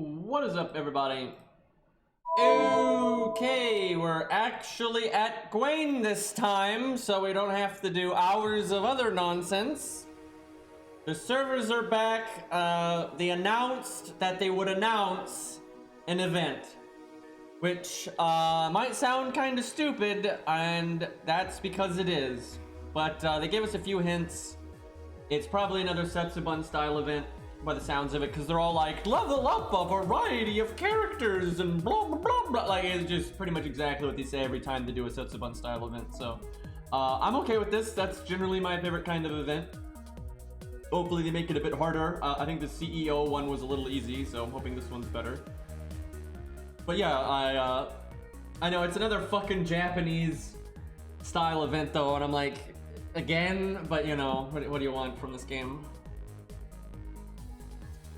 What is up, everybody? Okay, we're actually at Gawain this time, so we don't have to do hours of other nonsense. The servers are back. They announced that they would announce an event, which might sound kind of stupid, and that's because it is. But they gave us a few hints. It's probably another Setsubun style event by the sounds of it, because they're all like, level up a variety of characters and blah blah blah blah. Like, it's just pretty much exactly what they say every time they do a Setsubun style event. So I'm okay with this. That's generally my favorite kind of event. Hopefully they make it a bit harder. I think the CEO one was a little easy, so I'm hoping this one's better. But yeah, I know it's another fucking Japanese style event though, and I'm like, again, but you know, what do you want from this game?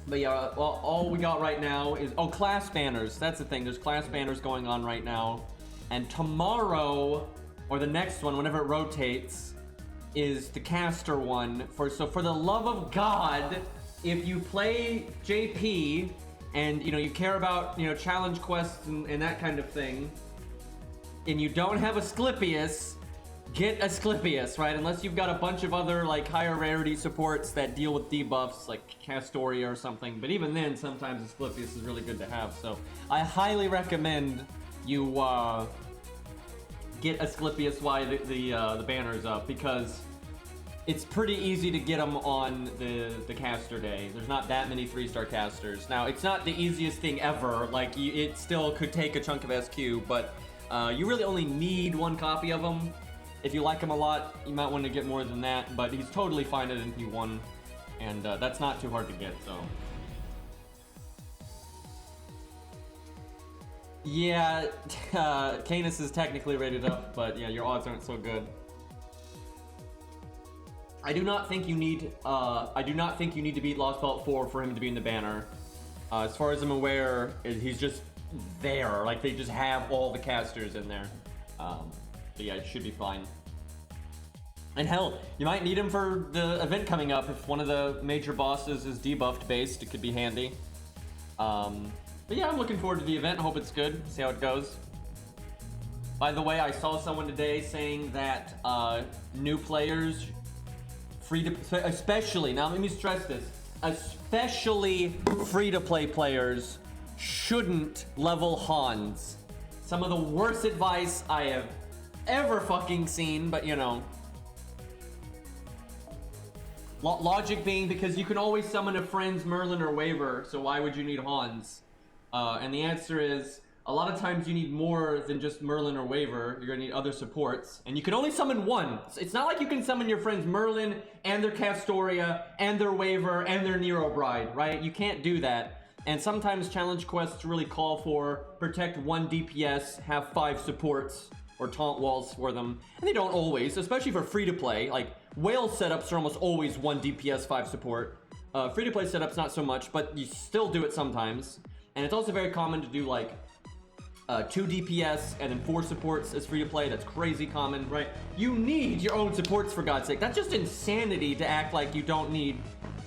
But yeah, well, all we got right now is, oh, class banners. That's the thing, there's class banners going on right now. And tomorrow, or the next one, whenever it rotates, is the caster one. So for the love of God, if you play JP, and you know, you care about, you know, challenge quests and that kind of thing, and you don't have Asclepius, get Asclepius, right? Unless you've got a bunch of other like higher rarity supports that deal with debuffs, like Castoria or something. But even then, sometimes Asclepius is really good to have. So I highly recommend you get Asclepius while the banner's up, because it's pretty easy to get them on the caster day. There's not that many 3-star casters. Now, it's not the easiest thing ever. Like, it still could take a chunk of SQ, but you really only need one copy of them. If you like him a lot, you might want to get more than that, but he's totally fine at NP1, and that's not too hard to get, so. Yeah, Canis is technically rated up, but yeah, your odds aren't so good. I do not think you need to beat Lost Belt 4 for him to be in the banner. As far as I'm aware, he's just there. Like, they just have all the casters in there. But yeah, it should be fine. And hell, you might need him for the event coming up. If one of the major bosses is debuffed based, it could be handy. But yeah, I'm looking forward to the event. Hope it's good. See how it goes. By the way, I saw someone today saying that new players, especially, now let me stress this, especially free-to-play players shouldn't level Hans. Some of the worst advice I have ever fucking seen, but you know. Logic being because you can always summon a friend's Merlin or Waver, so why would you need Hans? And the answer is, a lot of times you need more than just Merlin or Waver. You're gonna need other supports, and you can only summon one. It's not like you can summon your friend's Merlin and their Castoria and their Waver and their Nero Bride, right? You can't do that. And sometimes challenge quests really call for protect 1 DPS, have 5 supports, or taunt walls for them. And they don't always, especially for free-to-play. Like, whale setups are almost always 1 DPS, 5 support. Free-to-play setups, not so much, but you still do it sometimes. And it's also very common to do, like, 2 DPS and then 4 supports as free-to-play. That's crazy common, right? You need your own supports, for God's sake. That's just insanity to act like you don't need.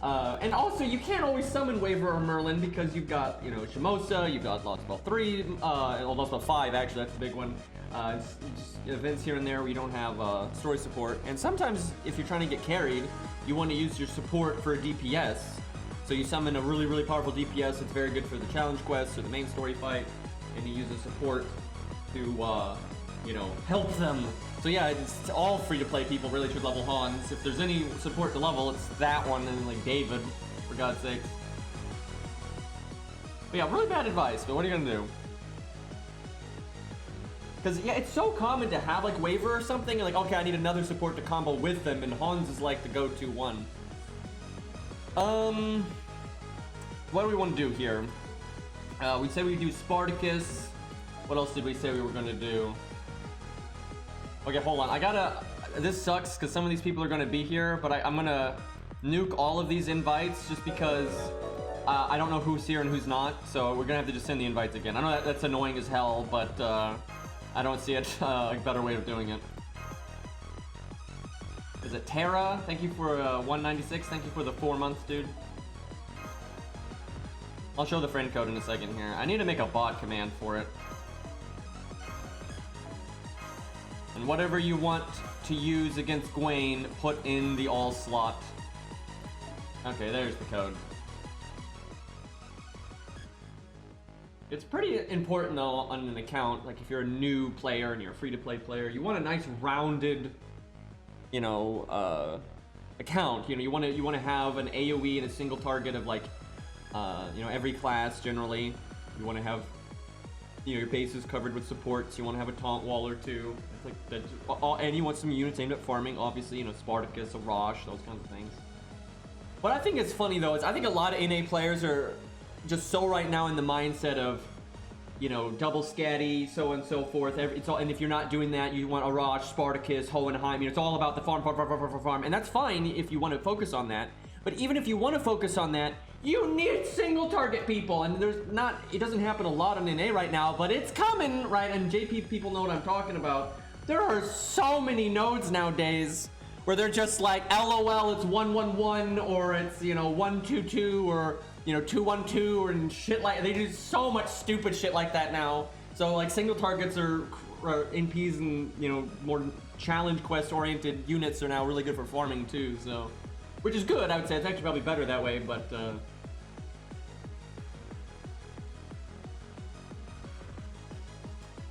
And also, you can't always summon Waver or Merlin because you've got, you know, Shimosa, you've got Lost Belt 3, Lost Belt 5, actually, that's the big one. It's just events here and there where you don't have story support. And sometimes, if you're trying to get carried, you want to use your support for a DPS. So you summon a really, really powerful DPS. It's very good for the challenge quest or the main story fight. And you use the support to, you know, help them. So yeah, it's all free-to-play people really should level Hans. If there's any support to level, it's that one and like David, for God's sake. But yeah, really bad advice, but what are you gonna do? Because yeah, it's so common to have like Waver or something, and like, okay, I need another support to combo with them, and Hans is like the go-to one. What do we want to do here? We said we'd do Spartacus. What else did we say we were gonna do? Okay, hold on. This sucks because some of these people are gonna be here, but I'm gonna nuke all of these invites just because I don't know who's here and who's not. So we're gonna have to just send the invites again. I know that's annoying as hell, but I don't see it a better way of doing it. Is it Tara? Thank you for 196. Thank you for the 4 months, dude. I'll show the friend code in a second here. I need to make a bot command for it. And whatever you want to use against Gawain, put in the all slot. Okay, there's the code. It's pretty important though on an account, like if you're a new player and you're a free-to-play player, you want a nice rounded, you know, account. You know, you want to have an AoE and a single target of like, you know, every class generally. You want to have, you know, your bases covered with supports. You want to have a taunt wall or two. It's like that, and you want some units aimed at farming. Obviously, you know, Spartacus, a Rosh, those kinds of things. What I think is funny though is I think a lot of NA players are just so right now in the mindset of, you know, double scatty, so on and so forth. It's all, and if you're not doing that, you want a Rosh, Spartacus, Hohenheim. You know, it's all about the farm, and that's fine if you want to focus on that. But even if you want to focus on that, you need single target people, and it doesn't happen a lot on NA right now, but it's coming, right? And JP people know what I'm talking about. There are so many nodes nowadays where they're just like, LOL, it's 111, or it's, you know, 122, or, you know, 212, and shit like, they do so much stupid shit like that now. So like single targets are NPs and, you know, more challenge quest oriented units are now really good for farming too, so. Which is good, I would say. It's actually probably better that way, but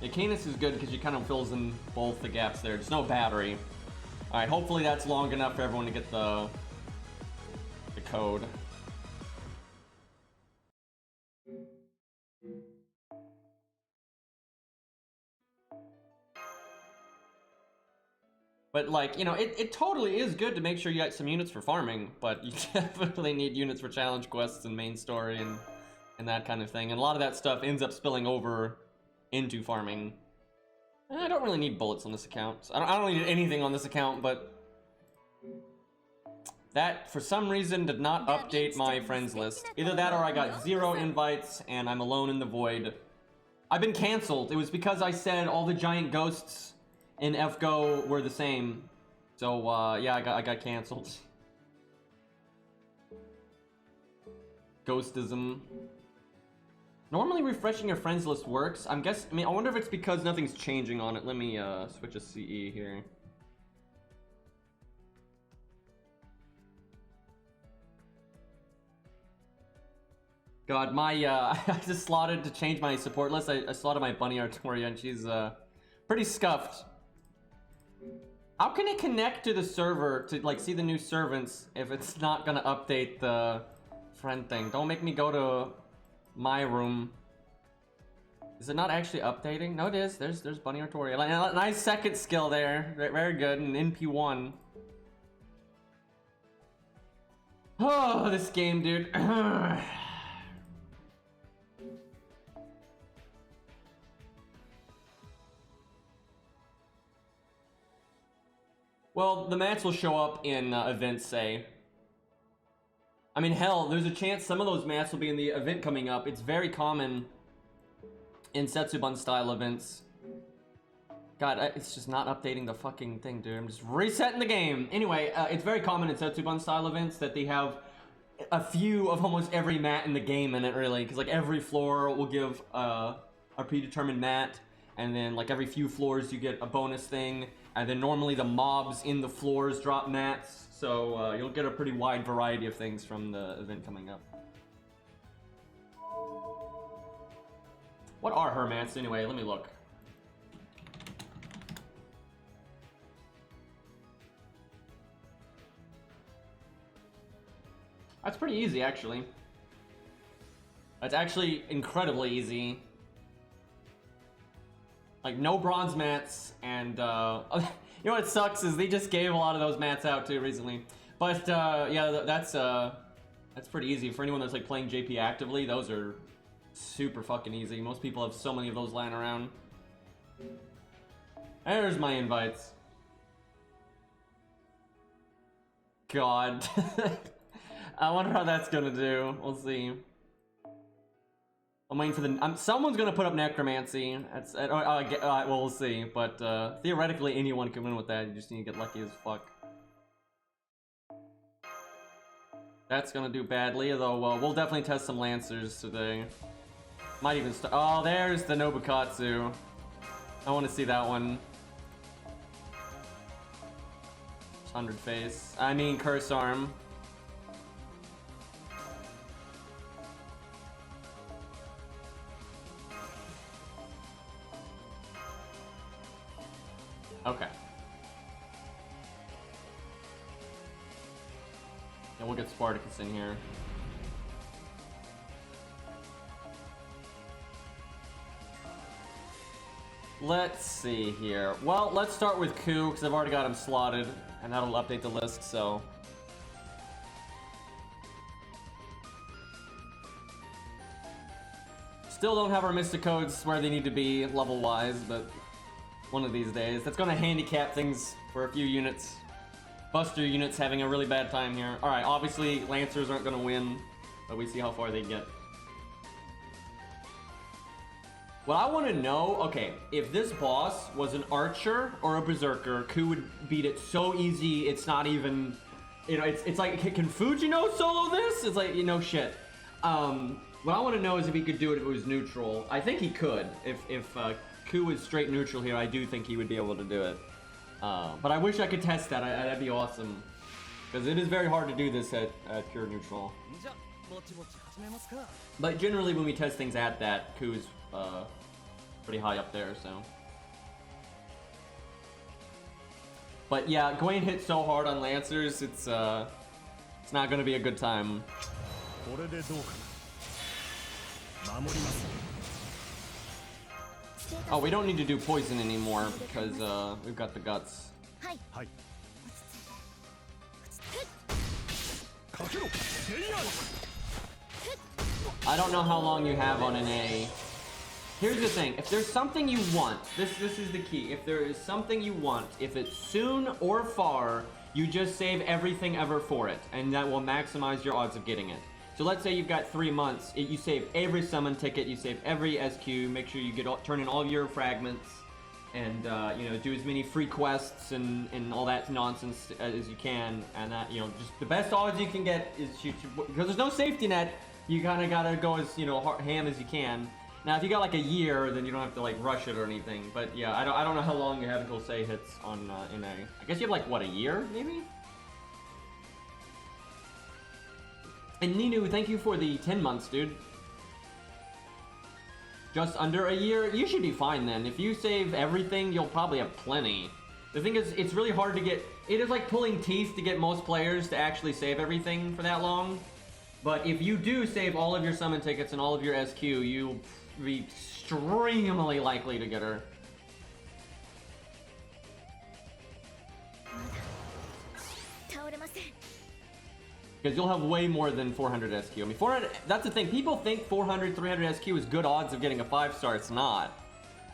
yeah, Canis is good because she kind of fills in both the gaps there. There's no battery. Alright, hopefully that's long enough for everyone to get the code. But like, you know, it totally is good to make sure you got some units for farming, but you definitely need units for challenge quests and main story and that kind of thing. And a lot of that stuff ends up spilling over into farming. I don't really need bullets on this account. I don't need anything on this account, but that, for some reason, did not update my friends list. Either that or I got 0 invites and I'm alone in the void. I've been canceled. It was because I said all the giant ghosts in FGO were the same. So, yeah, I got canceled. Ghostism. Normally refreshing your friends list works. I wonder if it's because nothing's changing on it. Let me, switch a CE here. God, my, I just slotted to change my support list. I slotted my Bunny Artoria and she's, pretty scuffed. How can it connect to the server to like see the new servants if it's not gonna update the friend thing? Don't make me go to my room. Is it not actually updating? No, it is. There's Bunny Artoria. Nice second skill there. Very good. And NP1. Oh, this game, dude. Well, the mats will show up in events, say. I mean, hell, there's a chance some of those mats will be in the event coming up. It's very common in Setsuban style events. God, it's just not updating the fucking thing, dude. I'm just resetting the game. Anyway, it's very common in Setsuban style events that they have a few of almost every mat in the game in it, really. Because, like, every floor will give a predetermined mat. And then, like, every few floors you get a bonus thing. And then normally the mobs in the floors drop mats. So you'll get a pretty wide variety of things from the event coming up. What are her mats anyway? Let me look. That's pretty easy, actually. That's actually incredibly easy. Like, no bronze mats, and, you know what sucks is they just gave a lot of those mats out, too, recently. But, yeah, that's pretty easy. For anyone that's, like, playing JP actively, those are super fucking easy. Most people have so many of those lying around. There's my invites. God. I wonder how that's gonna do. We'll see. I'm waiting for the. Someone's gonna put up necromancy. That's. Well, we'll see. But theoretically, anyone can win with that. You just need to get lucky as fuck. That's gonna do badly, though we'll definitely test some Lancers today. Might even start. Oh, there's the Nobukatsu. I want to see that one. 100 face. I mean, Curse Arm. Okay. And we'll get Spartacus in here. Let's see here. Well, let's start with Ku, because I've already got him slotted, and that'll update the list, so... Still don't have our Mystic Codes where they need to be level-wise, but one of these days. That's gonna handicap things for a few units. Buster units having a really bad time here. Alright, obviously Lancers aren't gonna win, but we see how far they get. What I want to know, okay, if this boss was an Archer or a Berserker, Ku would beat it so easy, it's not even, you know, it's like, can Fujino solo this? It's like, you know, shit. What I want to know is if he could do it if it was neutral. I think he could. If Ku was straight neutral here, I do think he would be able to do it. But I wish I could test that. That'd be awesome. Because it is very hard to do this at pure neutral. But generally when we test things at that, Ku is pretty high up there, so. But yeah, Gawain hit so hard on Lancers, it's not gonna be a good time. Oh, we don't need to do poison anymore because we've got the guts. I don't know how long you have on an A. Here's the thing, if there's something you want, this is the key. If there is something you want, if it's soon or far, you just save everything ever for it, and that will maximize your odds of getting it. So let's say you've got 3 months, you save every summon ticket, you save every SQ, make sure you turn in all your fragments, and you know, do as many free quests and all that nonsense as you can, and that, you know, just the best odds you can get is because there's no safety net. You kind of gotta go as, you know, ham as you can. Now, if you got like a year, then you don't have to like rush it or anything. But yeah, I don't know how long you have until Say hits on NA. I guess you have like what, a year maybe? And Ninu, thank you for the 10 months, dude. Just under a year, you should be fine then. If you save everything, you'll probably have plenty. The thing is, it's really hard to get. It is like pulling teeth to get most players to actually save everything for that long. But if you do save all of your summon tickets and all of your SQ, you'll be extremely likely to get her. Because you'll have way more than 400 SQ. I mean, 400, that's the thing. People think 400, 300 SQ is good odds of getting a 5-star. It's not.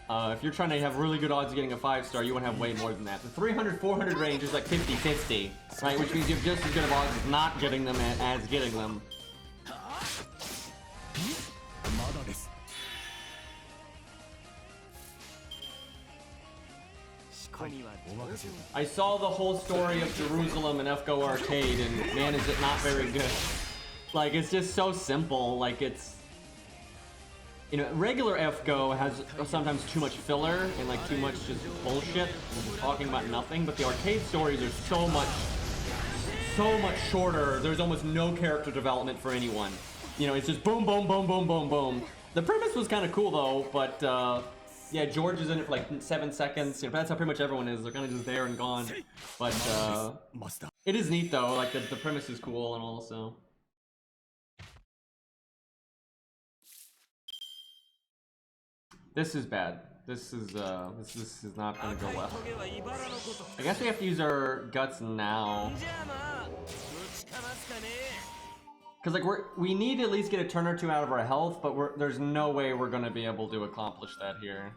If you're trying to have really good odds of getting a 5-star, you want to have way more than that. The 300, 400 range is like 50-50, right? Which means you have just as good of odds of not getting them as getting them. I saw the whole story of Jerusalem and FGO Arcade, and man, is it not very good. Like, it's just so simple. Like, it's, you know, regular FGO has sometimes too much filler and like too much just bullshit and just talking about nothing, but the arcade stories are so much shorter. There's almost no character development for anyone. You know, it's just boom, boom, boom, boom, boom, boom. The premise was kind of cool though, but yeah, George is in it for like 7 seconds. You know, that's how pretty much everyone is. They're kind of just there and gone. But it is neat though. Like the premise is cool and all. So this is bad. This is not gonna go well. I guess we have to use our guts now. Because like we need to at least get a turn or two out of our health, but there's no way we're gonna be able to accomplish that here.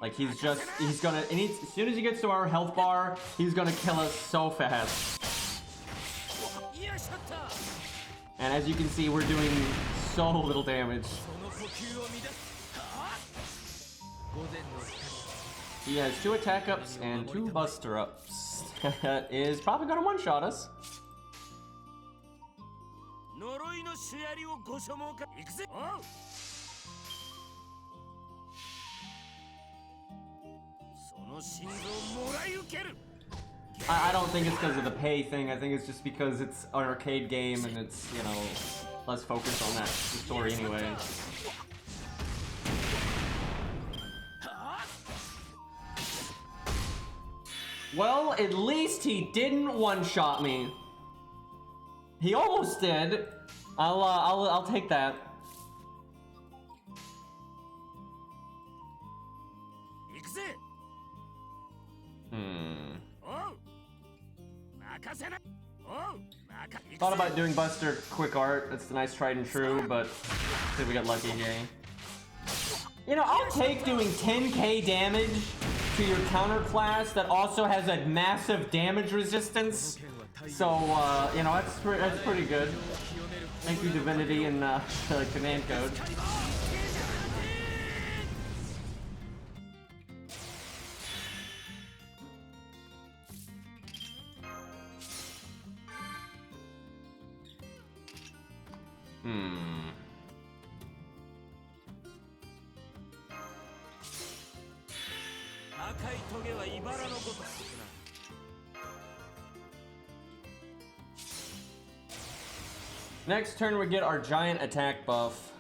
Like he's gonna, and as soon as he gets to our health bar, he's gonna kill us so fast. And as you can see, we're doing so little damage. He has 2 attack ups and 2 buster ups. That is probably gonna one-shot us. I don't think it's because of the pay thing. I think it's just because it's an arcade game and it's, you know, less focused on that story anyway. Well, at least he didn't one-shot me. He almost did. I'll take that. Thought about doing Buster Quick Art. It's a nice tried and true, but I think we got lucky here. You know, I'll take doing 10k damage to your counter class that also has a massive damage resistance. So, you know, that's pretty good. Thank you, Divinity and command code. Next turn we get our giant attack buff.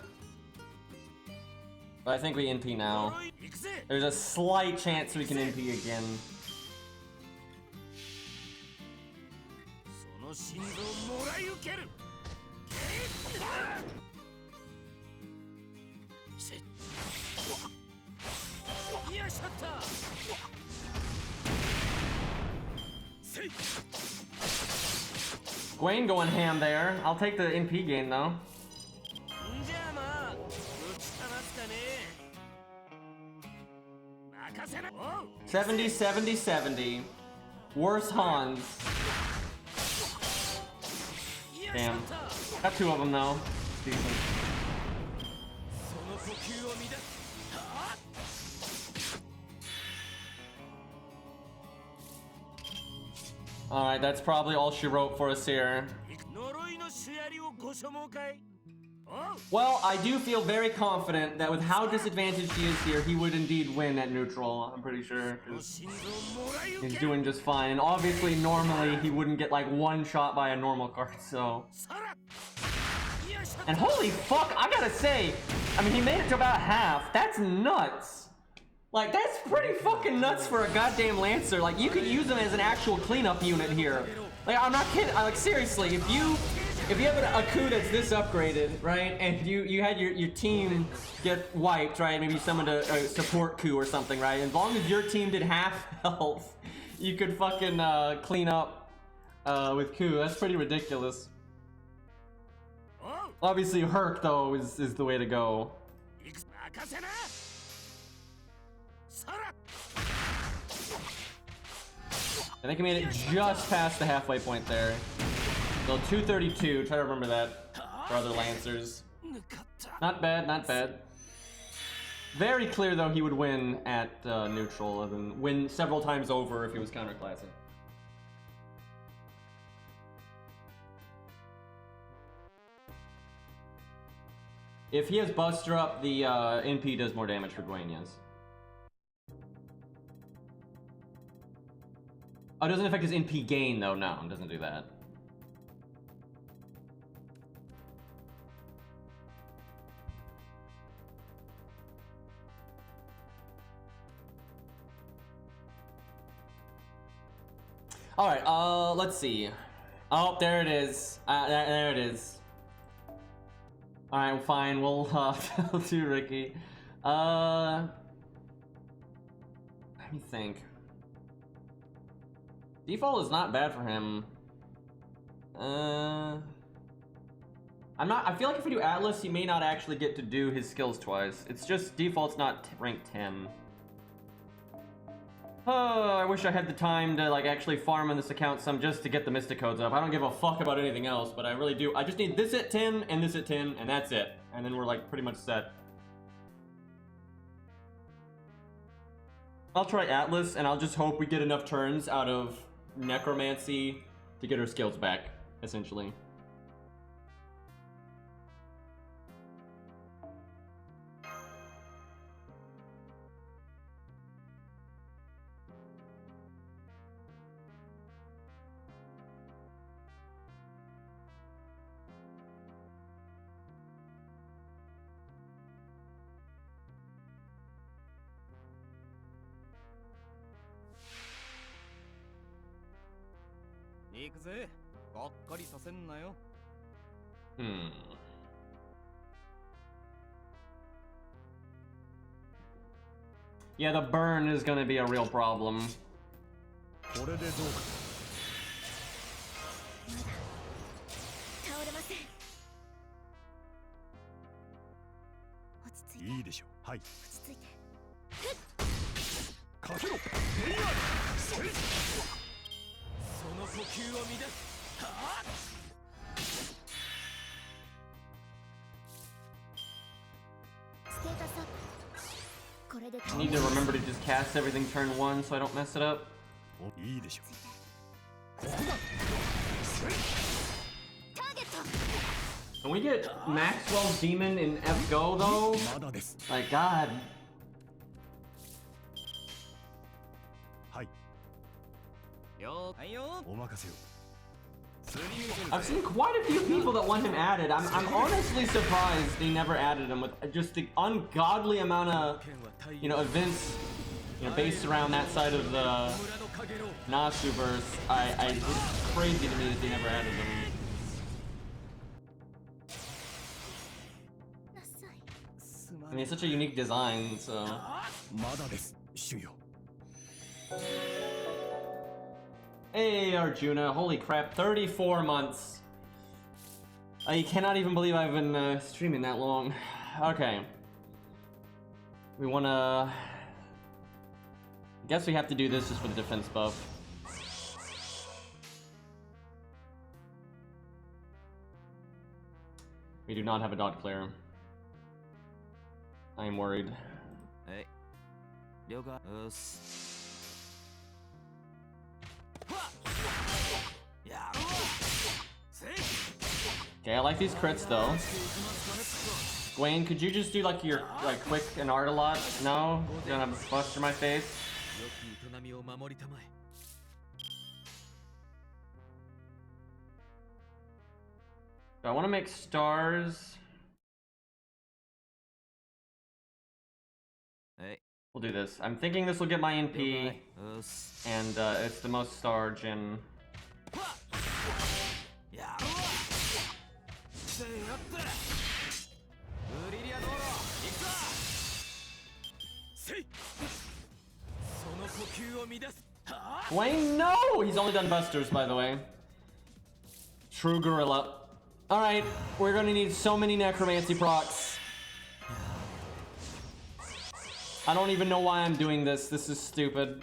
But I think we NP now. There's a slight chance we can NP again. Gawain going ham there. I'll take the NP gain though. 70, 70, 70. Worse Hans. Damn. Got 2 of them though. Decent. Alright, that's probably all she wrote for us here. Well, I do feel very confident that with how disadvantaged he is here, he would indeed win at neutral, I'm pretty sure. He's doing just fine, and obviously normally he wouldn't get like one shot by a normal card, so... And holy fuck, I gotta say, I mean, he made it to about half. That's nuts. Like, that's pretty fucking nuts for a goddamn Lancer. Like, you could use him as an actual cleanup unit here. Like, I'm not kidding. Like, seriously, if you have a coup that's this upgraded, right, and you had your team get wiped, right, maybe summoned a support coup or something, right, as long as your team did half health, you could fucking clean up with coup. That's pretty ridiculous. Obviously, Herc, though, is the way to go. I think he made it just past the halfway point there. So 232, try to remember that for other Lancers. Not bad, not bad. Very clear though he would win at neutral and then win several times over if he was counterclassing. If he has Buster up, the NP does more damage for Gawain, yes. Oh, it doesn't affect his NP gain, though. No, it doesn't do that. All right, let's see. Oh, there it is. There it is. All right, fine. We'll we'll do Ricky. Let me think. Default is not bad for him. I feel like if we do Atlas, he may not actually get to do his skills twice. It's just default's not ranked 10. Oh, I wish I had the time to like actually farm on this account some just to get the Mystic Codes up. I don't give a fuck about anything else, but I really do. I just need this at 10 and this at 10, and that's it. And then we're like pretty much set. I'll try Atlas, and I'll just hope we get enough turns out of Necromancy to get her skills back, essentially. Yeah, the burn is gonna be a real problem. I need to remember to just cast everything turn 1 so I don't mess it up. Can we get Maxwell's Demon in FGO though? Like, God. I've seen quite a few people that want him added. I'm honestly surprised they never added him with just the ungodly amount of, you know, events, you know, based around that side of the Nasuverse. It's crazy to me that they never added him. I mean, it's such a unique design, so. Hey, Arjuna, holy crap, 34 months. I cannot even believe I've been streaming that long. Okay. We wanna... I guess we have to do this just for the defense buff. We do not have a dot clear. I am worried. Hey. Okay, I like these crits though. Gawain, could you just do like your quick and art a lot? No? You don't have a buster my face? So I want to make stars. We'll do this. I'm thinking this will get my NP, and it's the most star gen. Wayne, no! He's only done busters, by the way. True gorilla. Alright, we're gonna need so many necromancy procs. I don't even know why I'm doing this. This is stupid.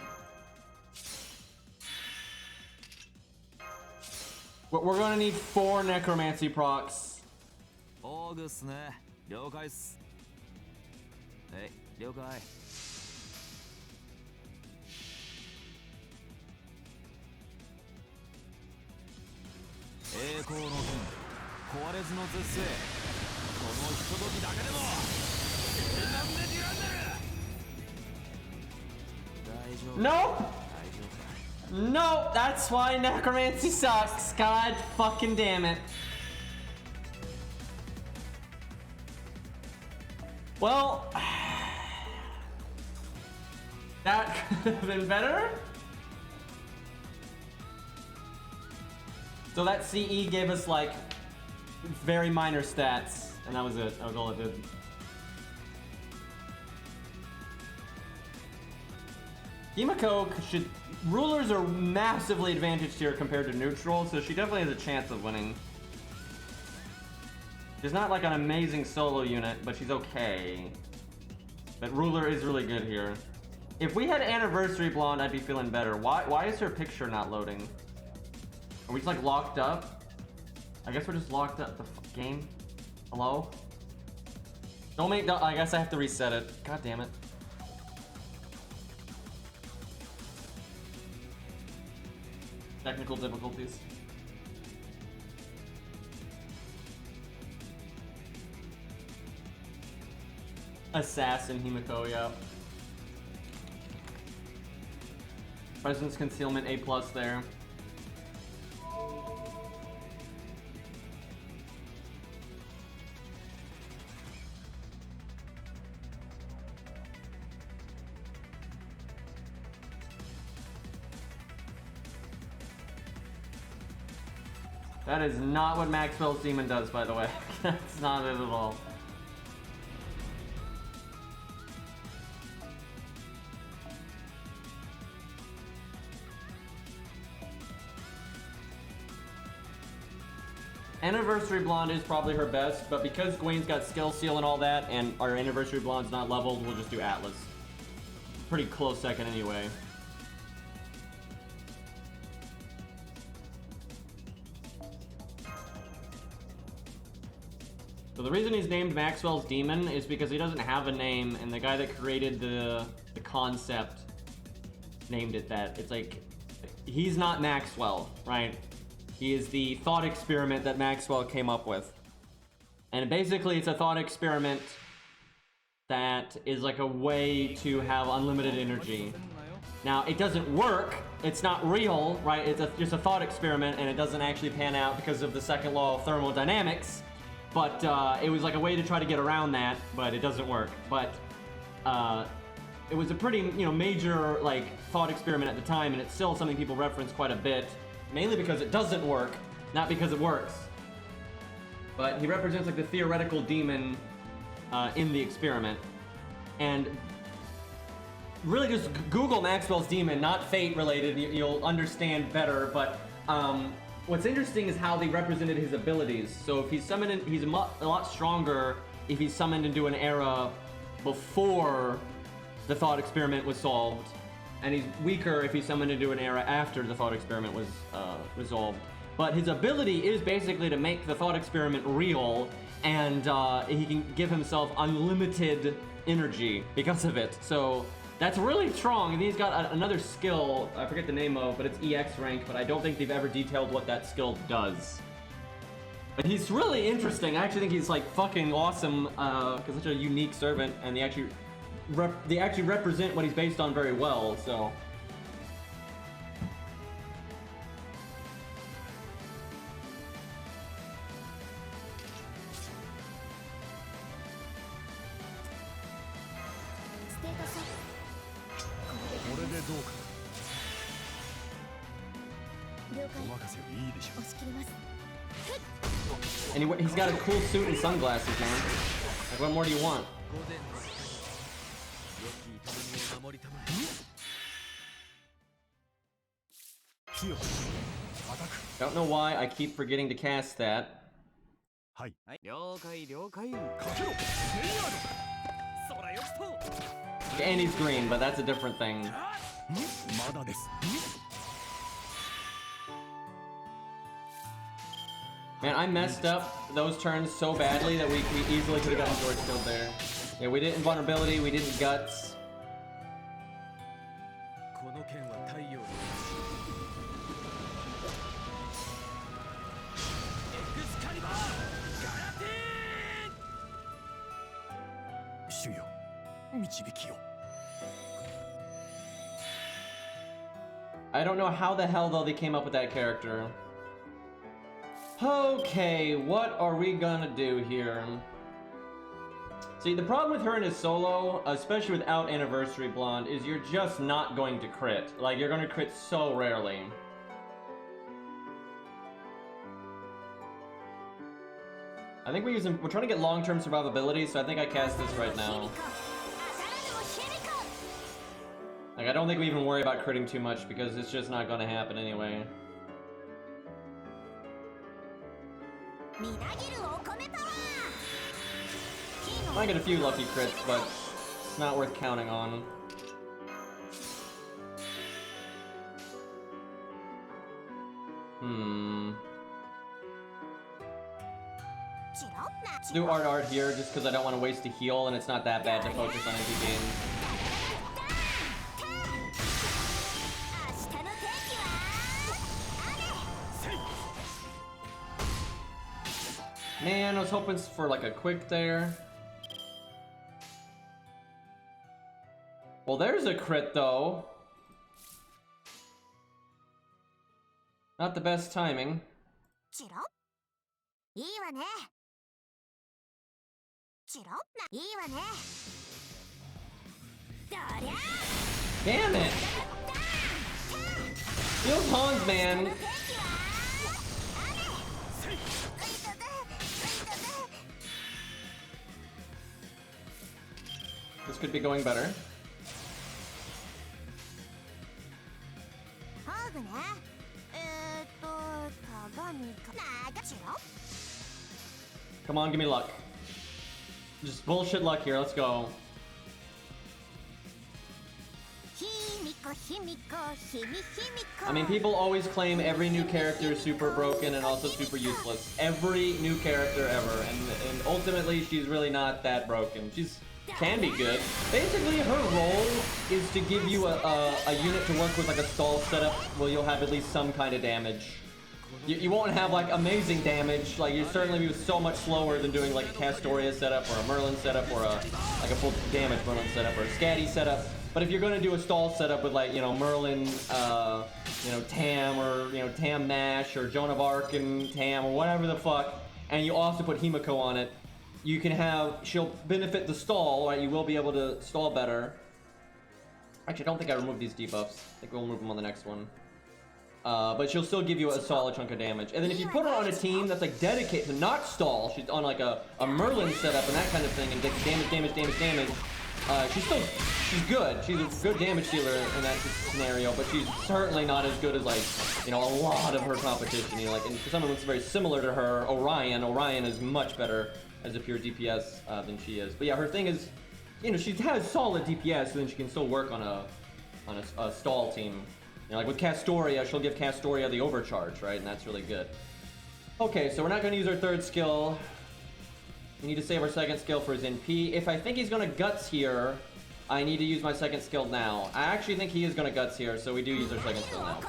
But we're gonna need 4 necromancy procs. Nope! Nope, that's why necromancy sucks. God fucking damn it. Well, that could have been better. So that CE gave us like very minor stats, and that was it. That was all it did. Himiko should... Rulers are massively advantaged here compared to neutral, so she definitely has a chance of winning. She's not like an amazing solo unit, but she's okay. But Ruler is really good here. If we had Anniversary Blonde, I'd be feeling better. Why is her picture not loading? Are we just like locked up? I guess we're just locked up. The game? Hello? Don't make... I guess I have to reset it. God damn it. technical difficulties. Assassin Himiko, yeah. Presence Concealment A+ there. That is not what Maxwell's Demon does, by the way. That's not it at all. Anniversary Blonde is probably her best, but because Gawain's got Skill Seal and all that, and our Anniversary Blonde's not leveled, we'll just do Atlas. Pretty close second anyway. So the reason he's named Maxwell's Demon is because he doesn't have a name, and the guy that created the concept named it that. It's like, he's not Maxwell, right? He is the thought experiment that Maxwell came up with. And basically it's a thought experiment that is like a way to have unlimited energy. Now, it doesn't work, it's not real, right? It's just a thought experiment, and it doesn't actually pan out because of the second law of thermodynamics. But it was like a way to try to get around that, but it doesn't work. But it was a pretty, major like thought experiment at the time, and it's still something people reference quite a bit, mainly because it doesn't work, not because it works. But he represents like the theoretical demon in the experiment, and really just Google Maxwell's Demon, not Fate related. You'll understand better. But what's interesting is how they represented his abilities. So if he's summoned, he's a lot stronger if he's summoned into an era before the thought experiment was solved, and he's weaker if he's summoned into an era after the thought experiment was resolved. But his ability is basically to make the thought experiment real, and he can give himself unlimited energy because of it. So that's really strong. And he's got another skill, I forget the name of, but it's EX rank, but I don't think they've ever detailed what that skill does. But he's really interesting. I actually think he's like fucking awesome, because such a unique servant, and they actually represent what he's based on very well, so. And he's got a cool suit and sunglasses, man. Like, what more do you want? Don't know why I keep forgetting to cast that. And he's green, but that's a different thing. Man, I messed up those turns so badly that we easily could have gotten George killed there. Yeah, we did invulnerability, we didn't guts. I don't know how the hell though they came up with that character. Okay, what are we gonna do here? See, the problem with her in his solo, especially without Anniversary Blonde, is you're just not going to crit. Like, you're gonna crit so rarely. I think we're trying to get long-term survivability, so I think I cast this right now. Like, I don't think we even worry about critting too much because it's just not gonna happen anyway. I get a few lucky crits, but it's not worth counting on. Let's do art here just because I don't want to waste a heal, and it's not that bad to focus on empty games. Man, I was hoping for like a quick there. Well, there's a crit though. Not the best timing. Damn it! Those Hans, man. This could be going better. Come on, give me luck. Just bullshit luck here, let's go. I mean, people always claim every new character is super broken and also super useless. Every new character ever, and ultimately she's really not that broken. She's can be good. Basically, her role is to give you a unit to work with, like a stall setup where you'll have at least some kind of damage. You won't have like amazing damage, like you certainly be so much slower than doing like a Castoria setup or a Merlin setup or like a full damage Merlin setup or a Scatty setup. But if you're going to do a stall setup with like, you know, Merlin, you know, Tam or, you know, Tam Nash or Joan of Arc and Tam or whatever the fuck, and you also put Himiko on it, you can have, she'll benefit the stall, right? You will be able to stall better. Actually, I don't think I removed these debuffs. I think we'll remove them on the next one. But she'll still give you a solid chunk of damage. And then if you put her on a team that's like dedicated to not stall, she's on like a Merlin setup and that kind of thing, and damage, she's good. She's a good damage dealer in that scenario, but she's certainly not as good as like, you know, a lot of her competition. You know, like, and for someone that's very similar to her, Orion is much better as a pure DPS than she is. But yeah, her thing is, you know, she has solid DPS, so then she can still work on a stall team. You know, like with Castoria, she'll give Castoria the overcharge, right? And that's really good. Okay, so we're not going to use our third skill. We need to save our second skill for his NP. If I think he's going to Guts here, I need to use my second skill now. I actually think he is going to Guts here, so we do use our second skill now.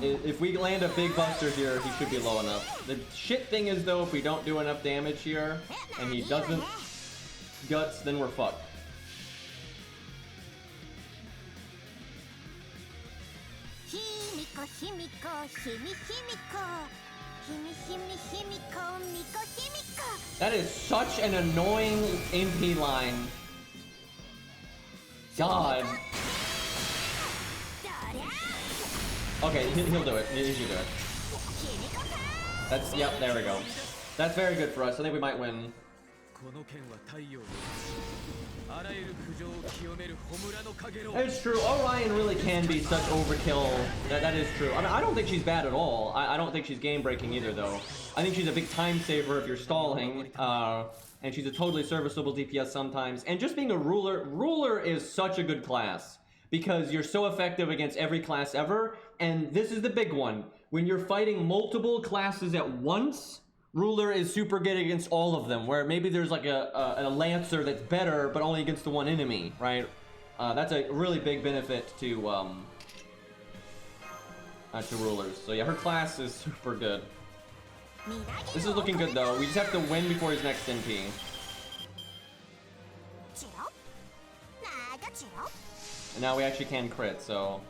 If we land a big buster here, he should be low enough. The shit thing is, though, if we don't do enough damage here, and he doesn't Guts, then we're fucked. That is such an annoying MP line. God. Okay, he'll do it. He should do it. That's, yep, there we go. That's very good for us. I think we might win. It's true, Orion really can be such overkill. That is true. I mean, I don't think she's bad at all. I don't think she's game breaking either, though. I think she's a big time saver if you're stalling, and she's a totally serviceable DPS sometimes. And just being a ruler is such a good class because you're so effective against every class ever. And this is the big one: when you're fighting multiple classes at once, ruler is super good against all of them, where maybe there's like a lancer that's better but only against the one enemy, right? That's a really big benefit to rulers. So yeah, her class is super good. This is looking good though. We just have to win before his next NP. And now we actually can crit, so.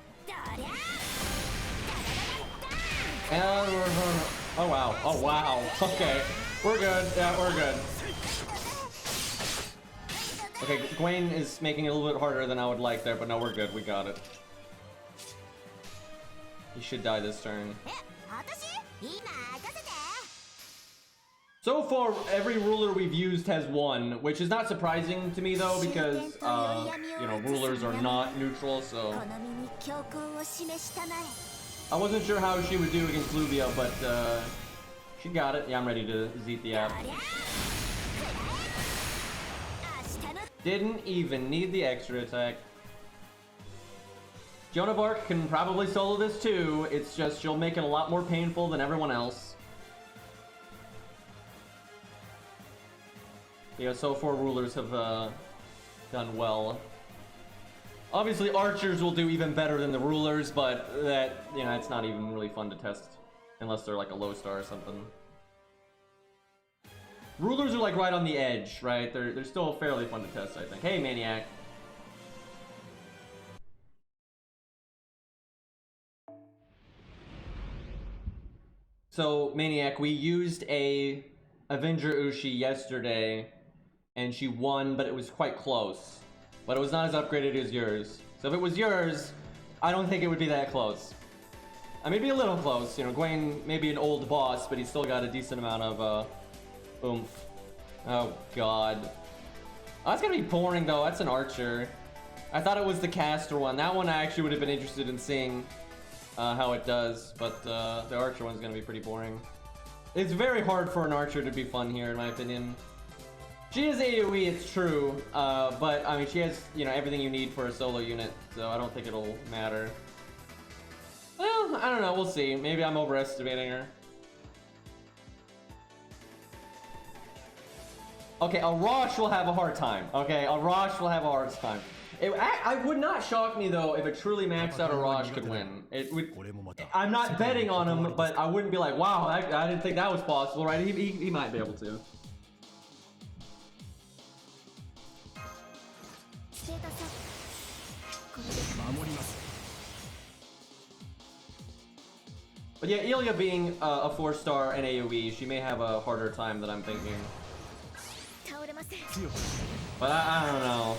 Oh wow, oh wow, okay. We're good, yeah, we're good. Okay, Gawain is making it a little bit harder than I would like there, but no, we're good, we got it. He should die this turn. So far, every ruler we've used has won, which is not surprising to me though, because, you know, rulers are not neutral, so. I wasn't sure how she would do against Luvia, but she got it. Yeah, I'm ready to zeet the app. Didn't even need the extra attack. Joan of Arc can probably solo this too. It's just she'll make it a lot more painful than everyone else. Yeah, so far rulers have done well. Obviously, archers will do even better than the rulers, but that, you know, it's not even really fun to test. Unless they're like a low star or something. Rulers are like right on the edge, right? They're still fairly fun to test, I think. Hey, Maniac. So, Maniac, we used a Avenger Ushi yesterday, and she won, but it was quite close. But it was not as upgraded as yours. So if it was yours, I don't think it would be that close. I mean, it'd be a little close. You know, Gawain may be an old boss, but he's still got a decent amount of, oomph. Oh, God. Oh, that's gonna be boring, though. That's an archer. I thought it was the caster one. That one I actually would have been interested in seeing how it does, but the archer one's gonna be pretty boring. It's very hard for an archer to be fun here, in my opinion. She is AoE, it's true, but I mean, she has, you know, everything you need for a solo unit, so I don't think it'll matter. Well, I don't know, we'll see. Maybe I'm overestimating her. Okay, a Rosh will have a hard time. Okay, a Rosh will have a hard time. I would not shock me though if a truly maxed out Rosh could win. It would. I'm not betting on him, but I wouldn't be like, wow, I didn't think that was possible, right? He might be able to. But yeah, Ilya being a 4-star and AoE, she may have a harder time than I'm thinking. But I don't know.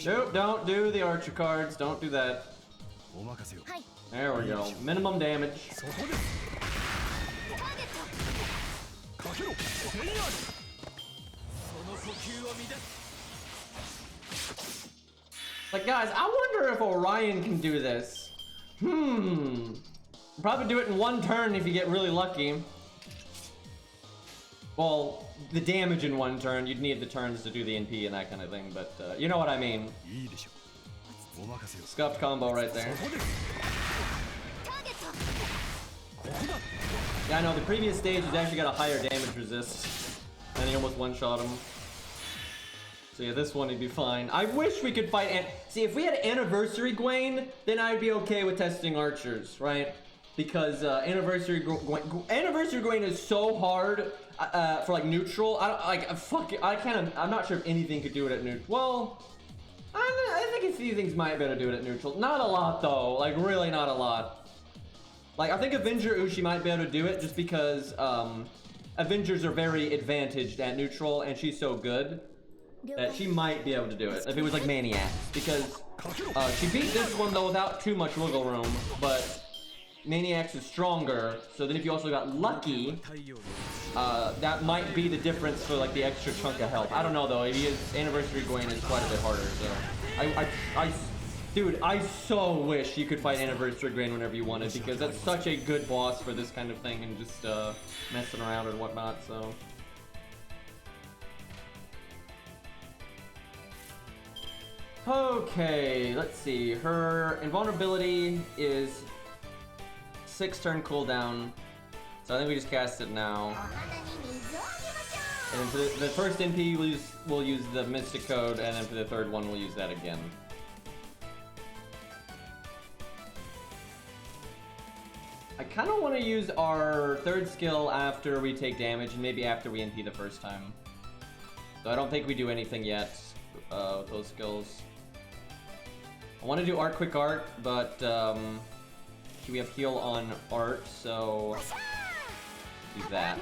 Nope, don't do the archer cards. Don't do that. There we go. Minimum damage. Like, guys, I wonder if Orion can do this. Probably do it in one turn if you get really lucky. Well, the damage in one turn, you'd need the turns to do the NP and that kind of thing, but you know what I mean. Scuffed combo right there. Yeah, I know, the previous stage has actually got a higher damage resist, and he almost one-shot him. So yeah, this one he'd be fine. I wish we could fight see, if we had Anniversary Gawain, then I'd be okay with testing archers, right? Because Anniversary Gawain is so hard for like neutral. I don't like fuck it, I'm not sure if anything could do it at neutral. Well, I think a few things might be able to do it at neutral. Not a lot though, like really not a lot. Like I think Avenger Ushi might be able to do it just because Avengers are very advantaged at neutral and she's so good that she might be able to do it if it was like Maniac, because she beat this one though without too much wiggle room, but Maniacs is stronger, so then if you also got lucky, that might be the difference for like the extra chunk of health. I don't know though, Anniversary Gawain is quite a bit harder, so dude, I so wish you could fight Anniversary Gawain whenever you wanted, because that's such a good boss for this kind of thing and just messing around and whatnot, so. Okay, let's see. Her invulnerability is 6-turn cooldown, so I think we just cast it now. And then for the first NP, we'll use the Mystic Code, and then for the third one, we'll use that again. I kind of want to use our third skill after we take damage, and maybe after we NP the first time. So I don't think we do anything yet with those skills. I want to do Art Quick Art, but we have heal on Art, so do that.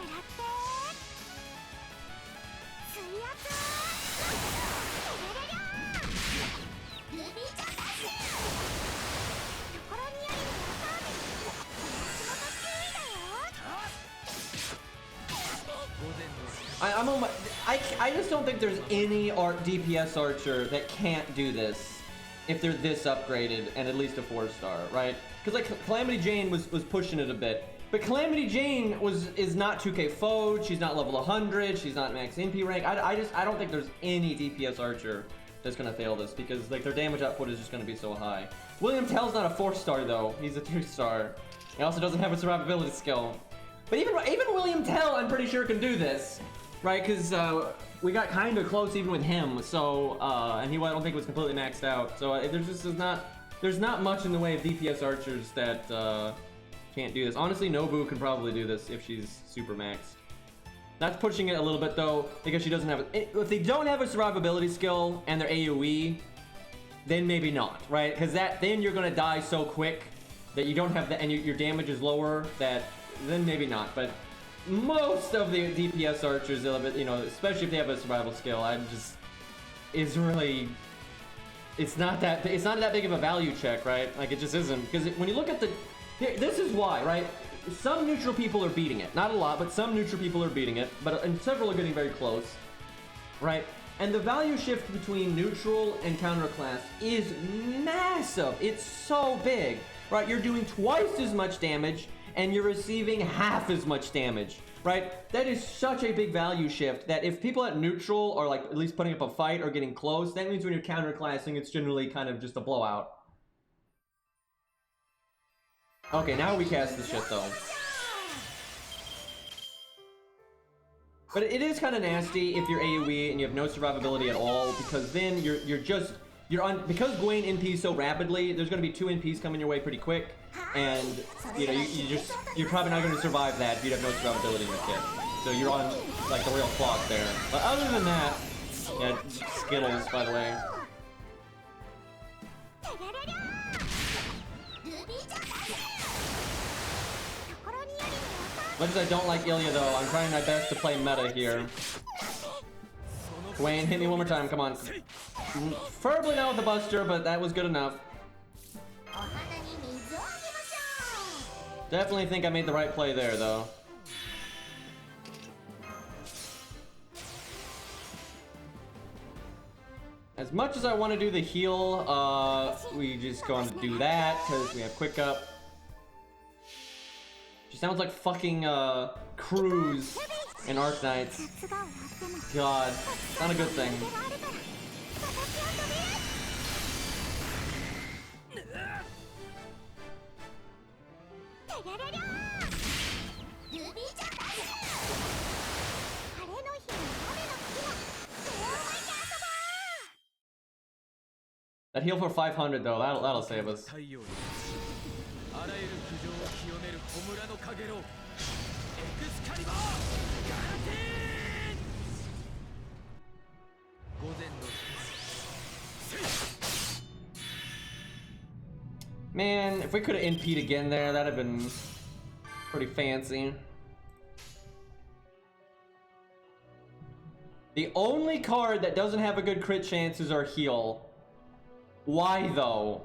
I just don't think there's any DPS archer that can't do this if they're this upgraded and at least a 4-star, right? Because like Calamity Jane was pushing it a bit, but Calamity Jane is not 2K forward. She's not level 100. She's not max NP rank. I don't think there's any DPS archer that's gonna fail this, because like their damage output is just gonna be so high. William Tell's not a 4-star though. He's a 3-star. He also doesn't have a survivability skill. But even William Tell, I'm pretty sure can do this, right? Because we got kind of close even with him. So and I don't think it was completely maxed out. So there's just not there's not much in the way of DPS archers that can't do this. Honestly, Nobu can probably do this if she's super max. That's pushing it a little bit though, because she doesn't have if they don't have a survivability skill and they're AoE, then maybe not, right? Because then you're gonna die so quick that you don't have that, and your damage is lower. That then maybe not. But most of the DPS archers, you know, especially if they have a survival skill, it's not that big of a value check, right? Like it just isn't, because when you look at this is why, right? Some neutral people are beating it. Not a lot, but some neutral people are beating it. And several are getting very close, right? And the value shift between neutral and counterclass is massive. It's so big, right? You're doing twice as much damage and you're receiving half as much damage, right? That is such a big value shift that if people at neutral are like at least putting up a fight or getting close, that means when you're counterclassing, it's generally kind of just a blowout. Okay, now we cast the shit though. But it is kind of nasty if you're AoE and you have no survivability at all, because then because Gawain NPs so rapidly, there's going to be 2 NPs coming your way pretty quick, and you know you're probably not going to survive that if you have no survivability in the kit. So you're on like the real clock there. But other than that, yeah, Skittles by the way. Much as I don't like Ilya though, I'm trying my best to play meta here. Gawain, hit me one more time, come on. Preferably not with the Buster, but that was good enough. Definitely think I made the right play there though. As much as I want to do the heal, we just going to do that because we have quick up. She sounds like fucking Cruz in Arknights. God, not a good thing. That heal for 500 though, that'll save us. Man, if we could have NP'd again there, that'd have been pretty fancy. The only card that doesn't have a good crit chance is our heal. Why though?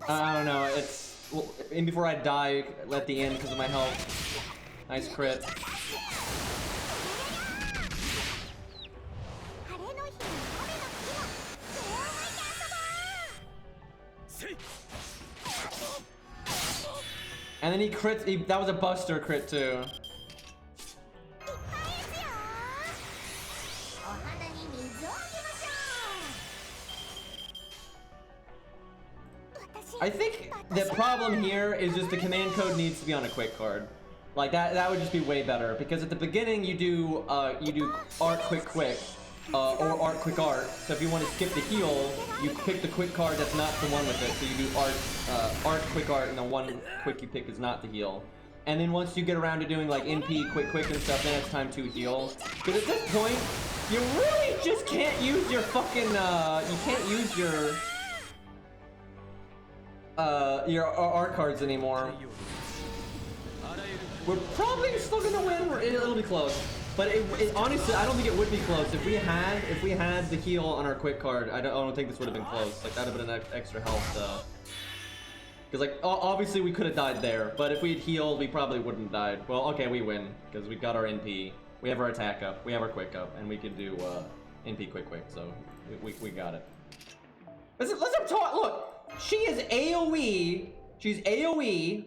I don't know, it's... Well, and before I die at the end because of my health. Nice crit. And then he crits, that was a Buster crit too. I think the problem here is just the command code needs to be on a quick card. Like that would just be way better, because at the beginning you do art quick or art quick art. So if you want to skip the heal, you pick the quick card that's not the one with it. So you do art quick art, and the one quick you pick is not the heal. And then once you get around to doing like NP quick and stuff, then it's time to heal. Because at this point, you really just can't use your fucking you can't use your art cards anymore. We're probably still gonna win. It'll be close, but honestly, I don't think it would be close if we had the heal on our quick card. I don't think this would have been close. Like that'd have been an extra health. Because like obviously we could have died there, but if we had healed, we probably wouldn't have died. Well, okay, we win because we got our NP, we have our attack up, we have our quick up, and we can do NP quick. So we got it. Let's talk. Look, she is AOE. She's AOE.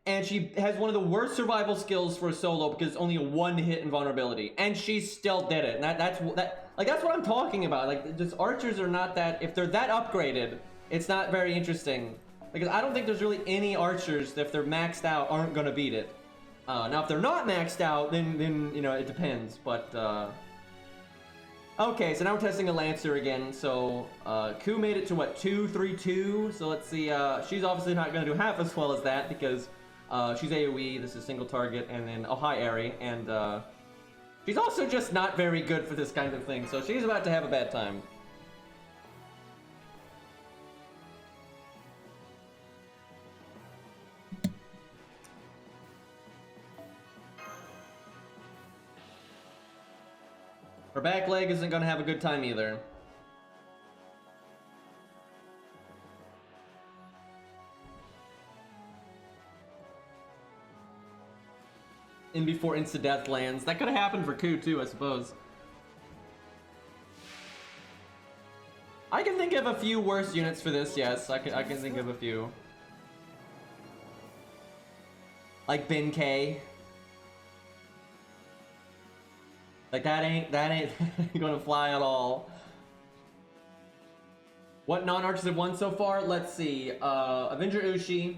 And she has one of the worst survival skills for a solo because it's only a 1-hit invulnerability, and she still did it. And that's what I'm talking about. Like, just archers are not that. If they're that upgraded, it's not very interesting. Because I don't think there's really any archers that if they're maxed out aren't gonna beat it. Now if they're not maxed out, then you know, it depends, but okay, so now we're testing a Lancer again. So Ku made it to what, 2-3-2? So let's see, she's obviously not gonna do half as well as that because she's AoE, this is single target, and then oh hi Ari, and she's also just not very good for this kind of thing, so she's about to have a bad time. Her back leg isn't gonna have a good time either. In before insta-death lands. That could have happened for Ku too, I suppose. I can think of a few worse units for this, yes. I can think of a few. Like Ben K. Like that ain't gonna fly at all. What non-archers have won so far? Let's see. Avenger Ushi,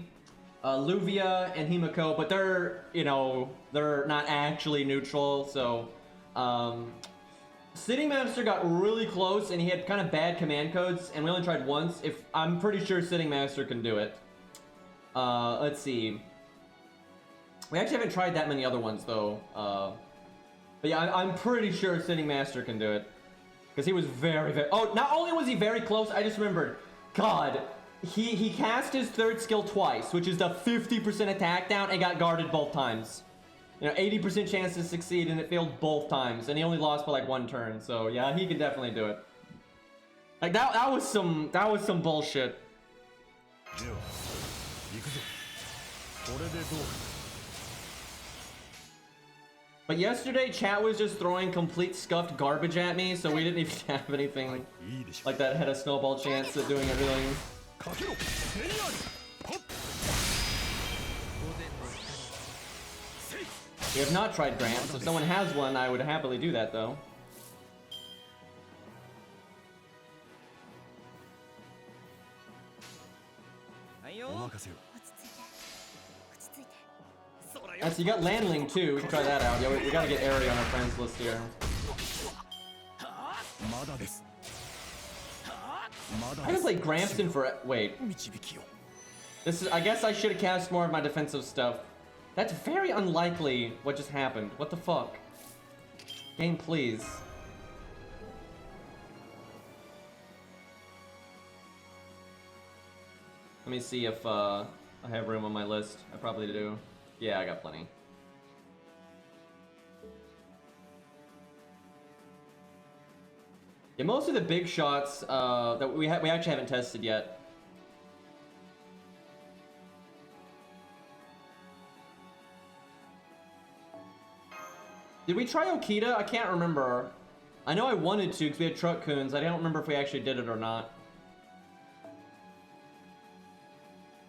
Luvia, and Himiko, but they're, you know, they're not actually neutral, so Sitting Master got really close and he had kind of bad command codes and we only tried once. I'm pretty sure Sitting Master can do it. Let's see. We actually haven't tried that many other ones though. But yeah, I'm pretty sure Sitting Master can do it. Because he was very... Oh, not only was he very close, I just remembered. God, he cast his third skill twice, which is the 50% attack down, and got guarded both times. You know, 80% chance to succeed, and it failed both times, and he only lost by like 1 turn. So yeah, he can definitely do it. Like that was some bullshit. But yesterday, chat was just throwing complete scuffed garbage at me, so we didn't even have anything like that had a snowball chance at doing everything. We have not tried Gramps. If someone has one, I would happily do that, though. So you got Landling too, we can try that out. Yeah, we gotta get Ari on our friends list here. I haven't played Gramps for... Wait. This is... I guess I should have cast more of my defensive stuff. That's very unlikely what just happened. What the fuck? Game, please. Let me see if I have room on my list. I probably do. Yeah, I got plenty. Yeah, most of the big shots that we actually haven't tested yet. Did we try Okita? I can't remember. I know I wanted to because we had Truck Coons. I don't remember if we actually did it or not.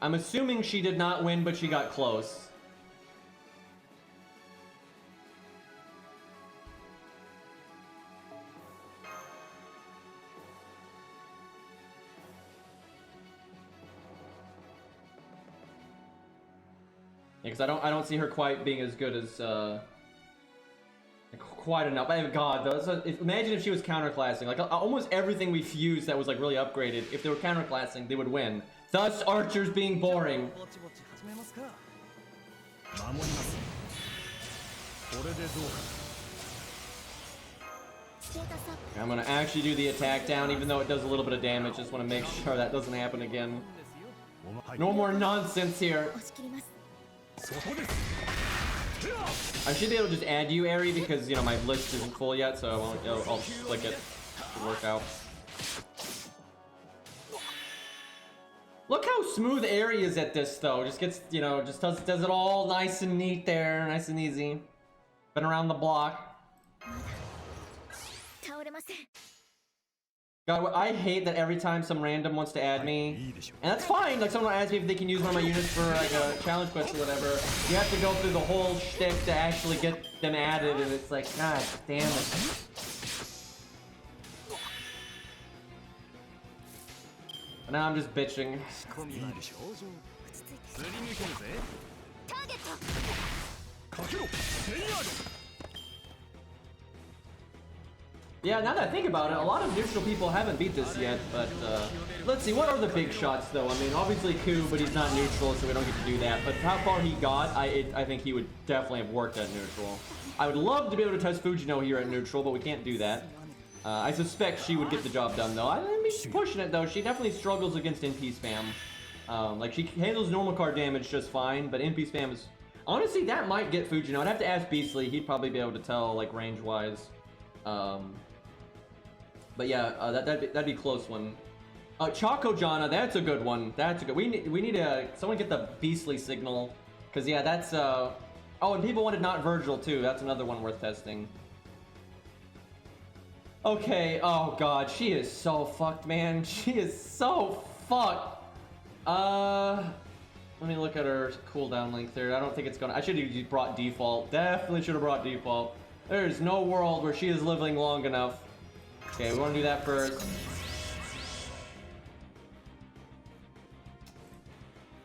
I'm assuming she did not win, but she got close. Because I don't see her quite being as good as quite enough. God, though, imagine if she was counterclassing. Like almost everything we fused that was like really upgraded. If they were counterclassing, they would win. Thus, archers being boring. I'm gonna actually do the attack down, even though it does a little bit of damage. Just want to make sure that doesn't happen again. No more nonsense here. I should be able to just add you, Ari, because, you know, my list isn't full yet, so I won't, I'll just click it to work out. Look how smooth Ari is at this, though. Just gets, you know, just does it all nice and neat there, nice and easy. Been around the block. God, I hate that every time some random wants to add me, and that's fine, like someone asks me if they can use one of my units for like a challenge quest or whatever, you have to go through the whole shtick to actually get them added, and it's like, god damn it. Now I'm just bitching. Yeah, now that I think about it, a lot of neutral people haven't beat this yet, but let's see, what are the big shots though? I mean, obviously Ku, but he's not neutral, so we don't get to do that. But how far he got, I think he would definitely have worked at neutral. I would love to be able to test Fujino here at neutral, but we can't do that. I suspect she would get the job done though. I mean, she's pushing it though. She definitely struggles against NP spam. Like she handles normal card damage just fine, but NP spam is... Honestly, that might get Fujino. I'd have to ask Beastly. He'd probably be able to tell, like, range-wise. But yeah, that'd be a close one. Choco Jana, that's a good one. That's a good. We need someone get the Beastly signal, cause yeah, that's oh, and people wanted not Virgil too. That's another one worth testing. Okay. Oh god, she is so fucked, man. She is so fucked. Let me look at her cooldown length there. I don't think it's gonna. I should have just brought default. Definitely should have brought default. There's no world where she is living long enough. Okay, we want to do that first.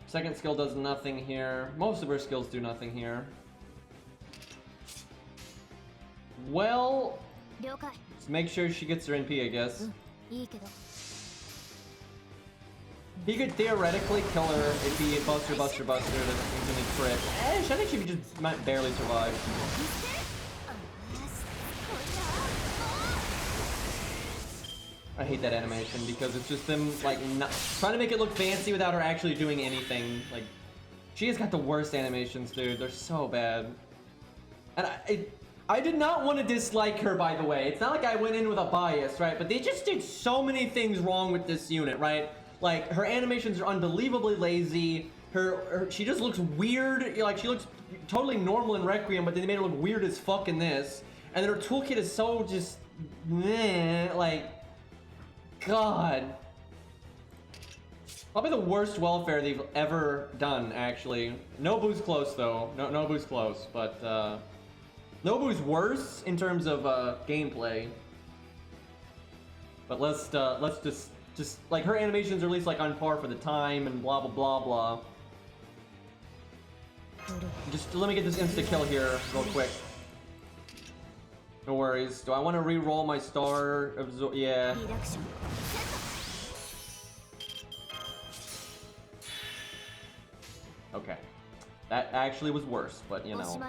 Second skill does nothing here. Most of her skills do nothing here. Well, let's make sure she gets her NP, I guess. He could theoretically kill her if he buster, doesn't instantly crit. I think she just might barely survive. I hate that animation because it's just them like trying to make it look fancy without her actually doing anything. Like, she has got the worst animations, dude. They're so bad. And I did not want to dislike her, by the way. It's not like I went in with a bias, right? But they just did so many things wrong with this unit, right? Like, her animations are unbelievably lazy. She just looks weird. Like, she looks totally normal in Requiem, but then they made her look weird as fuck in this. And then her toolkit is so just meh, like, God. Probably the worst welfare they've ever done, actually. Nobu's close, though. Nobu's close, but Nobu's worse in terms of gameplay. But let's just like, her animations are at least like on par for the time and blah blah blah blah. Just let me get this insta kill here real quick. No worries. Do I want to re-roll my star? Yeah. Okay. That actually was worse, but you know.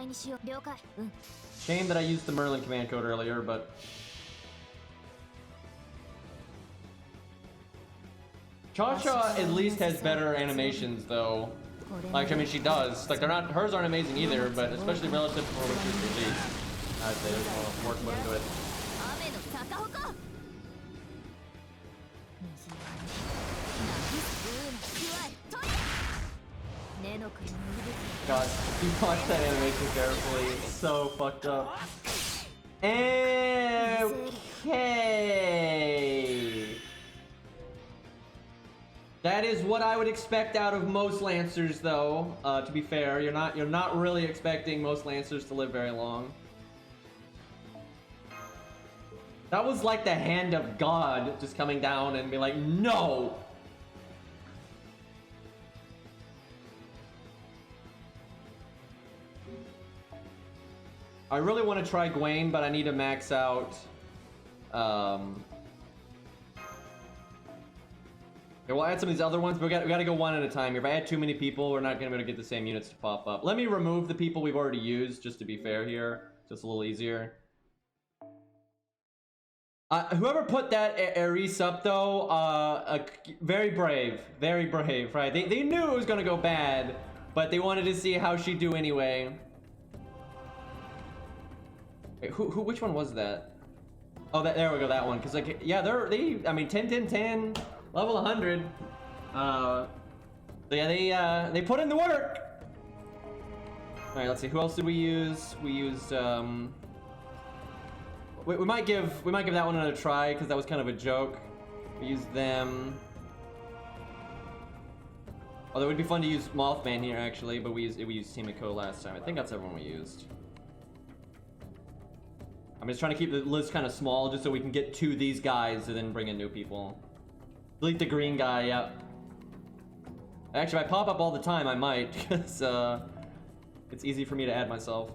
Shame that I used the Merlin command code earlier, but... Cha-Cha at least has better animations, though. Like, I mean, she does. Like, they're not... Hers aren't amazing either, but especially relative to what she's released. I'd say there's more work put into it. God, you watch that animation carefully. It's so fucked up. Okay. That is what I would expect out of most Lancers, though. To be fair, you're not really expecting most Lancers to live very long. That was like the hand of God just coming down and be like, no! I really want to try Gawain, but I need to max out. Okay, we'll add some of these other ones, but we gotta go one at a time. If I add too many people, we're not gonna be able to get the same units to pop up. Let me remove the people we've already used, just to be fair here, so it's a little easier. Whoever put that Ares up, though, very brave, right? They knew it was gonna go bad, but they wanted to see how she'd do anyway. Wait, which one was that? Oh, there we go, that one. Cause like, yeah, I mean, 10, 10, 10, level 100. So yeah, they put in the work. All right, let's see. Who else did we use? We used we might give that one another try because that was kind of a joke. We used them. Although it would be fun to use Mothman here actually, but we used Himiko last time. I think that's everyone we used. I'm just trying to keep the list kind of small just so we can get to these guys and then bring in new people. Delete the green guy, yeah. Actually, if I pop up all the time, I might, because it's easy for me to add myself.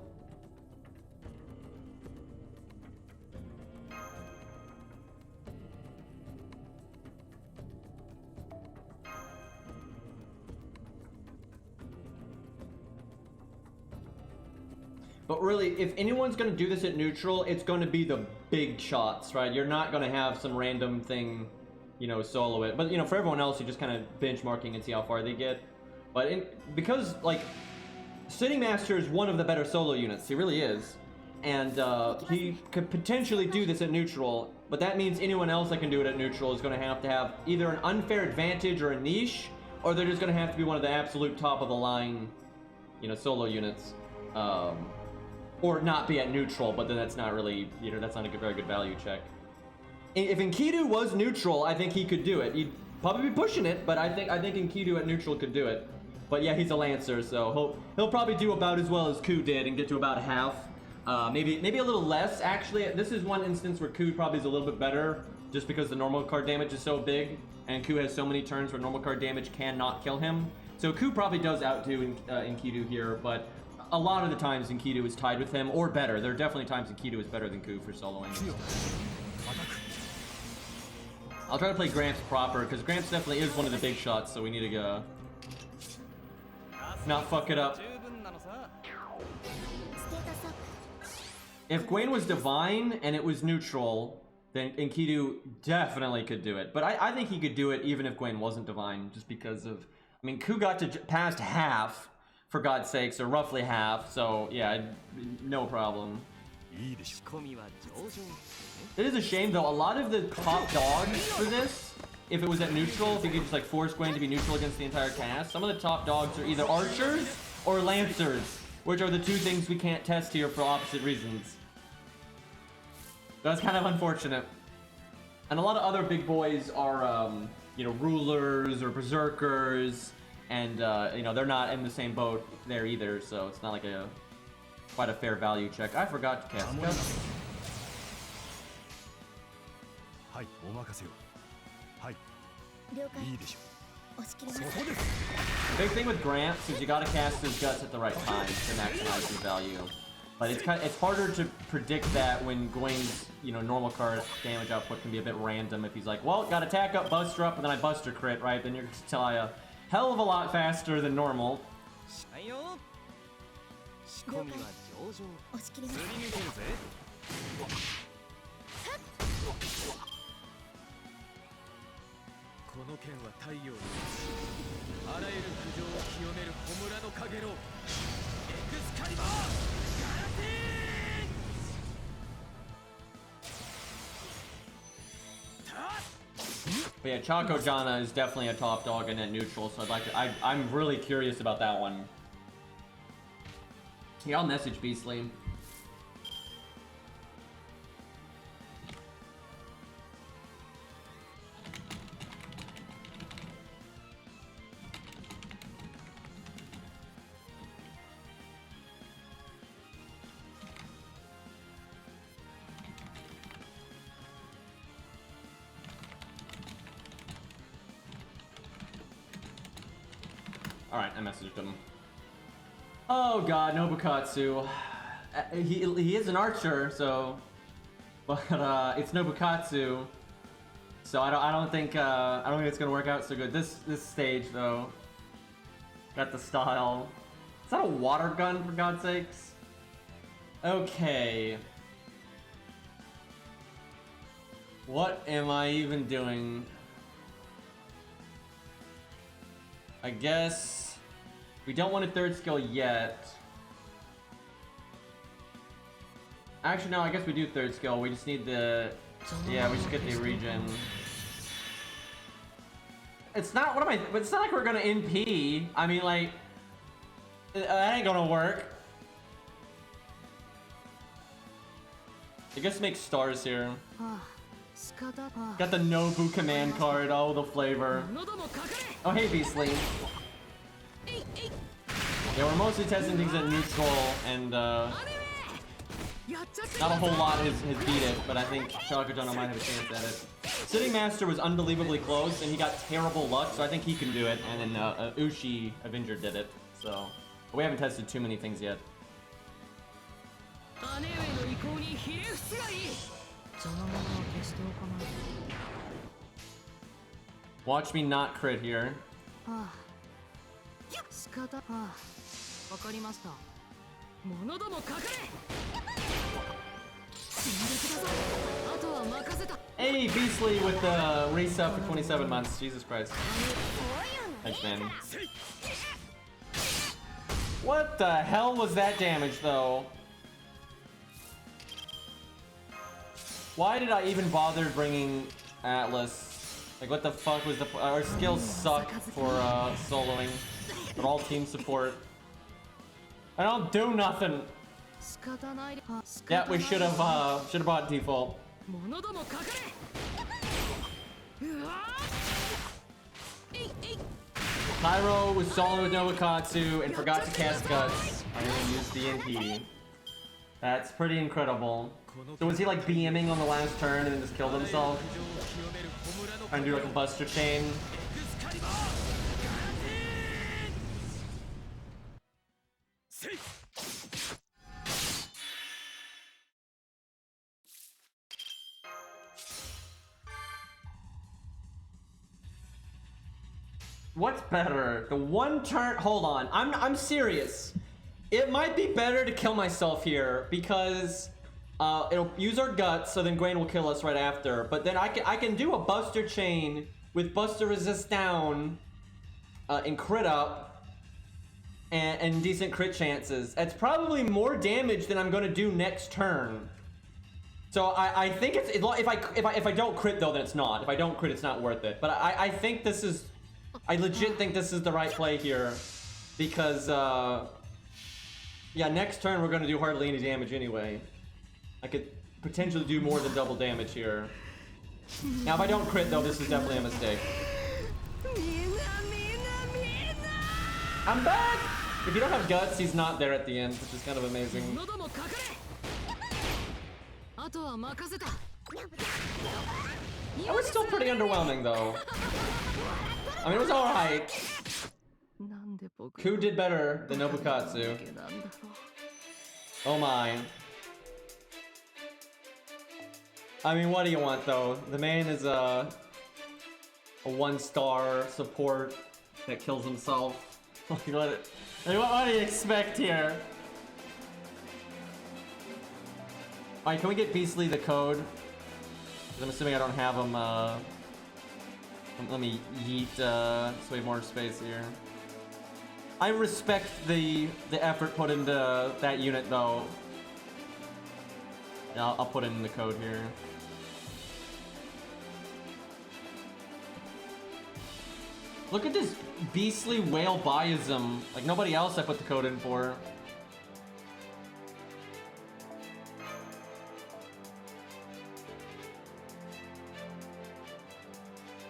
But really, if anyone's going to do this at neutral, it's going to be the big shots, right? You're not going to have some random thing, you know, solo it. But, you know, for everyone else, you're just kind of benchmarking and see how far they get. But because, like, Sitting Master is one of the better solo units. He really is. And he could potentially do this at neutral. But that means anyone else that can do it at neutral is going to have either an unfair advantage or a niche, or they're just going to have to be one of the absolute top of the line, you know, solo units. Or not be at neutral, but then that's not really, you know, that's not a very good value check. If Enkidu was neutral, I think he could do it. He'd probably be pushing it, but I think Enkidu at neutral could do it. But yeah, he's a Lancer, so he'll probably do about as well as Ku did and get to about half. Maybe a little less, actually. This is one instance where Ku probably is a little bit better, just because the normal card damage is so big, and Ku has so many turns where normal card damage cannot kill him. So Ku probably does outdo Enkidu here, but a lot of the times Enkidu is tied with him, or better. There are definitely times Enkidu is better than Ku for soloing. I'll try to play Gramps proper, because Gramps definitely is one of the big shots, so we need to go. Not fuck it up. If Gawain was Divine and it was neutral, then Enkidu definitely could do it. But I think he could do it even if Gawain wasn't Divine, just because of... I mean, Ku got to past half, for God's sakes, or roughly half, so yeah, no problem. It is a shame though, a lot of the top dogs for this, if it was at neutral, if you could just like force Gawain to be neutral against the entire cast, some of the top dogs are either archers or lancers, which are the two things we can't test here for opposite reasons. That's kind of unfortunate. And a lot of other big boys are, you know, rulers or berserkers, and you know, they're not in the same boat there either, so it's not like quite a fair value check. I forgot to cast. Big thing with Gramps is you gotta cast his guts at the right time to maximize his value. But it's harder to predict that when Gawain's, you know, normal card damage output can be a bit random. If he's like, well, got attack up, buster up, and then I buster crit, right? Then you're gonna die a hell of a lot faster than normal. But yeah, Choco Jana is definitely a top dog in at neutral, so I'm really curious about that one. Yeah, I'll message Beastly. Alright, I messaged him. Oh god, Nobukatsu. He is an archer, so... But it's Nobukatsu. So I don't think it's gonna work out so good. This stage though. Got the style. Is that a water gun, for God's sakes? Okay. What am I even doing? I guess we don't want a third skill yet. Actually, no, I guess we do third skill. We just need the... Yeah, we just get the regen. It's not... What am I... But it's not like we're gonna NP. I mean, like... That ain't gonna work. I guess make stars here. Got the Nobu command card. Oh, the flavor. Oh, hey, Beastly. Yeah, we're mostly testing things at neutral, and not a whole lot has beat it, but I think Choco Jana might have a chance at it. City Master was unbelievably close, and he got terrible luck, so I think he can do it. And then Ushi Avenger did it, so we haven't tested too many things yet. Watch me not crit here. Hey, Beastly with the reset for 27 months. Jesus Christ. Thanks, man. What the hell was that damage, though? Why did I even bother bringing Atlas? Like, what the fuck was the... Our skills suck for soloing. But all team support. I don't do nothing. Yeah, we should have bought default. Pyro was soloing with Nobukatsu and forgot to cast Guts. I didn't use DNP. That's pretty incredible. So was he like BMing on the last turn and then just killed himself? Trying to do like a Buster Chain. What's better? The one turn... Hold on. I'm serious. It might be better to kill myself here because it'll use our guts, so then Gawain will kill us right after. But then I can do a Buster Chain with Buster Resist down and crit up and decent crit chances. That's probably more damage than I'm going to do next turn. So I think it's if I don't crit though, then it's not. If I don't crit, it's not worth it. But I think this is... I legit think this is the right play here, because, yeah, next turn we're going to do hardly any damage anyway. I could potentially do more than double damage here. Now, if I don't crit, though, this is definitely a mistake. I'm back! If you don't have guts, he's not there at the end, which is kind of amazing. That was still pretty underwhelming, though. I mean, it was alright. Who did better than Nobukatsu? Oh my. I mean, what do you want, though? The man is a 1-star support that kills himself. what do you expect here? Alright, can we get Beastly the code? 'Cause I'm assuming I don't have him, let me yeet, so we have more space here. I respect the effort put into that unit, though. Yeah, I'll put in the code here. Look at this Beastly whale biasm. Like, nobody else I put the code in for.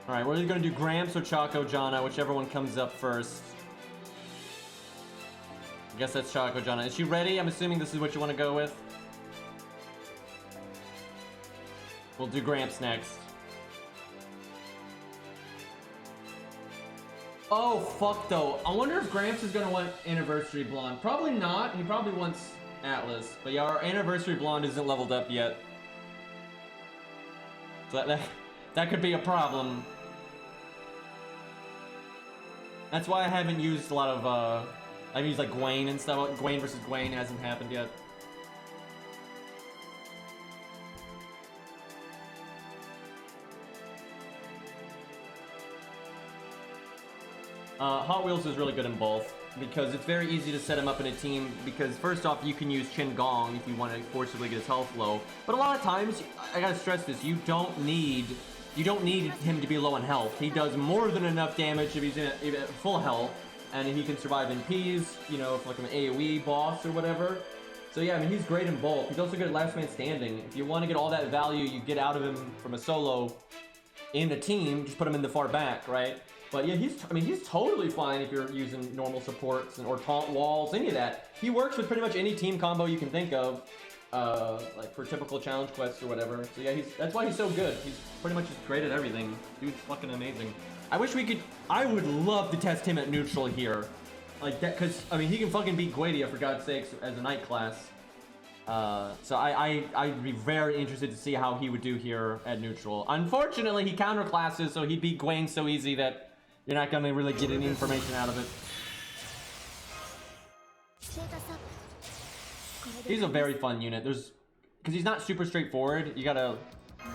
Alright, we're either gonna do Gramps or Choco Jana, whichever one comes up first. I guess that's Choco Jana. Is she ready? I'm assuming this is what you want to go with. We'll do Gramps next. Oh, fuck though. I wonder if Gramps is gonna want Anniversary Blonde. Probably not. He probably wants Atlas. But yeah, our Anniversary Blonde isn't leveled up yet. So that could be a problem. That's why I haven't used a lot of, I've used like Gawain and stuff. Gawain versus Gawain hasn't happened yet. Hot Wheels is really good in both, because it's very easy to set him up in a team, because first off, you can use Chin Gong if you want to forcibly get his health low. But a lot of times, I gotta stress this, you don't need him to be low in health. He does more than enough damage if he's in full health, and he can survive in Ps, you know, if like an AoE boss or whatever. So yeah, I mean, he's great in both. He's also good at last man standing. If you want to get all that value you get out of him from a solo in a team, just put him in the far back, right? But yeah, he's totally fine if you're using normal supports or taunt walls, any of that. He works with pretty much any team combo you can think of. like for typical challenge quests or whatever. So yeah, that's why he's so good. He's pretty much just great at everything. Dude's fucking amazing. I wish we could. I would love to test him at neutral here, like that, cause I mean he can fucking beat Guadia for God's sakes as a night class. So I'd be very interested to see how he would do here at neutral. Unfortunately, he counter classes, so he beat Gawain so easy that you're not gonna really get any information out of it. He's a very fun unit. Because he's not super straightforward. You gotta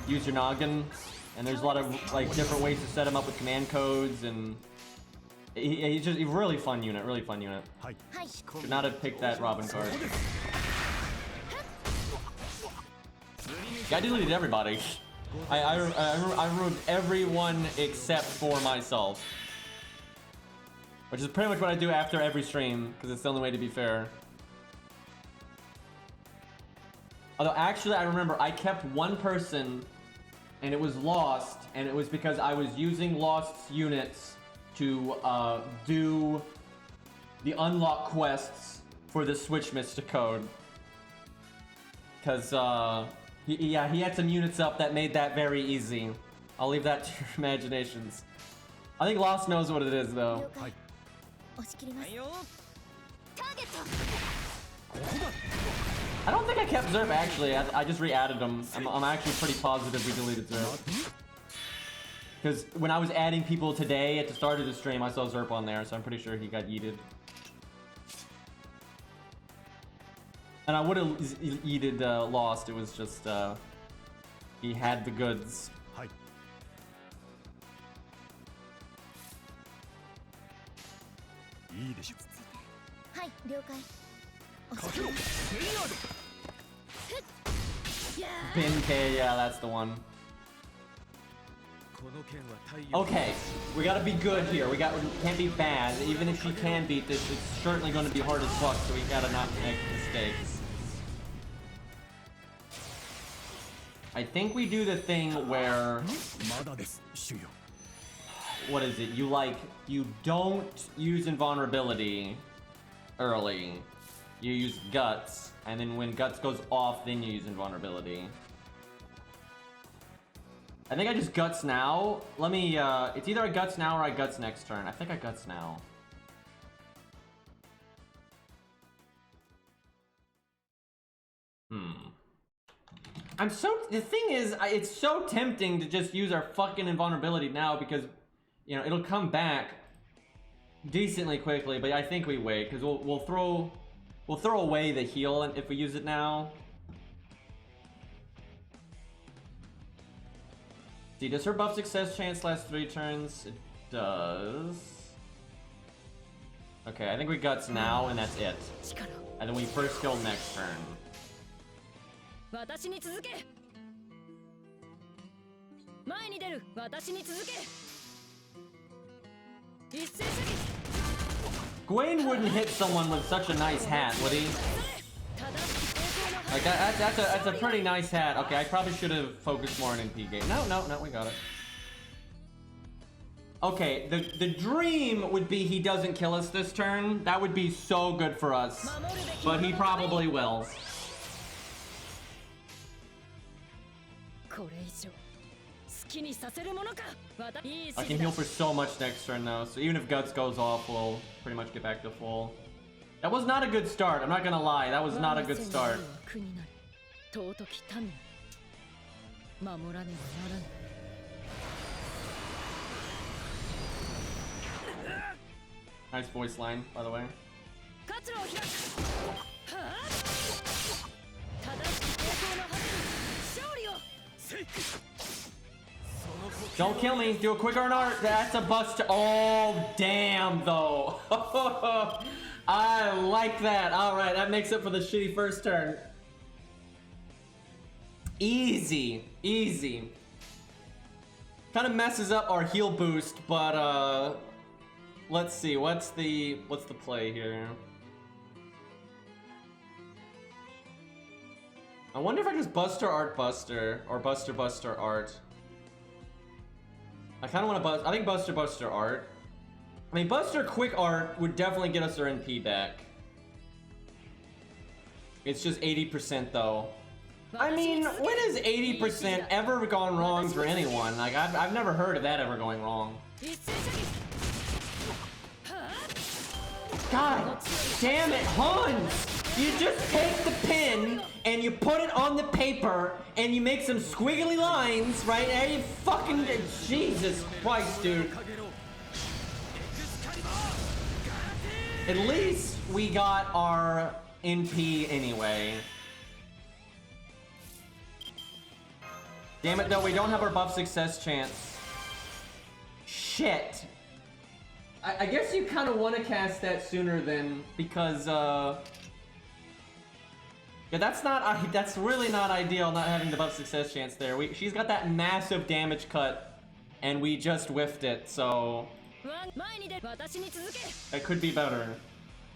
use your noggin, and there's a lot of like different ways to set him up with command codes, and he's just a really fun unit. Really fun unit. Should not have picked that Robin card. I deleted everybody. I removed everyone except for myself, which is pretty much what I do after every stream because it's the only way to be fair. Although actually I remember I kept one person and it was Lost, and it was because I was using Lost's units to do the unlock quests for the Switch Mystic code. Because he had some units up that made that very easy. I'll leave that to your imaginations. I think Lost knows what it is though. I don't think I kept Zerp actually. I just re-added them. I'm actually pretty positive we deleted Zerp. Because when I was adding people today at the start of the stream, I saw Zerp on there, so I'm pretty sure he got yeeted. And I would have yeeted Lost. It was just he had the goods. Pin K, yeah, that's the one. Okay, we gotta be good here. We can't be bad. Even if she can beat this, it's certainly going to be hard as fuck. So we gotta not make mistakes. I think we do the thing where, what is it? You don't use invulnerability early. You use Guts, and then when Guts goes off, then you use invulnerability. I think I just Guts now. Let me, it's either I Guts now or I Guts next turn. I think I Guts now. The thing is, it's so tempting to just use our fucking invulnerability now because, you know, it'll come back decently quickly, but I think we wait, because we'll throw away the heal if we use it now. See, does her buff success chance last 3 turns? It does. Okay, I think we Guts now, and that's it. And then we first kill next turn. Gawain wouldn't hit someone with such a nice hat, would he? Like that's a pretty nice hat. Okay, I probably should have focused more on NP game. No, we got it. Okay, the dream would be he doesn't kill us this turn. That would be so good for us. But he probably will. I can heal for so much next turn though, so even if Guts goes off, we'll pretty much get back to full. That was not a good start, I'm not gonna lie, that was not a good start. Nice voice line, by the way. Don't kill me. Do a quick earn art. That's a bust. Oh, damn, though. I like that. All right, that makes up for the shitty first turn. Easy. Easy. Kind of messes up our heal boost, but let's see. What's the play here? I wonder if I just Buster Art Buster or Buster Art. I kind of want to bust. I think Buster Art. I mean, Buster Quick Art would definitely get us our NP back. It's just 80% though. I mean, when has 80% ever gone wrong for anyone? Like, I've never heard of that ever going wrong. God damn it, Hans! You just take the pen and you put it on the paper and you make some squiggly lines, right? And you fucking... Jesus Christ, dude. At least we got our NP anyway. Damn it, though, we don't have our buff success chance. Shit. I guess you kind of want to cast that sooner than... Because, yeah, that's really not ideal, not having the buff success chance there. She's got that massive damage cut, and we just whiffed it, so... That could be better.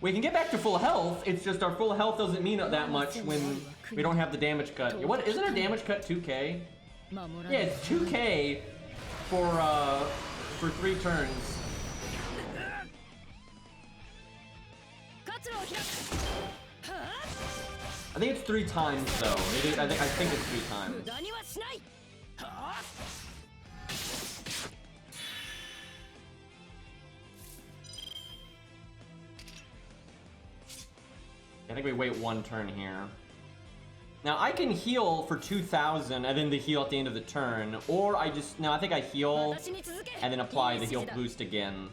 We can get back to full health, it's just our full health doesn't mean that much when we don't have the damage cut. What, isn't our damage cut 2k? Yeah, it's 2k for 3 turns. I think it's 3 times though. It is, I think it's 3 times. I think we wait 1 turn here. Now I can heal for 2,000 and then the heal at the end of the turn, or I think I heal and then apply the heal boost again.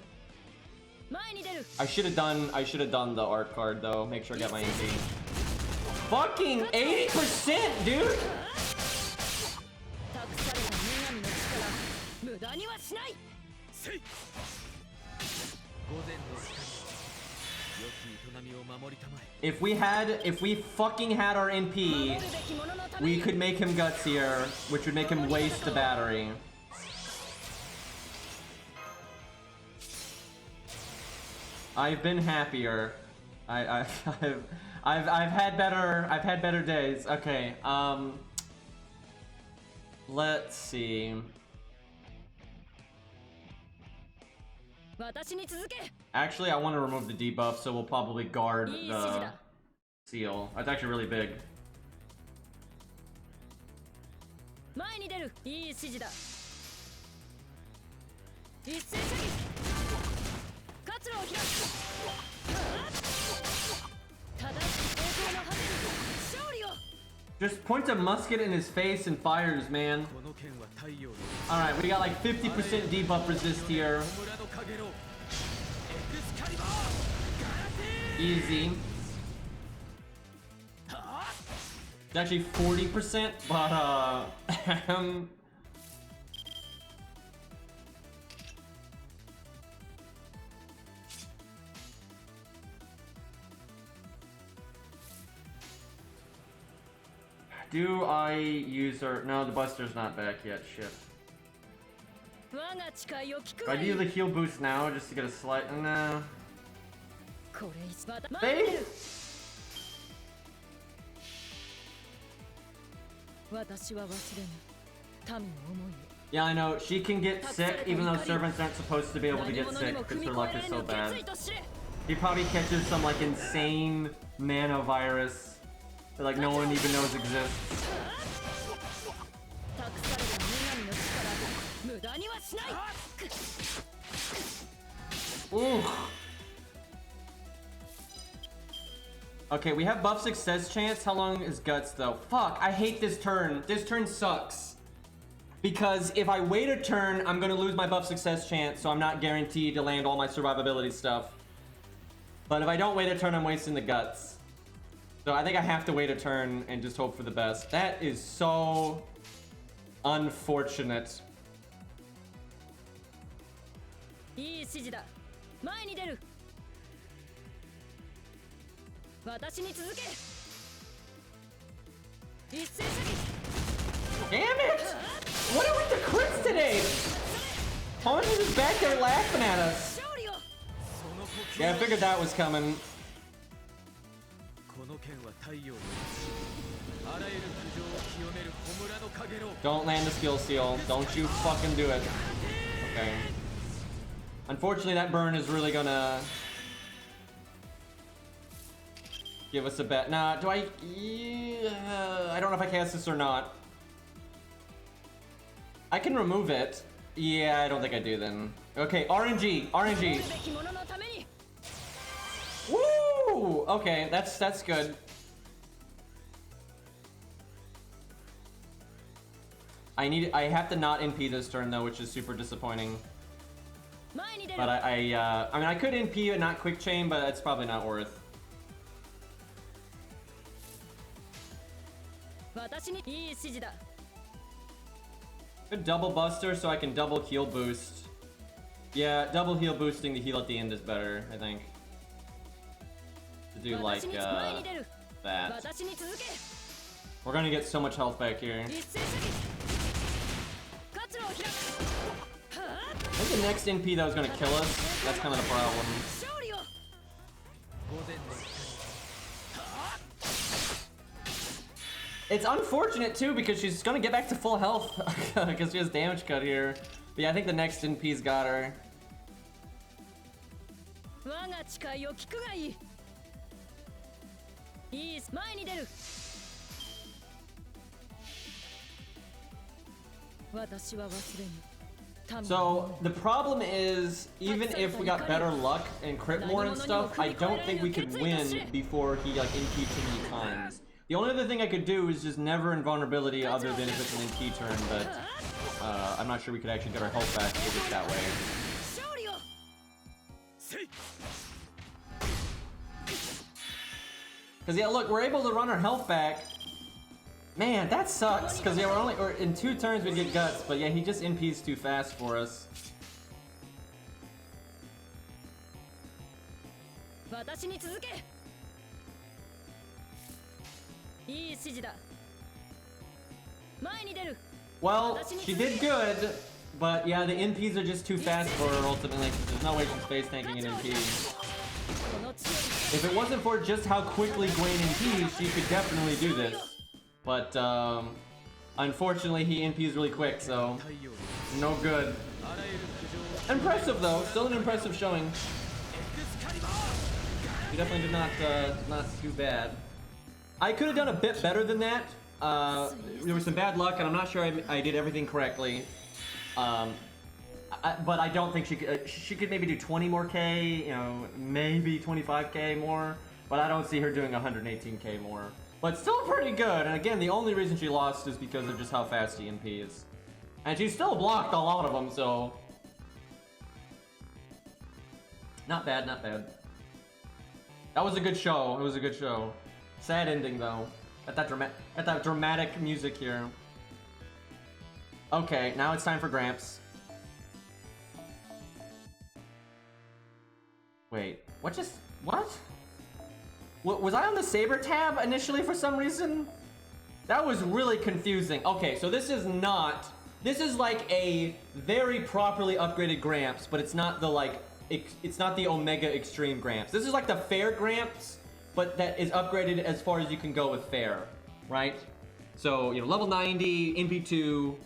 I should have done the art card though. Make sure I get my MP. Fucking 80%, dude. If we fucking had our NP, we could make him gutsier, which would make him waste the battery. I've been happier. I've had better days. Okay. Let's see. Actually, I want to remove the debuff, so we'll probably guard the seal. That's actually really big. Just point a musket in his face and fires, man. Alright, we got like 50% debuff resist here. Easy. It's actually 40%, but do I use her? No, the Buster's not back yet. Shit. Do I do the heal boost now just to get a slight? No. Faith? Yeah, I know. She can get sick even though servants aren't supposed to be able to get sick because her luck is so bad. He probably catches some like insane nanovirus that like no one even knows exists. Ooh. Okay, we have buff success chance. How long is guts though? Fuck, I hate this turn. This turn sucks. Because if I wait a turn, I'm gonna lose my buff success chance, so I'm not guaranteed to land all my survivability stuff. But if I don't wait a turn, I'm wasting the guts. So I think I have to wait a turn and just hope for the best. That is so unfortunate. Damn it! What are with the crits today? Hans is just back there laughing at us. Yeah, I figured that was coming. Don't land the skill seal. Don't you fucking do it. Okay. Unfortunately, that burn is really gonna Give us a bet. Nah, do I? Yeah, I don't know if I cast this or not. I can remove it. Yeah, I don't think I do then. Okay, RNG, RNG. Woo! Okay, that's good. I have to not NP this turn though, which is super disappointing. But I mean, I could NP and not quick chain, but it's probably not worth. Good double buster so I can double heal boost. Yeah, double heal boosting the heal at the end is better, I think. To do like that. We're gonna get so much health back here. I think the next NP that was gonna kill us. That's kind of the problem. It's unfortunate too because she's gonna get back to full health because she has damage cut here. But yeah, I think the next NP's got her. So the problem is, even if we got better luck and crit more and stuff, I don't think we could win before he like NP'd too many times. The only other thing I could do is just never invulnerability other than if it's an NP turn, but I'm not sure we could actually get our health back if it's that way. Cause yeah, look, we're able to run our health back. Man, that sucks, because yeah, or in 2 turns we'd get guts, but yeah, he just NP's too fast for us. Well, she did good, but yeah, the NPs are just too fast for her ultimately. There's no way she's face tanking an NP. If it wasn't for just how quickly Gawain NPs, she could definitely do this. But unfortunately, he NPs really quick, so no good. Impressive though, still an impressive showing. He definitely did not do bad. I could have done a bit better than that. There was some bad luck, and I'm not sure I did everything correctly. But I don't think she could maybe do 20 more K, you know, maybe 25K more. But I don't see her doing 118K more. But still pretty good. And again, the only reason she lost is because of just how fast NP is. And she still blocked a lot of them, so not bad, not bad. That was a good show. It was a good show. Sad ending though. At that dramatic music here. Okay, now it's time for Gramps. Wait, what? Was I on the Saber tab initially for some reason? That was really confusing. Okay, so this is like a very properly upgraded Gramps, but it's not the it's not the Omega Extreme Gramps. This is like the fair Gramps, but that is upgraded as far as you can go with fair, right? So, you know, level 90, MP2,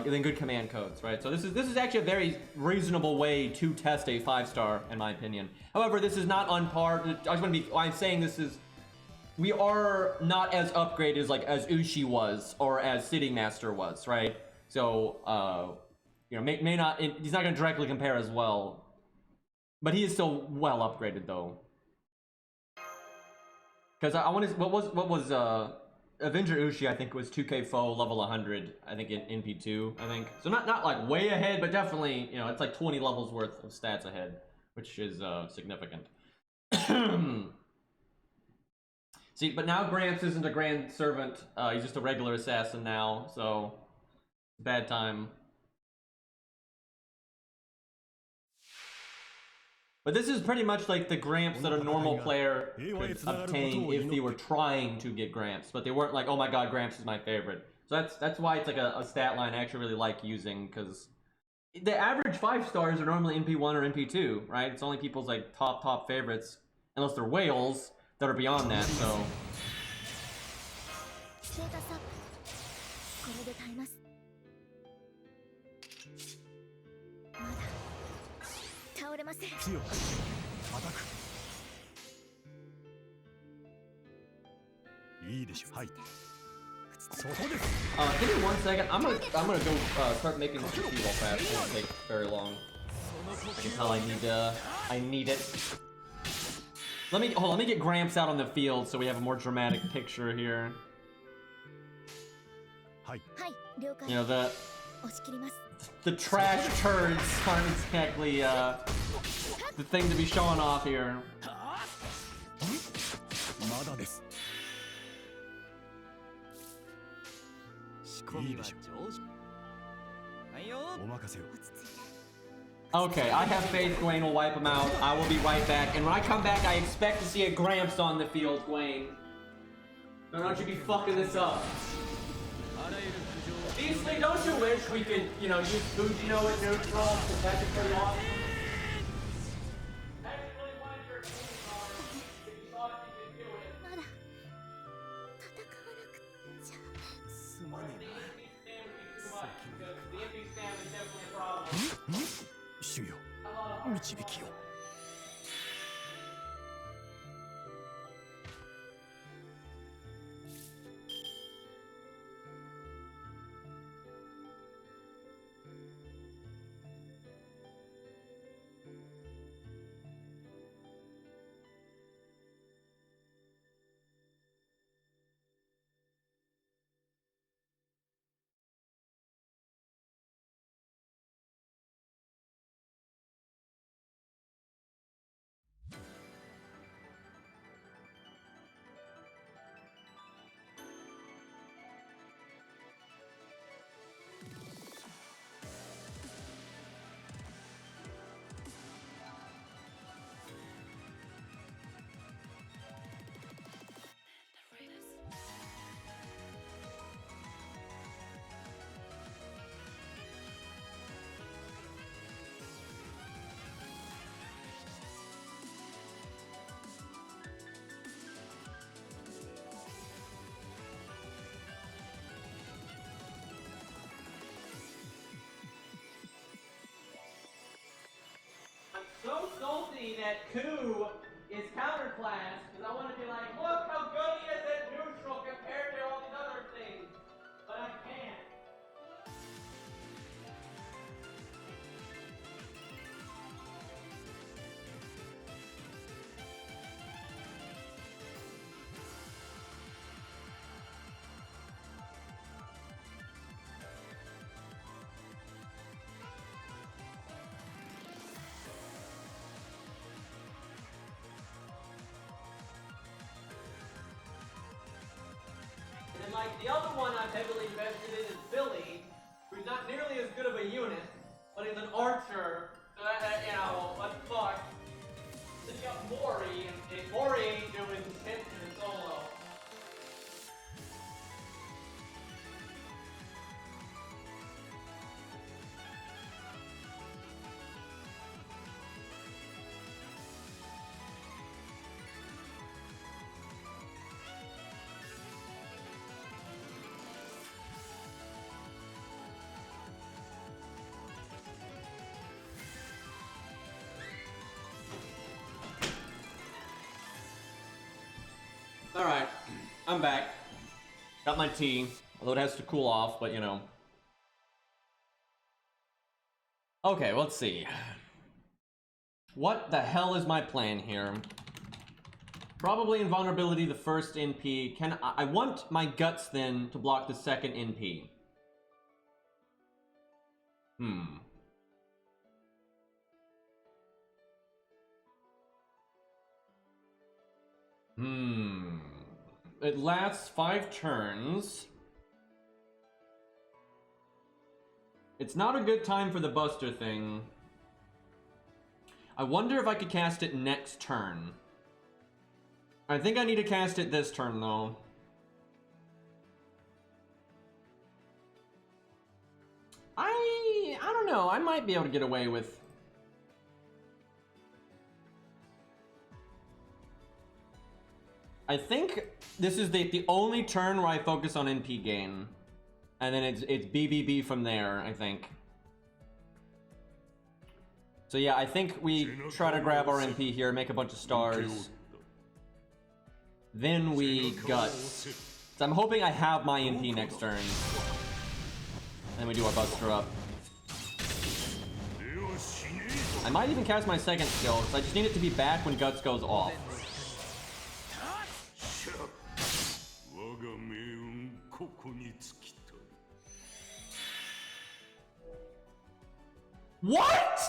then good command codes, right? So this is actually a very reasonable way to test a 5-star, in my opinion. However, this is not on par. I'm saying we are not as upgraded as Ushi was or as Sitting Master was, right? So, you know, may not, he's not going to directly compare as well, but he is still well upgraded though. Because I want to, what was Avenger Ushi, I think, was 2K foe level 100, I think, in NP2, I think. So not like way ahead, but definitely, you know, it's like 20 levels worth of stats ahead, which is significant. See, but now Gramps isn't a Grand Servant, he's just a regular assassin now, so bad time. But this is pretty much like the Gramps that a normal player could obtain if they were trying to get Gramps, but they weren't like, oh my god, Gramps is my favorite. So that's why it's like a stat line I actually really like using, because the average 5-stars are normally NP1 or NP2, right? It's only people's like top favorites, unless they're whales, that are beyond that, so. Give me 1 second. I'm gonna go start making this tea real fast. It won't take very long. I can tell I need it. Let me get Gramps out on the field so we have a more dramatic picture here. You know, the trash turds aren't exactly the thing to be showing off here. Okay, I have faith Gawain will wipe him out. I will be right back. And when I come back, I expect to see a Gramps on the field, Gawain. Don't you be fucking this up. Beasley, don't you wish we could, you know, use Fujino at neutral? Because that'd be pretty awesome. I actually really wanted your opinion on it. If you thought you could do it. Or if the enemy stand would be too much, because the enemy stand is definitely a problem. So salty that Ku is counterclass, because I want to be like, look how good he is at neutral compared to all these other things. But I can't. And like the other one I'm heavily invested in is Billy, who's not nearly as good of a unit, but he's an archer, so that you know, what the fuck. Then you got Mori, and Mori ain't doing shit in the solo. Alright, I'm back. Got my tea, although it has to cool off, but you know. Okay, let's see. What the hell is my plan here? Probably invulnerability the first NP. I want my guts then to block the second NP. It lasts 5 turns. It's not a good time for the Buster thing. I wonder if I could cast it next turn. I think I need to cast it this turn, though. I don't know. I might be able to get away with... I think this is the only turn where I focus on NP gain. And then it's BBB from there, I think. So yeah, I think we try to grab our NP here, make a bunch of stars. Then we guts. So I'm hoping I have my NP next turn. And then we do our Buster Up. I might even cast my second skill, because I just need it to be back when Guts goes off. What?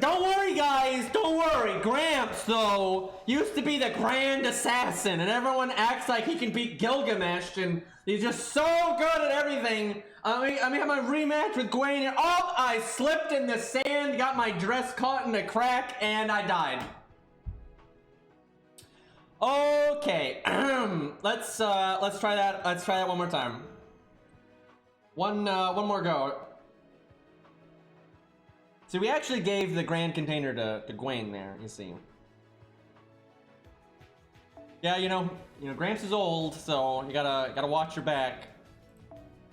Don't worry, guys. Don't worry. Gramps, though, used to be the Grand Assassin, and everyone acts like he can beat Gilgamesh, and he's just so good at everything. I mean, have my rematch with Gawain, and oh, I slipped in the sand, got my dress caught in a crack, and I died. Okay, let's try that. Let's try that one more time. One more go. So we actually gave the grand container to Gawain there, you see. Yeah, you know, Gramps is old, so you gotta watch your back.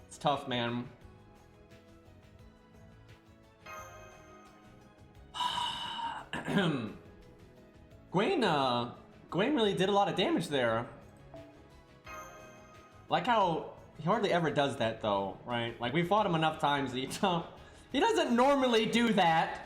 It's tough, man. Gawain really did a lot of damage there. Like how he hardly ever does that though, right? Like we fought him enough times that he doesn't normally do that.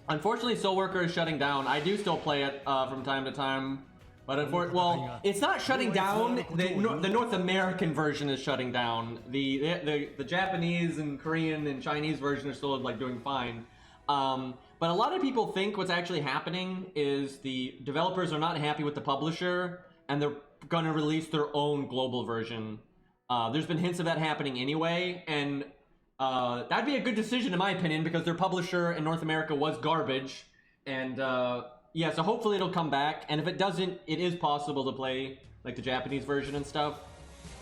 Unfortunately, Soul Worker is shutting down. I do still play it from time to time, but well, it's not shutting down. The North American version is shutting down. The Japanese and Korean and Chinese version are still like doing fine. But a lot of people think what's actually happening is the developers are not happy with the publisher, and they're gonna release their own global version. There's been hints of that happening anyway, and that'd be a good decision in my opinion, because their publisher in North America was garbage. And yeah, so hopefully it'll come back, and if it doesn't, it is possible to play like the Japanese version and stuff.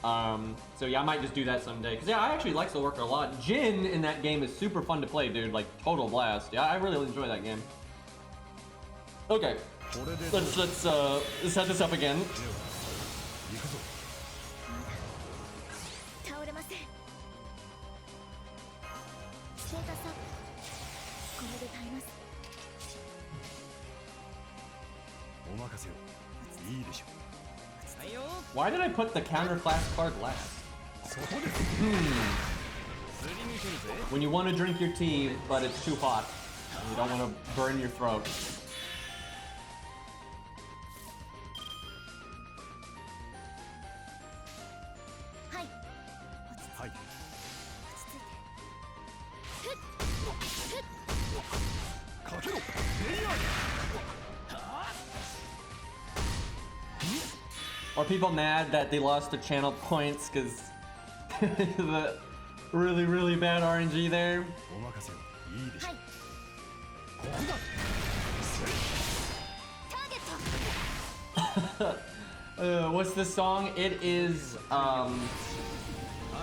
So yeah, I might just do that someday, because yeah, I actually like Soul Worker a lot. Jin in that game is super fun to play, dude, like total blast. Yeah, I really enjoy that game. Okay, let's set this up again. Why did I put the counterclass card last? When you want to drink your tea, but it's too hot. You don't want to burn your throat. Are people mad that they lost their channel points because the really bad RNG there? What's this song? It is what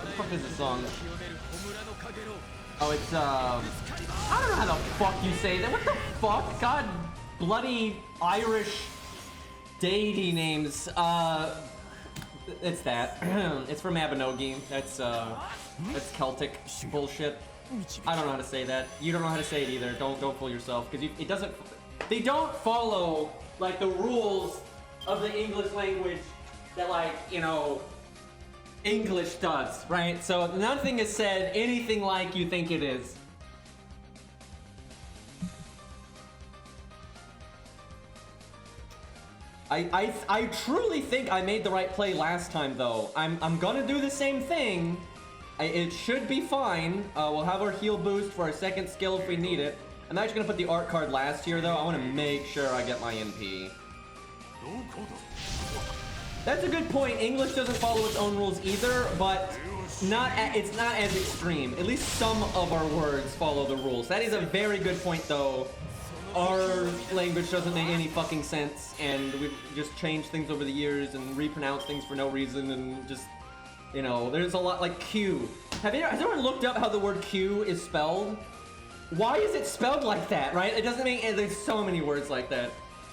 the fuck is this song? Oh, it's I don't know how the fuck you say that. What the fuck? God bloody Irish deity names. It's that. It's from Mabinogi. That's Celtic bullshit. I don't know how to say that. You don't know how to say it either. Don't fool yourself, because it doesn't. They don't follow like the rules of the English language that, like, you know, English does, right? So nothing is said anything like you think it is. I truly think I made the right play last time, though. I'm gonna do the same thing. It should be fine. We'll have our heal boost for our second skill if we need it. I'm actually gonna put the art card last here, though. I want to make sure I get my NP. That's a good point. English doesn't follow its own rules either, but it's not as extreme. At least some of our words follow the rules. That is a very good point, though. Our language doesn't make any fucking sense, and we've just changed things over the years and repronounced things for no reason, and just, you know, there's a lot like Q. Has anyone looked up how the word Q is spelled? Why is it spelled like that, right? It doesn't make, there's so many words like that.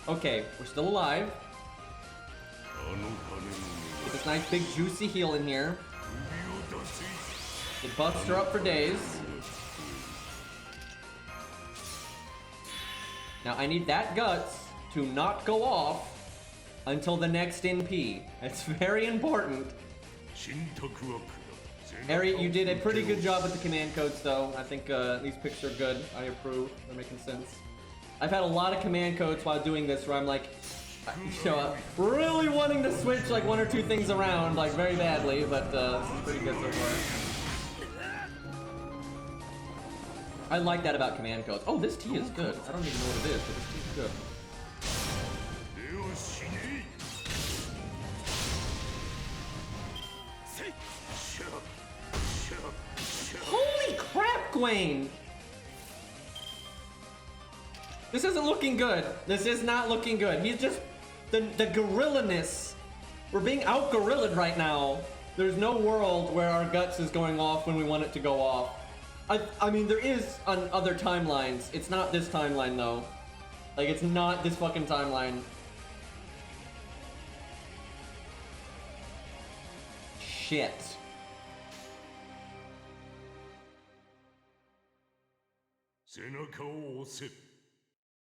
Okay, we're still alive. Get this nice big juicy heal in here. It buffs her up for days. Now I need that guts to not go off until the next NP. It's very important. Ari, you did a pretty good job with the command codes though. I think these picks are good. I approve. They're making sense. I've had a lot of command codes while doing this where I'm like, you know, really wanting to switch like one or two things around like very badly, but this is pretty good so far. I like that about command codes. Oh, this tea is good. I don't even know what it is, but this tea is good. Holy crap, Gawain! This isn't looking good. This is not looking good. He's just... The gorilla-ness. We're being out-gorilla'd right now. There's no world where our guts is going off when we want it to go off. I mean, there is on other timelines. It's not this timeline, though. Like, it's not this fucking timeline. Shit.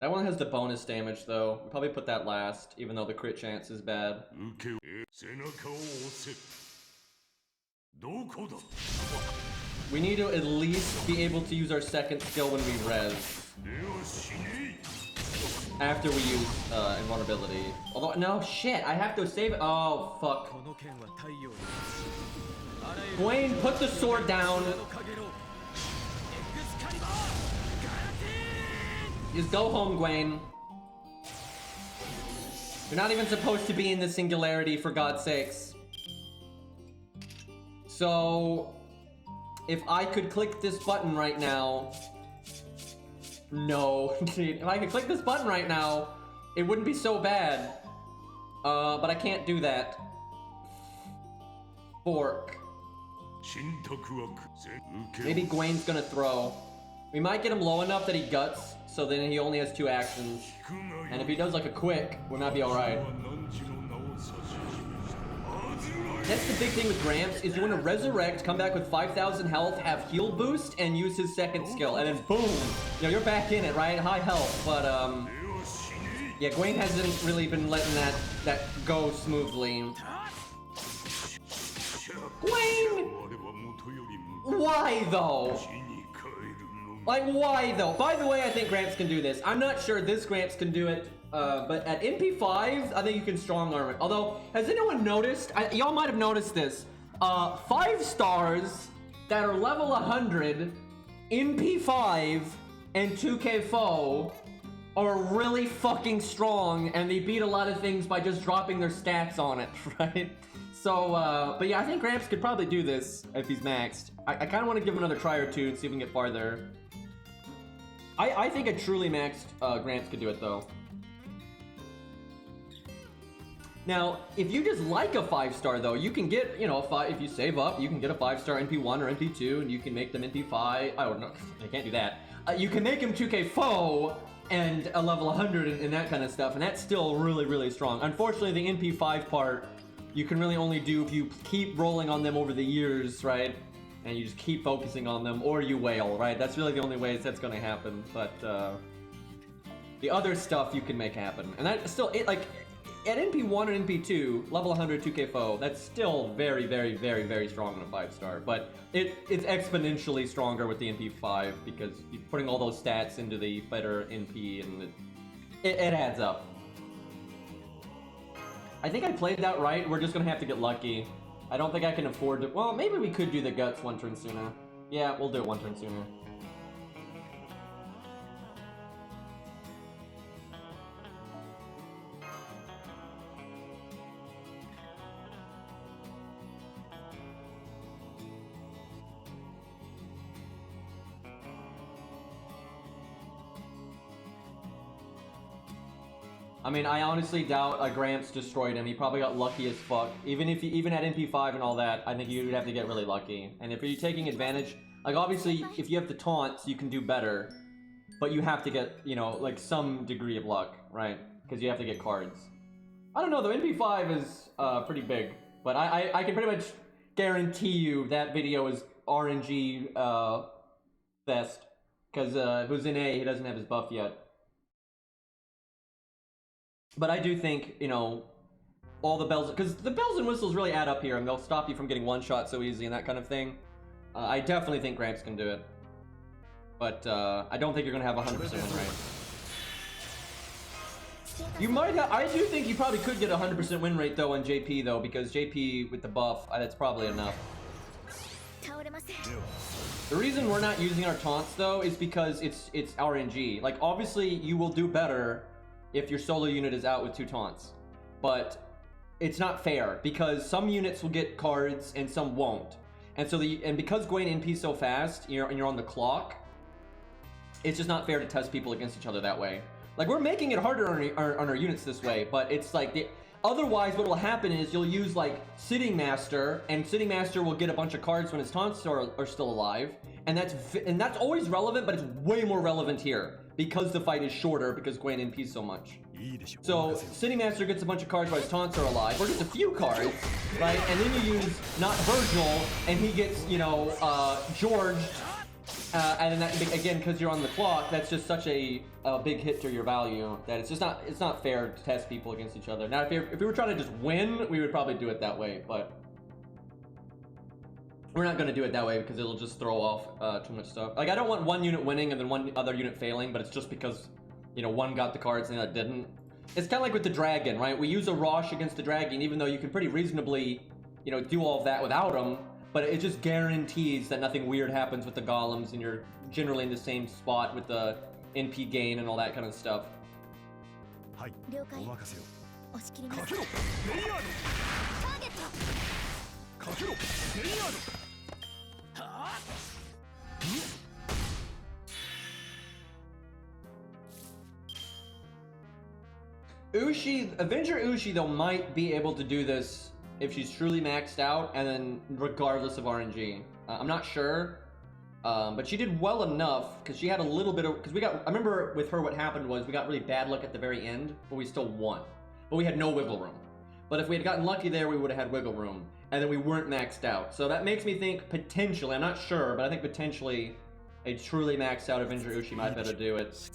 That one has the bonus damage, though. We'll probably put that last, even though the crit chance is bad. We need to at least be able to use our second skill when we res. After we use invulnerability. Although, no, shit, I have to save it. Oh, fuck. Gawain, put the sword down. Just go home, Gawain. You're not even supposed to be in the singularity, for God's sakes. So, if I could click this button right now... No. If I could click this button right now, it wouldn't be so bad. But I can't do that. Fork. Maybe Gawain's gonna throw. We might get him low enough that he guts, so then he only has 2 actions. And if he does like a quick, we might be alright. That's the big thing with Gramps, is you want to resurrect, come back with 5,000 health, have heal boost, and use his second skill, and then boom! You know, you're back in it, right? High health, but yeah, Gawain hasn't really been letting that go smoothly. Gawain! Why though? Like, why though? By the way, I think Gramps can do this. I'm not sure this Gramps can do it, but at MP5, I think you can strong arm it. Although, has anyone noticed? Y'all might have noticed this. 5 stars that are level 100, MP5, and 2K foe are really fucking strong, and they beat a lot of things by just dropping their stats on it, right? So, but yeah, I think Gramps could probably do this if he's maxed. I kind of want to give him another try or two and see if we can get farther. I think a truly maxed Gramps could do it, though. Now, if you just like a 5-star, though, you can get, you know, if you save up, you can get a 5-star NP1 or NP2, and you can make them NP5. Oh, no, I can't do that. You can make him 2K foe and a level 100 and that kind of stuff, and that's still really, really strong. Unfortunately, the NP5 part, you can really only do if you keep rolling on them over the years, right? And you just keep focusing on them, or you wail, right? That's really the only ways that's gonna happen, but the other stuff you can make happen. And that still, like, at NP1 and NP2, level 100 2K foe, that's still very, very, very, very strong on a 5-star, but it's exponentially stronger with the NP5 because you're putting all those stats into the better NP, and it adds up. I think I played that right. We're just gonna have to get lucky. I don't think I can afford to... Well, maybe we could do the guts 1 turn sooner. Yeah, we'll do it 1 turn sooner. I mean, I honestly doubt Gramps destroyed him. He probably got lucky as fuck. Even if you even had MP5 and all that, I think you'd have to get really lucky. And if you're taking advantage, like obviously, if you have the taunts, you can do better. But you have to get, you know, like some degree of luck, right? Because you have to get cards. I don't know, though. MP5 is pretty big. But I can pretty much guarantee you that video is RNG fest. Because who's in A, he doesn't have his buff yet. But I do think, you know, all the bells, because the bells and whistles really add up here, and they'll stop you from getting one shot so easy and that kind of thing. I definitely think Gramps can do it. But I don't think you're going to have a 100% win rate. You might have, I do think you probably could get a 100% win rate though on JP though, because JP with the buff, that's probably enough. The reason we're not using our taunts though is because it's RNG. Like obviously you will do better if your solo unit is out with 2 taunts, but it's not fair because some units will get cards and some won't. And so because Gawain NP so fast, you're on the clock, it's just not fair to test people against each other that way. Like we're making it harder on our units this way, but it's like otherwise what will happen is you'll use like Sitting Master, and Sitting Master will get a bunch of cards when his taunts are still alive, and that's always relevant, but it's way more relevant here because the fight is shorter because Gawain NP's so much. So Sitting Master gets a bunch of cards while his taunts are alive, or just a few cards, right? And then you use not Virgil, and he gets, you know, Georged. And then that, again, because you're on the clock, that's just such a big hit to your value that it's not fair to test people against each other. Now, if we were trying to just win, we would probably do it that way, but we're not going to do it that way because it'll just throw off too much stuff. Like I don't want one unit winning and then one other unit failing, but it's just because, you know, one got the cards and the other didn't. It's kind of like with the dragon, right? We use a Rosh against the dragon, even though you can pretty reasonably, you know, do all of that without him. But it just guarantees that nothing weird happens with the golems, and you're generally in the same spot with the NP gain and all that kind of stuff. Avenger Ushi though might be able to do this if she's truly maxed out, and then regardless of RNG. I'm not sure, but she did well enough because she had a little bit of, I remember with her what happened was we got really bad luck at the very end, but we still won. But we had no wiggle room. But if we had gotten lucky there, we would have had wiggle room, and then we weren't maxed out. So that makes me think potentially, I'm not sure, but I think potentially a truly maxed out Avenger Ushi might better do it.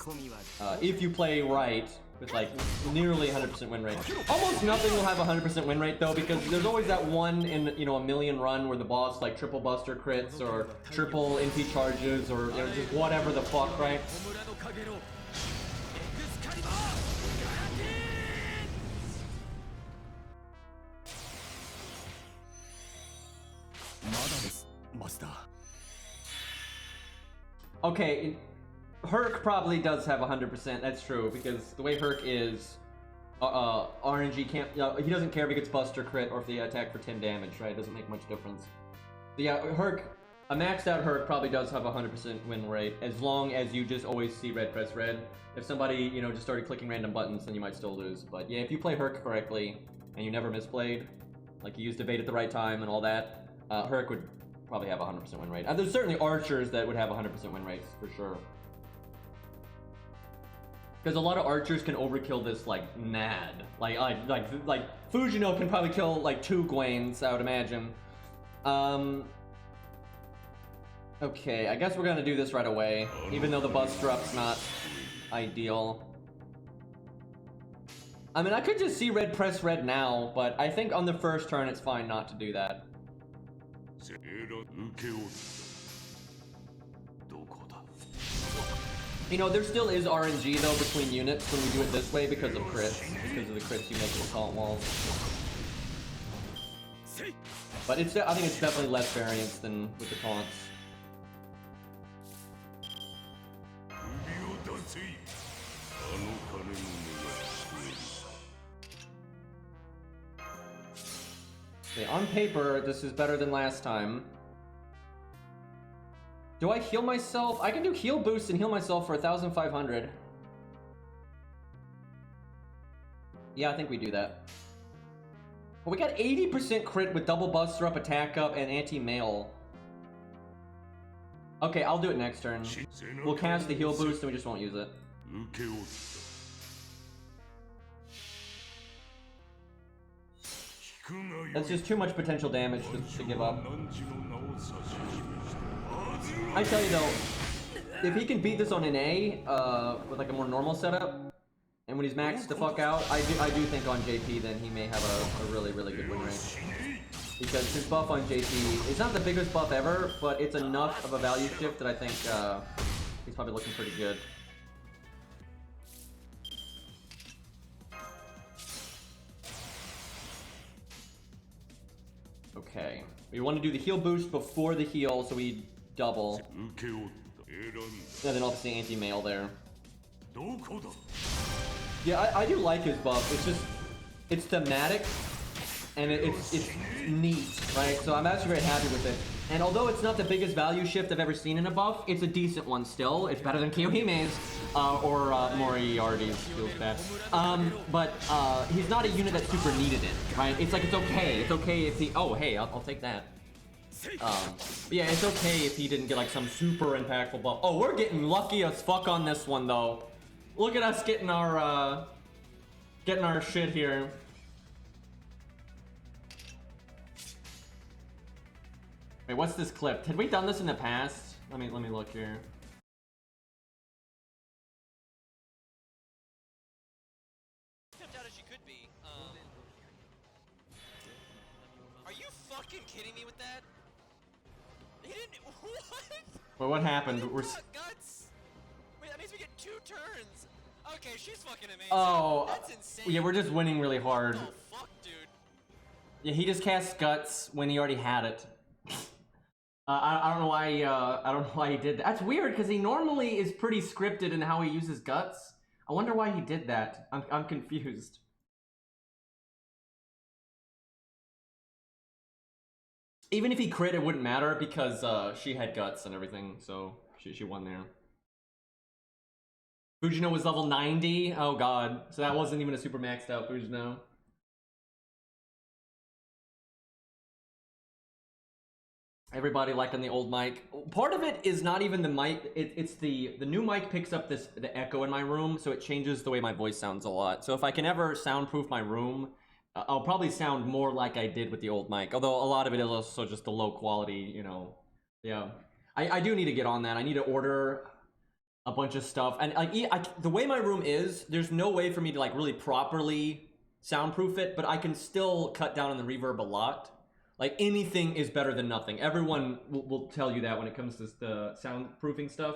If you play right, with like nearly 100% win rate. Almost nothing will have 100% win rate though, because there's always that one in, you know, a million run where the boss like triple buster crits or triple NP charges or, you know, just whatever the fuck, right? Okay, Herc probably does have 100%, that's true, because the way Herc is, RNG can't, he doesn't care if he gets bust or crit or if they attack for 10 damage, right? It doesn't make much difference. So yeah, Herc, a maxed out Herc probably does have a 100% win rate, as long as you just always see red press red. If somebody, you know, just started clicking random buttons, then you might still lose. But yeah, if you play Herc correctly, and you never misplayed, like you used evade at the right time and all that, Herc would probably have a 100% win rate. There's certainly archers that would have 100% win rates, for sure. Because a lot of archers can overkill this like mad. Like Fujino can probably kill like 2 Gawains, I would imagine. Okay, I guess we're gonna do this right away, even though the bus drop's not ideal. I mean, I could just see red press red now, but I think on the first turn it's fine not to do that. You know, there still is RNG though between units when we do it this way because of crits, because of the crits you make with taunt walls. But it's, I think it's definitely less variance than with the taunts. Okay, on paper, this is better than last time. Do I heal myself? I can do heal boost and heal myself for 1,500. Yeah, I think we do that. But we got 80% crit with double buster up, attack up, and anti-mail. Okay, I'll do it next turn. We'll cast the heal boost and we just won't use it. That's just too much potential damage to give up. I tell you though, if he can beat this on an A, with like a more normal setup, and when he's maxed the fuck out, I do think on JP then he may have a really, really good win rate. Because his buff on JP is not the biggest buff ever, but it's enough of a value shift that I think he's probably looking pretty good. Okay, we want to do the heal boost before the heal, so we double. And then obviously anti-mail there. Yeah, I do like his buff. It's just, it's thematic, and it's neat, right? So I'm actually very happy with it. And although it's not the biggest value shift I've ever seen in a buff, it's a decent one still. It's better than Kiyohime's or Moriarty's. Feels bad. But he's not a unit that's super needed in, right? It's like it's okay. It's okay if he. Oh, hey, I'll take that. Yeah, it's okay if he didn't get like some super impactful buff. Oh, we're getting lucky as fuck on this one though. Look at us getting our shit here. Wait, what's this clip? Had we done this in the past? Let me look here. Stepped out as she could be. Are you fucking kidding me with that? He didn't. What? Well, what happened? We're guts. Wait, that means we get 2 turns. Okay, she's fucking amazing. Oh, that's insane. Yeah, we're just winning really hard. Oh fuck, dude. Yeah, he just cast guts when he already had it. I don't know why. I don't know why he did that. That's weird because he normally is pretty scripted in how he uses guts. I wonder why he did that. I'm confused. Even if he crit, it wouldn't matter because she had guts and everything, so she won there. Fujino was level 90. Oh god, so that wasn't even a super maxed out Fujino. Everybody liking the old mic. Part of it is not even the mic. It's the new mic picks up the echo in my room, so it changes the way my voice sounds a lot. So if I can ever soundproof my room, I'll probably sound more like I did with the old mic. Although a lot of it is also just the low quality, you know. Yeah, I do need to get on that. I need to order a bunch of stuff, and the way my room is, there's no way for me to like really properly soundproof it, but I can still cut down on the reverb a lot. Like, anything is better than nothing. Everyone will tell you that when it comes to the soundproofing stuff.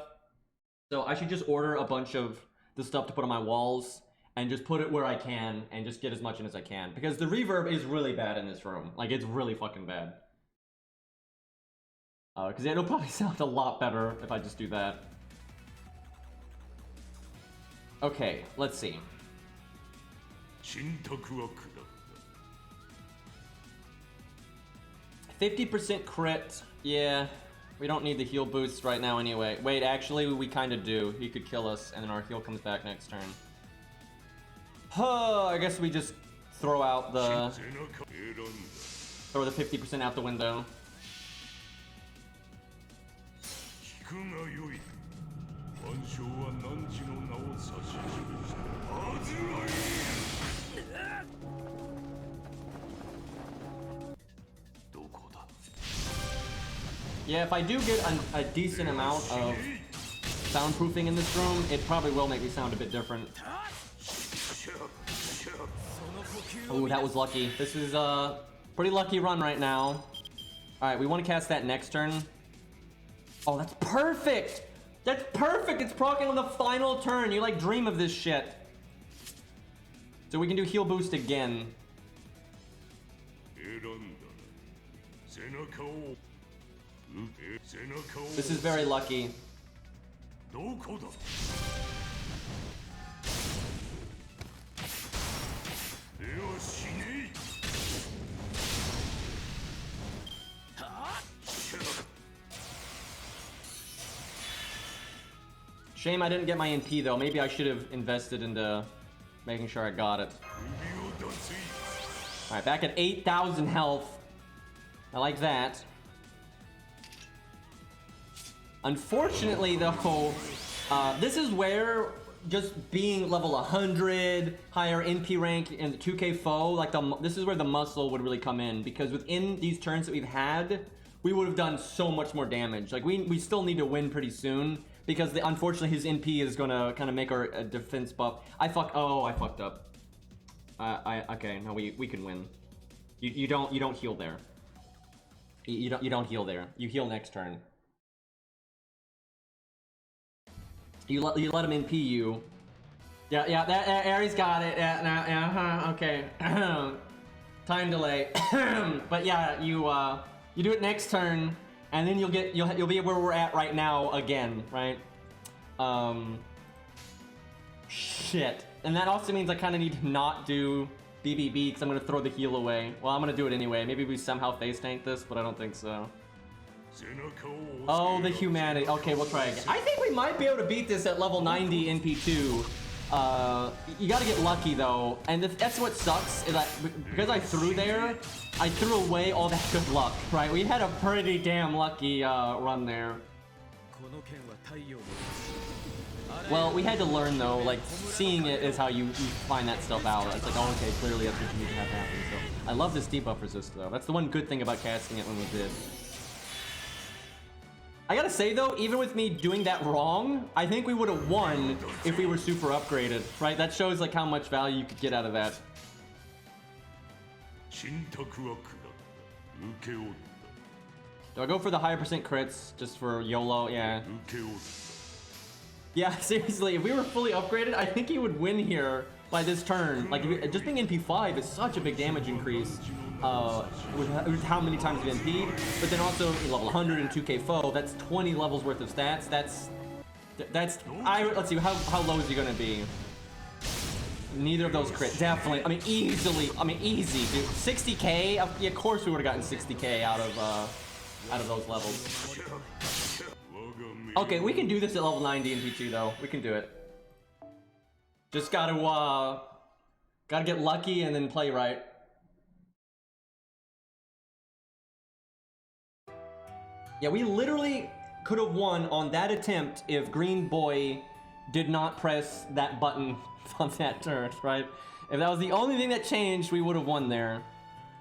So I should just order a bunch of the stuff to put on my walls and just put it where I can and just get as much in as I can. Because the reverb is really bad in this room. Like, it's really fucking bad. Because it'll probably sound a lot better if I just do that. Okay, let's see. 50% crit. Yeah, we don't need the heal boost right now anyway. Wait, actually, we kind of do. He could kill us, and then our heal comes back next turn. I guess we just throw out the... throw the 50% out the window. Yeah, if I do get a decent amount of soundproofing in this room, it probably will make me sound a bit different. Oh, that was lucky. This is a pretty lucky run right now. Alright, we want to cast that next turn. Oh, that's perfect! That's perfect! It's proccing on the final turn. You like dream of this shit. So we can do heal boost again. This is very lucky. Shame I didn't get my NP though. Maybe I should have invested into making sure I got it. Alright, back at 8,000 health. I like that. Unfortunately though, this is where just being level 100, higher NP rank, and the 2k foe, like this is where the muscle would really come in, because within these turns that we've had, we would have done so much more damage. Like we still need to win pretty soon, because unfortunately his NP is gonna kind of make our defense buff. I fucked up. Okay, no, we can win. You don't heal there. You don't heal there. You heal next turn. You let him NP you. Yeah, that Ares got it. Yeah, okay. Time delay. But yeah, you do it next turn, and then you'll be where we're at right now again, right? Shit. And that also means I kind of need to not do BBB because I'm gonna throw the heal away. Well, I'm gonna do it anyway. Maybe we somehow face tank this, but I don't think so. Oh, the humanity. Okay, we'll try again. I think we might be able to beat this at level 90 NP2. You gotta get lucky though, and that's what sucks, is that because I threw there, I threw away all that good luck, right? We had a pretty damn lucky run there. Well, we had to learn though, like, seeing it is how you find that stuff out. It's like, oh, okay, clearly that's what you need to have happen. So I love this debuff resist though. That's the one good thing about casting it when we did. I gotta say though, even with me doing that wrong, I think we would have won if we were super upgraded, right? That shows like how much value you could get out of that. Do I go for the higher percent crits just for YOLO? Yeah. Yeah, seriously, if we were fully upgraded, I think he would win here by this turn. Like, just being NP5 is such a big damage increase with how many times you've NP'd, but then also level 100 and 2k foe, that's 20 levels worth of stats. Let's see, how low is he gonna be? Neither of those crit, definitely. I mean, easily, easy, dude. 60k, of course we would have gotten 60k out of those levels. Okay, we can do this at level 90 in P2 though. We can do it. Just gotta get lucky and then play right. Yeah, we literally could have won on that attempt if Green Boy did not press that button on that turn, right? If that was the only thing that changed, we would have won there.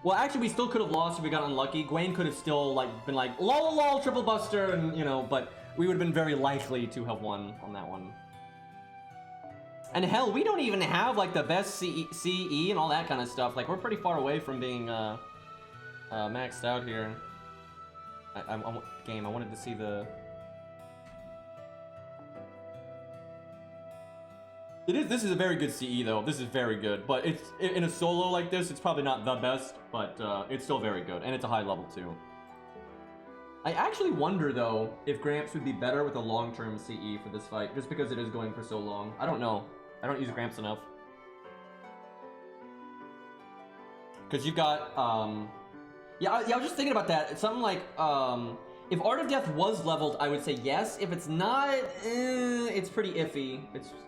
Well, actually, we still could have lost if we got unlucky. Gawain could have still been like, lol, lol, triple buster, and you know, but we would have been very likely to have won on that one. And hell, we don't even have like the best CE and all that kind of stuff. Like, we're pretty far away from being maxed out here. Game, I wanted to see the... This is a very good CE though. This is very good, but it's in a solo like this, it's probably not the best, but it's still very good, and it's a high level too. I actually wonder though if Gramps would be better with a long-term CE for this fight, just because it is going for so long. I don't know. I don't use Gramps enough. Because you've got, yeah, I was just thinking about that. It's something like, if Art of Death was leveled, I would say yes. If it's not, it's pretty iffy.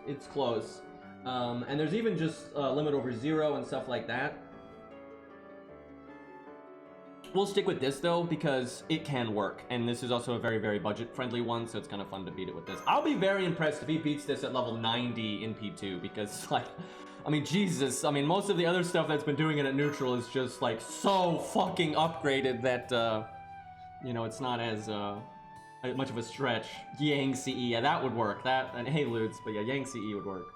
It's close. And there's even just limit over 0 and stuff like that. We'll stick with this though, because it can work. And this is also a very, very budget-friendly one, so it's kind of fun to beat it with this. I'll be very impressed if he beats this at level 90 in P2, because, like, I mean, Jesus. I mean, most of the other stuff that's been doing it at neutral is just, like, so fucking upgraded that, you know, it's not as much of a stretch. Yang CE, yeah, that would work. That, and hey, Ludes, but yeah, Yang CE would work.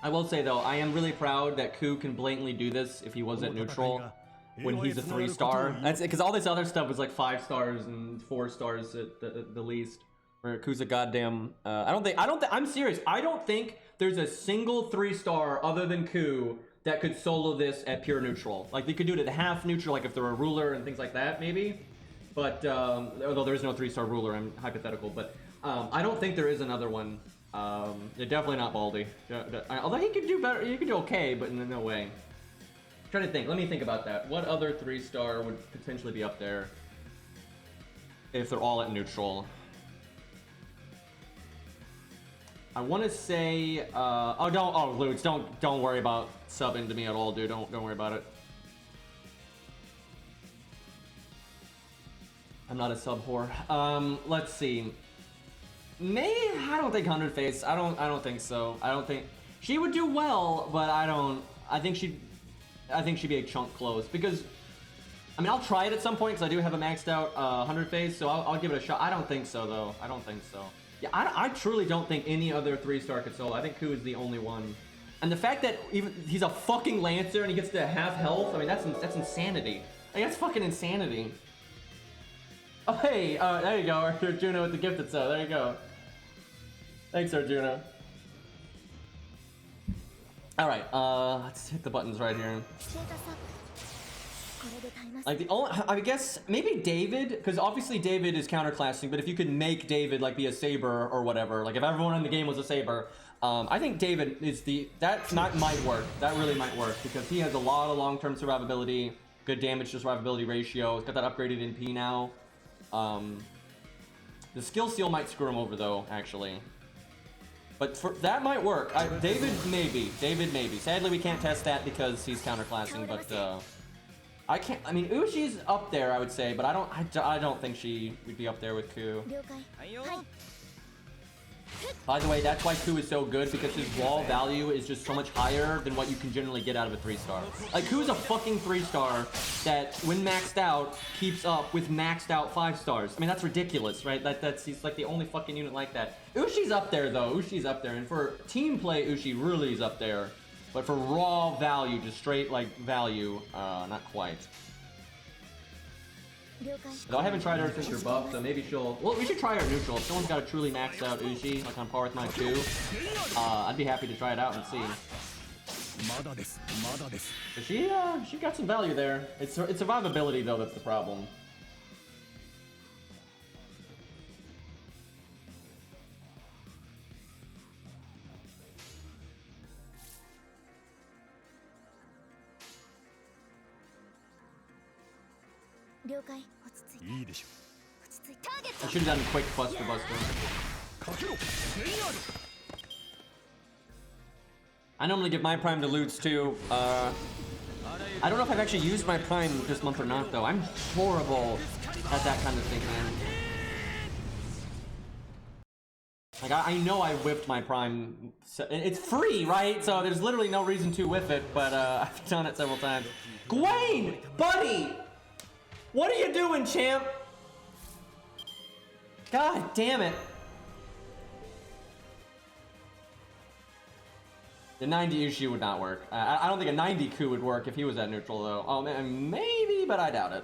I will say though, I am really proud that Ku can blatantly do this if he was at neutral when he's a 3-star. That's because all this other stuff was like 5 stars and 4 stars at the least. Where Ku's a goddamn. I'm serious. I don't think there's a single 3-star other than Ku that could solo this at pure neutral. Like they could do it at half neutral, like if they're a ruler and things like that, maybe. But although there is no 3-star ruler, I'm hypothetical. But I don't think there is another one. They're definitely not Baldy. Although he could do better, he could do okay, but no way. I'm trying to think. Let me think about that. What other 3-star would potentially be up there if they're all at neutral? I want to say, Ludes, don't worry about subbing to me at all, dude. Don't worry about it. I'm not a sub whore. Let's see. I don't think 100 Face. I don't think so. I don't think she would do well, but I think she'd be a chunk close because I mean, I'll try it at some point because I do have a maxed out 100 phase, so I'll give it a shot. I don't think so, though. I don't think so. Yeah, I truly don't think any other 3-star could solo. I think Ku is the only one. And the fact that even he's a fucking Lancer and he gets to half health, I mean, that's insanity. Like, that's fucking insanity. Oh, hey, there you go, Arjuno with the gifted sub. There you go. Thanks, Arjuno. Alright, let's hit the buttons right here. Like, the only, I guess, maybe David, because obviously David is counterclassing, but if you could make David, like, be a Saber or whatever, like, if everyone in the game was a Saber, I think David is might work. That really might work, because he has a lot of long-term survivability, good damage to survivability ratio. He's got that upgraded in P now. The skill seal might screw him over, though, actually. But that might work. David, maybe. Sadly, we can't test that because he's counterclassing, but, I mean, Ushi's up there, I would say, but I don't think she would be up there with Ku. By the way, that's why Ku is so good, because his wall value is just so much higher than what you can generally get out of a 3-star. Like, Ku's a fucking 3-star that, when maxed out, keeps up with maxed out 5-stars. I mean, that's ridiculous, right? He's like the only fucking unit like that. Ushi's up there, though. Ushi's up there, and for team play, Ushi really is up there. But for raw value, just straight, like, value, not quite. Though I haven't tried her since her buff, so maybe she'll... Well, we should try her neutral. If someone's got a truly maxed out Ushi, like on par with mine too, I'd be happy to try it out and see. But she got some value there. It's survivability, though, that's the problem. I should have done quick Buster. I normally give my Prime to Loots too. I don't know if I've actually used my Prime this month or not, though. I'm horrible at that kind of thing, man. Like, I know I whipped my Prime. It's free, right? So there's literally no reason to whip it, but I've done it several times. Gawain! Buddy! What are you doing, champ? God damn it. The 90 Ushi would not work. I don't think a 90 Ku would work if he was at neutral, though. Oh, man, maybe, but I doubt it.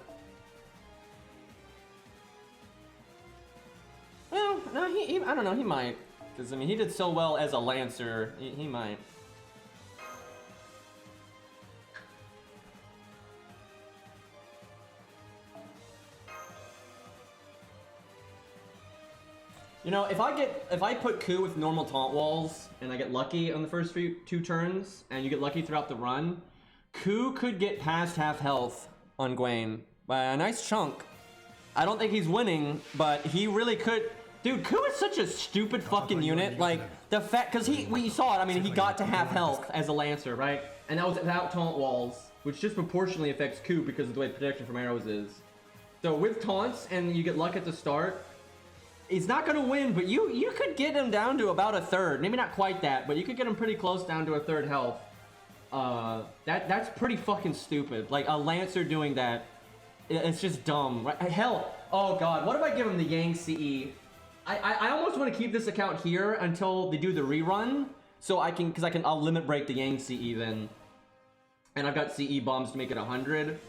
Well, no, I don't know, he might. Because, I mean, he did so well as a Lancer, he might. You know, if I put Ku with normal taunt walls and I get lucky on the first two turns, and you get lucky throughout the run, Ku could get past half health on Gawain by a nice chunk. I don't think he's winning, but he really could. Dude, Ku is such a stupid fucking unit. Like, the fact, because we saw it, I mean, he got to half health as a Lancer, right? And that was without taunt walls, which disproportionately affects Ku because of the way protection from arrows is. So with taunts, and you get luck at the start, he's not gonna win, but you could get him down to about a third. Maybe not quite that, but you could get him pretty close down to a third health. That's pretty fucking stupid. Like, a Lancer doing that, it's just dumb. Right? Hell, oh god, what if I give him the Yang CE? I almost want to keep this account here until they do the rerun, so I'll limit break the Yang CE then. And I've got CE bombs to make it 100.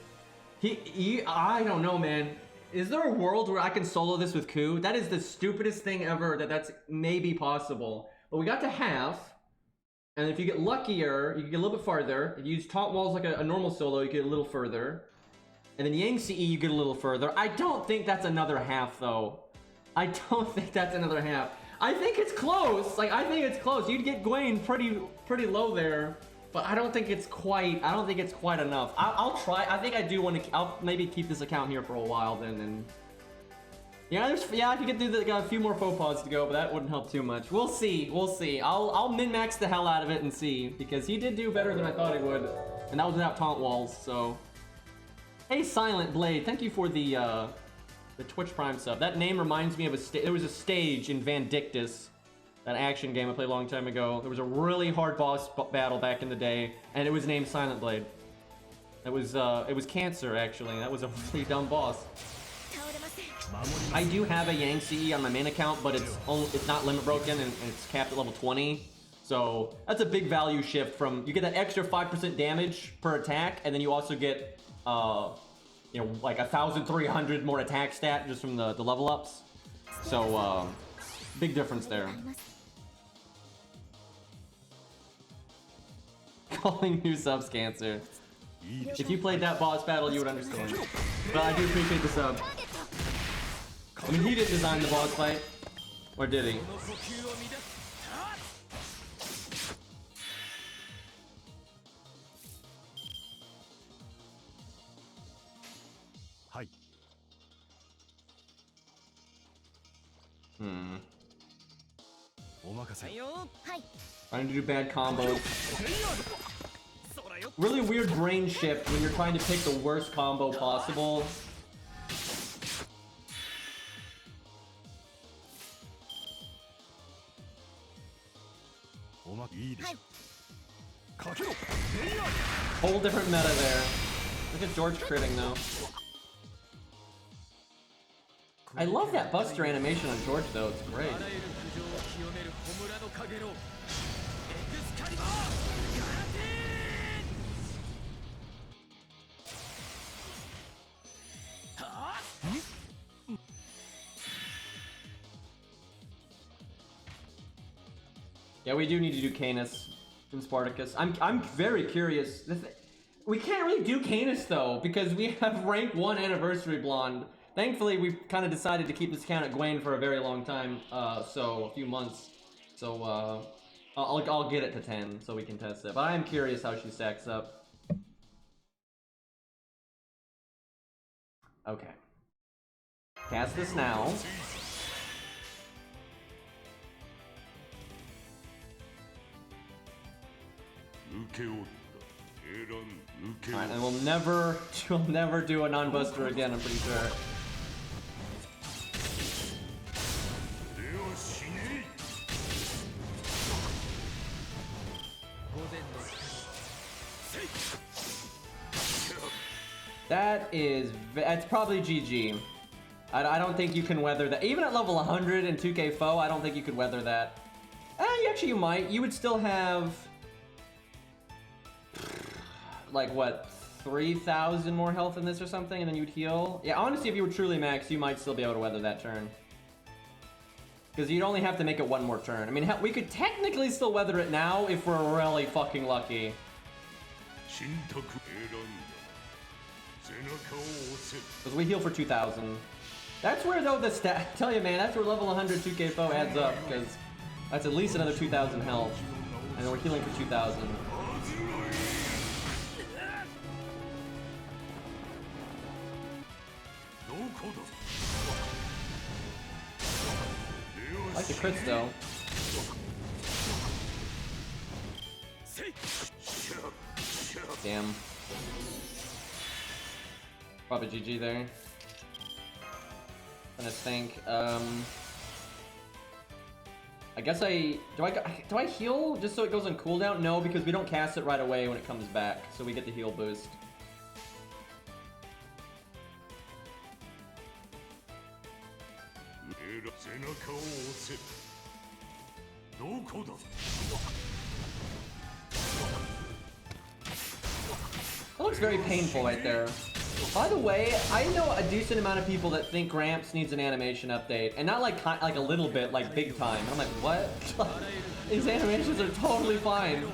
I don't know, man. Is there a world where I can solo this with Ku? That is the stupidest thing ever that's maybe possible. But we got to half, and if you get luckier, you can get a little bit farther. If you use taunt walls like a normal solo, you get a little further. And then Yang CE, you get a little further. I don't think that's another half, though. I don't think that's another half. I think it's close. Like, I think it's close. You'd get Gawain pretty low there. But I don't think it's quite enough. I'll try. I think I do want to. I'll maybe keep this account here for a while then. And yeah, I could get through got a few more faux pas to go, but that wouldn't help too much. We'll see. I'll min-max the hell out of it and see, because he did do better than I thought he would, and that was without taunt walls. So, hey, Silent Blade, thank you for the Twitch Prime sub. That name reminds me of there was a stage in Vandictus, that action game I played a long time ago. There was a really hard boss battle back in the day, and it was named Silent Blade. It was Cancer, actually. That was a pretty dumb boss. I do have a Yang CE on my main account, but it's not limit broken and it's capped at level 20. So that's a big value shift from, you get that extra 5% damage per attack, and then you also get, you know, like 1,300 more attack stat just from the level ups. So, big difference there. Calling new subs Cancer. If you played that boss battle, you would understand. But I do appreciate the sub. I mean, he didn't design the boss fight. Or did he? Trying to do bad combos. Really weird brain shift when you're trying to pick the worst combo possible. Whole different meta there. Look at George critting though. I love that Buster animation on George though, it's great. Yeah, we do need to do Canis from Spartacus. I'm very curious. We can't really do Canis though, because we have rank 1 Anniversary Blonde. Thankfully, we've kind of decided to keep this count at Gawain for a very long time, so a few months. So I'll get it to 10 so we can test it. But I am curious how she stacks up. Okay. Cast this now. Alright, and we'll never do a non-buster again, I'm pretty sure. That's probably GG. I don't think you can weather that. Even at level 100 and 2k foe, I don't think you could weather that. Actually, you might. You would still have... like, what? 3,000 more health in this or something, and then you'd heal? Yeah, honestly, if you were truly max, you might still be able to weather that turn. Because you'd only have to make it one more turn. I mean, we could technically still weather it now if we're really fucking lucky. Because we heal for 2,000. That's where, though, the stat... I tell you, man, that's where level 100 2k foe adds up, because that's at least another 2,000 health. And then we're healing for 2,000. I like the crits, though. Damn. Probably GG there. Trying to think. I guess do I heal just so it goes on cooldown? No, because we don't cast it right away when it comes back, so we get the heal boost. That looks very painful right there. By the way, I know a decent amount of people that think Gramps needs an animation update, and not like a little bit, like big time. And I'm like, what? These animations are totally fine.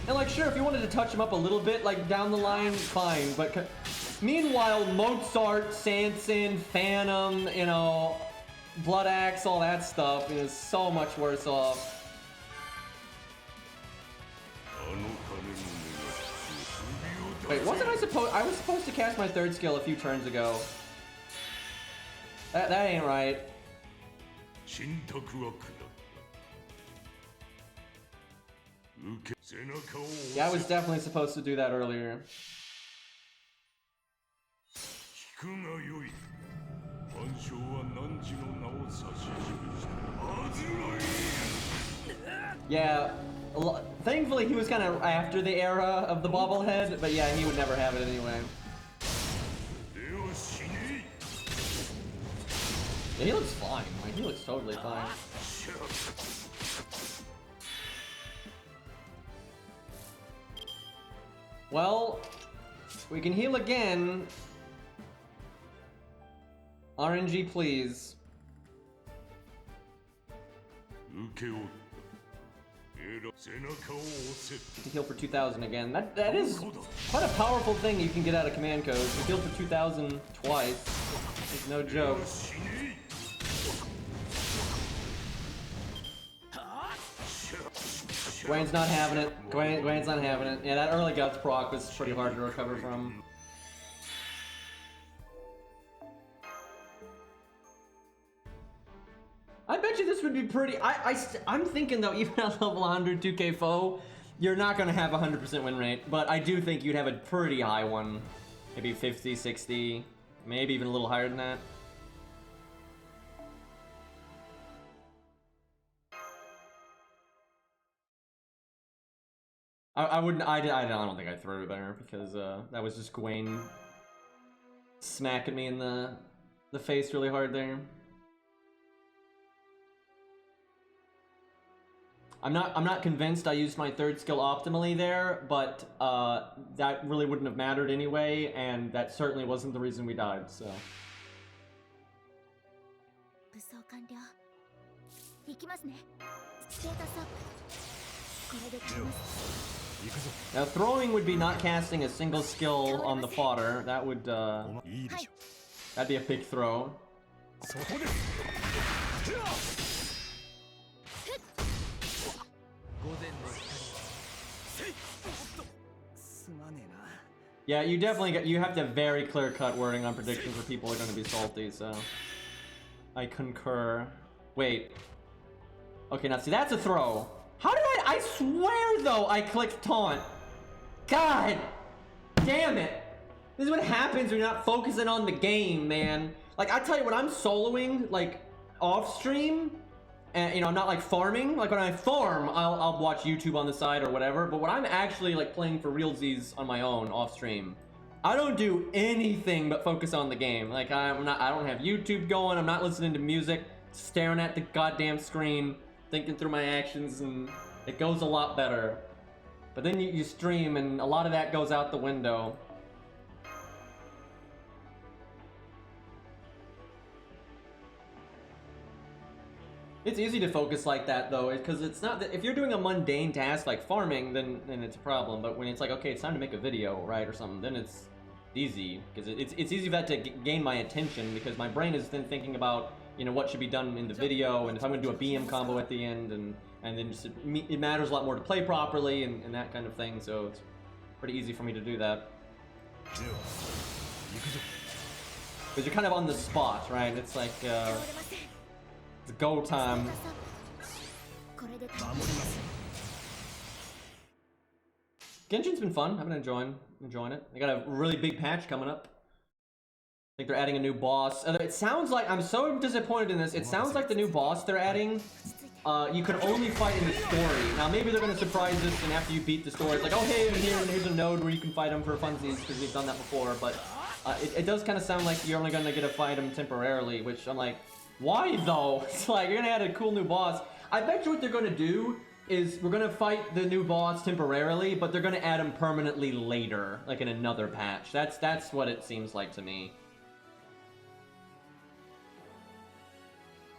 And like, sure, if you wanted to touch them up a little bit, like down the line, fine. But meanwhile, Mozart, Sanson, Phantom, you know, Blood Axe, all that stuff is so much worse off. Wait, wasn't I was supposed to cast my third skill a few turns ago. That ain't right. Yeah, I was definitely supposed to do that earlier. Yeah, Thankfully, he was kind of after the era of the bobblehead, but yeah, he would never have it anyway. Yeah, he looks fine. Like, he looks totally fine. Well, we can heal again. RNG, please. To heal for 2,000 again. That is quite a powerful thing you can get out of command codes. To heal for 2,000 twice. It's no joke. Gawain's not having it. Gawain's not having it. Yeah, that early guts proc was pretty hard to recover from. I bet you this would be pretty. I'm thinking though, even at level 100 2K foe, you're not gonna have a 100% win rate, but I do think you'd have a pretty high one. Maybe 50, 60, maybe even a little higher than that. I wouldn't. I don't think I'd throw it there because that was just Gawain smacking me in the face really hard there. I'm not convinced I used my third skill optimally there, but that really wouldn't have mattered anyway, and that certainly wasn't the reason we died. So. Now throwing would be not casting a single skill on the fodder. That would that'd be a big throw. Yeah, you definitely you have to have very clear-cut wording on predictions where people are going to be salty, so I concur. Wait. Okay, now see, that's a throw. How did I swear though I clicked taunt. God damn it. This is what happens when you're not focusing on the game, man. Like, I tell you, when I'm soloing, like, off stream, and, you know, I'm not, like, farming. Like, when I farm, I'll watch YouTube on the side or whatever. But when I'm actually, like, playing for realsies on my own, off stream, I don't do anything but focus on the game. Like, I don't have YouTube going. I'm not listening to music, staring at the goddamn screen, thinking through my actions, and it goes a lot better. But then you stream, and a lot of that goes out the window. It's easy to focus like that though, because it's not that if you're doing a mundane task like farming, then it's a problem. But when it's like, okay, it's time to make a video, right, or something, then it's easy, because it's easy for that to gain my attention, because my brain is then thinking about, you know, what should be done in the video, and if I'm going to do a BM combo at the end, and then just it matters a lot more to play properly and that kind of thing. So it's pretty easy for me to do that. Because you're kind of on the spot, right? It's like it's go time. Genshin's been fun. I've been enjoying it. They got a really big patch coming up. I think they're adding a new boss. It sounds like, I'm so disappointed in this. It sounds like the new boss they're adding, you can only fight in the story. Now maybe they're gonna surprise us, and after you beat the story, it's like, oh hey, here's a node where you can fight him for funsies, because we've done that before. But it does kind of sound like you're only gonna get to fight him temporarily, which I'm like, why though? It's like, you're gonna add a cool new boss. I bet you what they're gonna do is we're gonna fight the new boss temporarily, but they're gonna add him permanently later, like in another patch. That's what it seems like to me.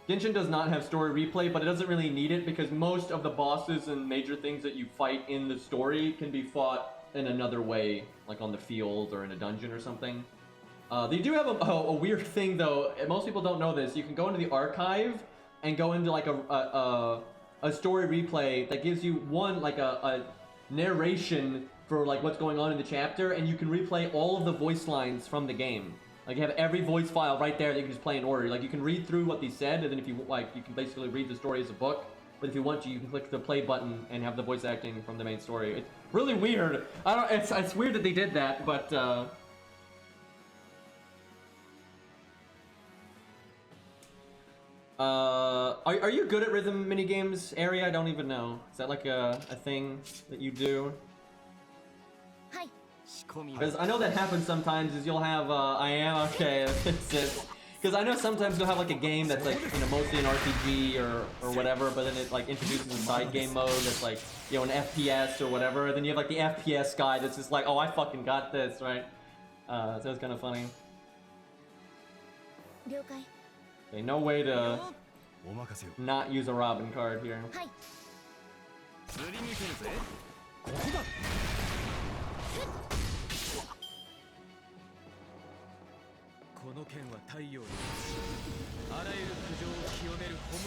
Genshin does not have story replay, but it doesn't really need it, because most of the bosses and major things that you fight in the story can be fought in another way, like on the field or in a dungeon or something. They do have a weird thing though. Most people don't know this. You can go into the archive and go into like a story replay that gives you a narration for like what's going on in the chapter, and you can replay all of the voice lines from the game. Like, you have every voice file right there that you can just play in order. Like, you can read through what they said, and then if you like, you can basically read the story as a book. But if you want to, you can click the play button and have the voice acting from the main story. It's really weird. It's weird that they did that, but are you good at rhythm minigames, Ari? I don't even know. Is that like a thing that you do? Because I know that happens sometimes. Is you'll have I am okay. Because I know sometimes you'll have like a game that's like, you know, mostly an RPG or whatever, but then it like introduces a side game mode that's like, you know, an FPS or whatever. And then you have like the FPS guy that's just like, oh, I fucking got this, right? So it's kind of funny. Okay, no way to not use a Robin card here.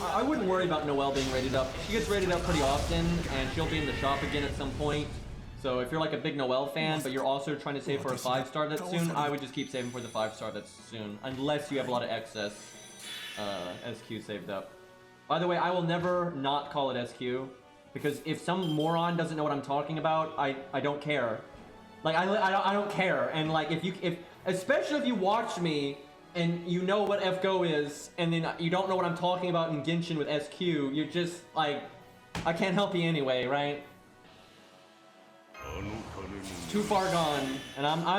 I wouldn't worry about Noelle being rated up. She gets rated up pretty often, and she'll be in the shop again at some point. So if you're like a big Noelle fan, but you're also trying to save for a 5-star that's soon, I would just keep saving for the 5-star that's soon. Unless you have a lot of excess SQ saved up. By the way, I will never not call it SQ. Because if some moron doesn't know what I'm talking about, I don't care. Like, I don't care. And like, especially if you watch me and you know what FGO is, and then you don't know what I'm talking about in Genshin with SQ, you're just like, I can't help you anyway, right? Too far gone, and I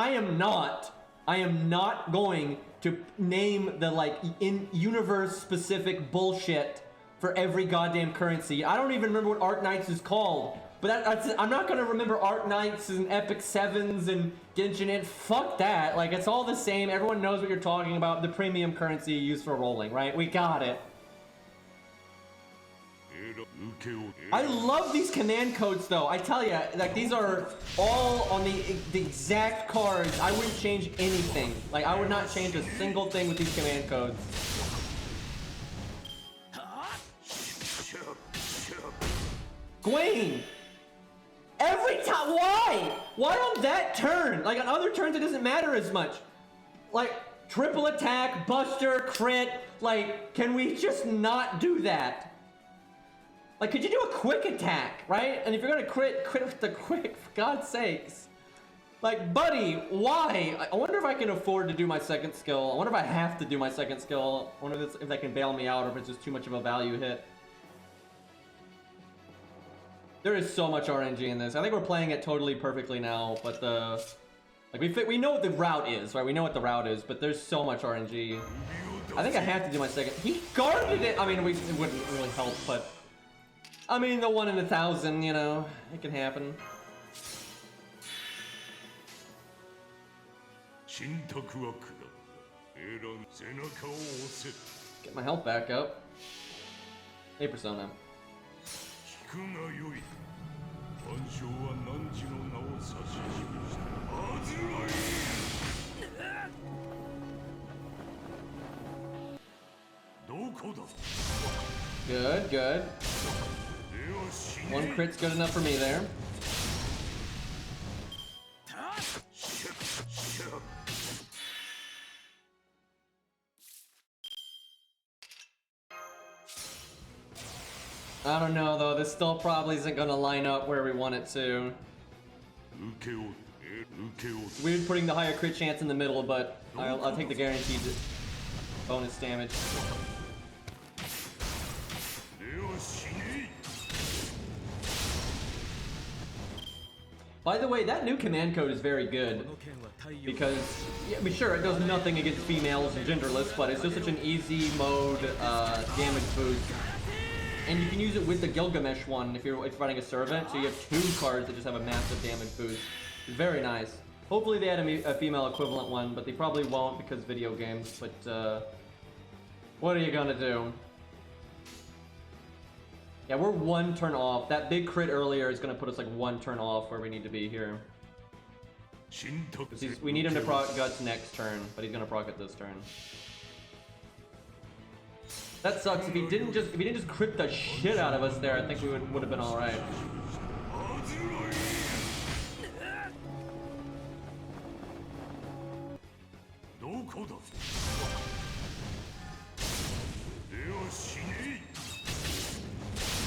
am not going to name the like in-universe specific bullshit for every goddamn currency. I don't even remember what Arc Knights is called. But I'm not gonna remember Arc Knights and Epic 7s and Genshin and fuck that. Like, it's all the same. Everyone knows what you're talking about. The premium currency used for rolling, right? We got it. I love these command codes though. I tell you, like, these are all on the exact cards. I wouldn't change anything. Like, I would not change a single thing with these command codes. Gawain! Every time, why? Why on that turn? Like on other turns it doesn't matter as much. Like triple attack, buster, crit, like can we just not do that? Like could you do a quick attack, right? And if you're gonna crit with the quick, for God's sakes. Like buddy, why? I wonder if I can afford to do my second skill. I wonder if I have to do my second skill. I wonder if that can bail me out or if it's just too much of a value hit. There is so much RNG in this. I think we're playing it totally perfectly now, but we know what the route is, right? We know what the route is, but there's so much RNG. I think I have to do my second. He guarded it. I mean, it wouldn't really help, but I mean, the 1 in 1,000, you know, it can happen. Get my health back up. Hey, Persona. Good, good. One crit's good enough for me there. I don't know though, this still probably isn't gonna line up where we want it to. Weird putting the higher crit chance in the middle, but I'll take the guaranteed bonus damage. By the way, that new command code is very good because, yeah, I mean, sure, it does nothing against females and genderless, but it's just such an easy mode damage boost. And you can use it with the Gilgamesh one if you're fighting a servant, so you have 2 cards that just have a massive damage boost. Very nice. Hopefully they add a female equivalent one, but they probably won't because video games, but what are you gonna do? Yeah, we're 1 turn off. That big crit earlier is gonna put us like 1 turn off where we need to be here. We need him to proc Guts next turn, but he's gonna proc it this turn. That sucks. If he didn't just crit the shit out of us there, I think we would have been all right.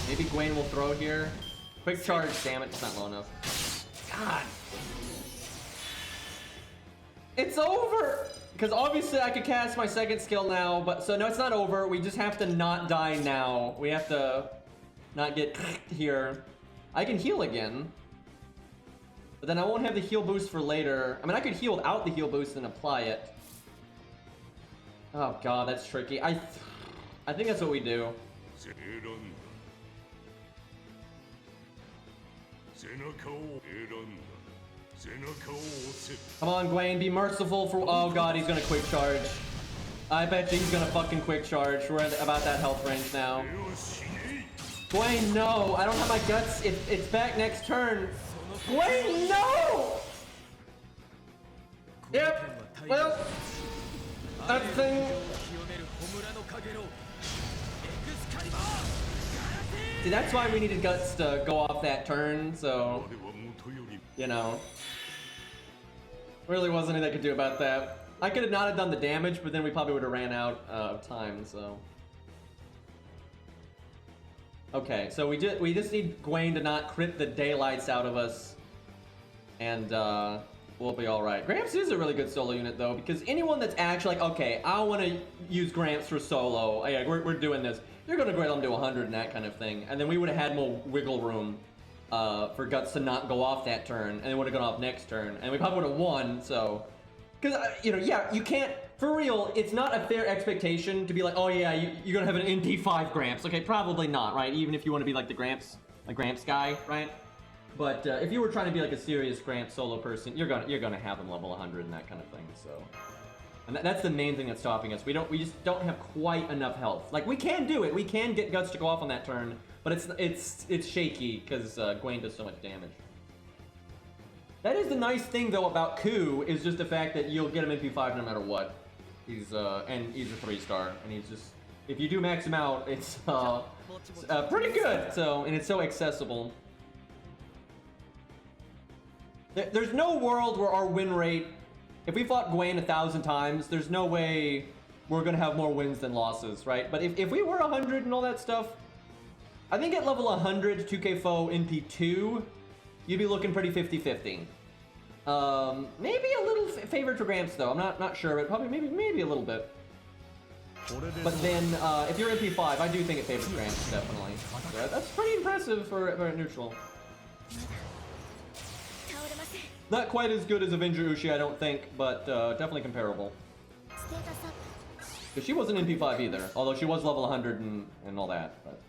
Maybe Gawain will throw here. Quick charge, damn it, it's not low enough. God. It's over! because obviously I could cast my second skill now, but so no, it's not over. We just have to not die now. We have to not get here. I can heal again, but then I won't have the heal boost for later. I mean, I could heal without the heal boost and apply it. Oh god, that's tricky. I think that's what we do. Come on, Gawain, be merciful for. Oh god, he's gonna quick charge. I bet you he's gonna fucking quick charge. We're at about that health range now. Gawain, no! I don't have my guts. It's back next turn. Gawain, no! Yep. Well, that thing. See, that's why we needed guts to go off that turn. So, you know, really wasn't anything I could do about that. I could have not have done the damage, but then we probably would have ran out of time. So. Okay, so we just need Gawain to not crit the daylights out of us, and we'll be all right. Gramps is a really good solo unit though, because anyone that's actually like, okay, I want to use Gramps for solo. Oh, yeah, we're doing this. You're gonna grade them to 100 and that kind of thing, and then we would have had more wiggle room for guts to not go off that turn, and they would have gone off next turn, and we probably would have won. So, because you know, yeah, you can't. For real, it's not a fair expectation to be like, oh yeah, you're gonna have an NP5 Gramps. Okay, probably not, right? Even if you want to be like the Gramps guy, right? But if you were trying to be like a serious Gramps solo person, you're gonna have them level 100 and that kind of thing. So, and that's the main thing that's stopping us. We just don't have quite enough health. Like we can do it. We can get guts to go off on that turn, but it's shaky because Gawain does so much damage. That is the nice thing though about Ku, is just the fact that you'll get him NP5 no matter what. He's and he's a 3-star, and he's just, if you do max him out, it's pretty good. So, and it's so accessible. There's no world where our win rate, if we fought Gawain 1,000 times, there's no way we're gonna have more wins than losses, right? But if we were 100 and all that stuff, I think at level 100, 2k foe NP2, you'd be looking pretty 50-50. Maybe a little favored for Gramps though. I'm not sure, but probably maybe a little bit. But then if you're MP5, I do think it favors Gramps definitely. So that's pretty impressive for neutral. Not quite as good as Avenger Ushi, I don't think, but definitely comparable. Because she wasn't MP5 either, although she was level 100 and all that. But.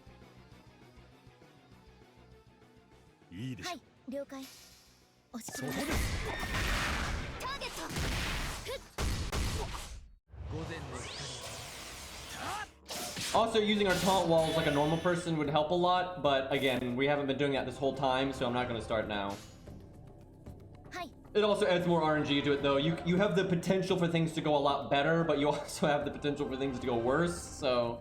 Also, using our taunt walls like a normal person would help a lot, but again, we haven't been doing that this whole time, so I'm not going to start now. It also adds more RNG to it though. You have the potential for things to go a lot better, but you also have the potential for things to go worse, so...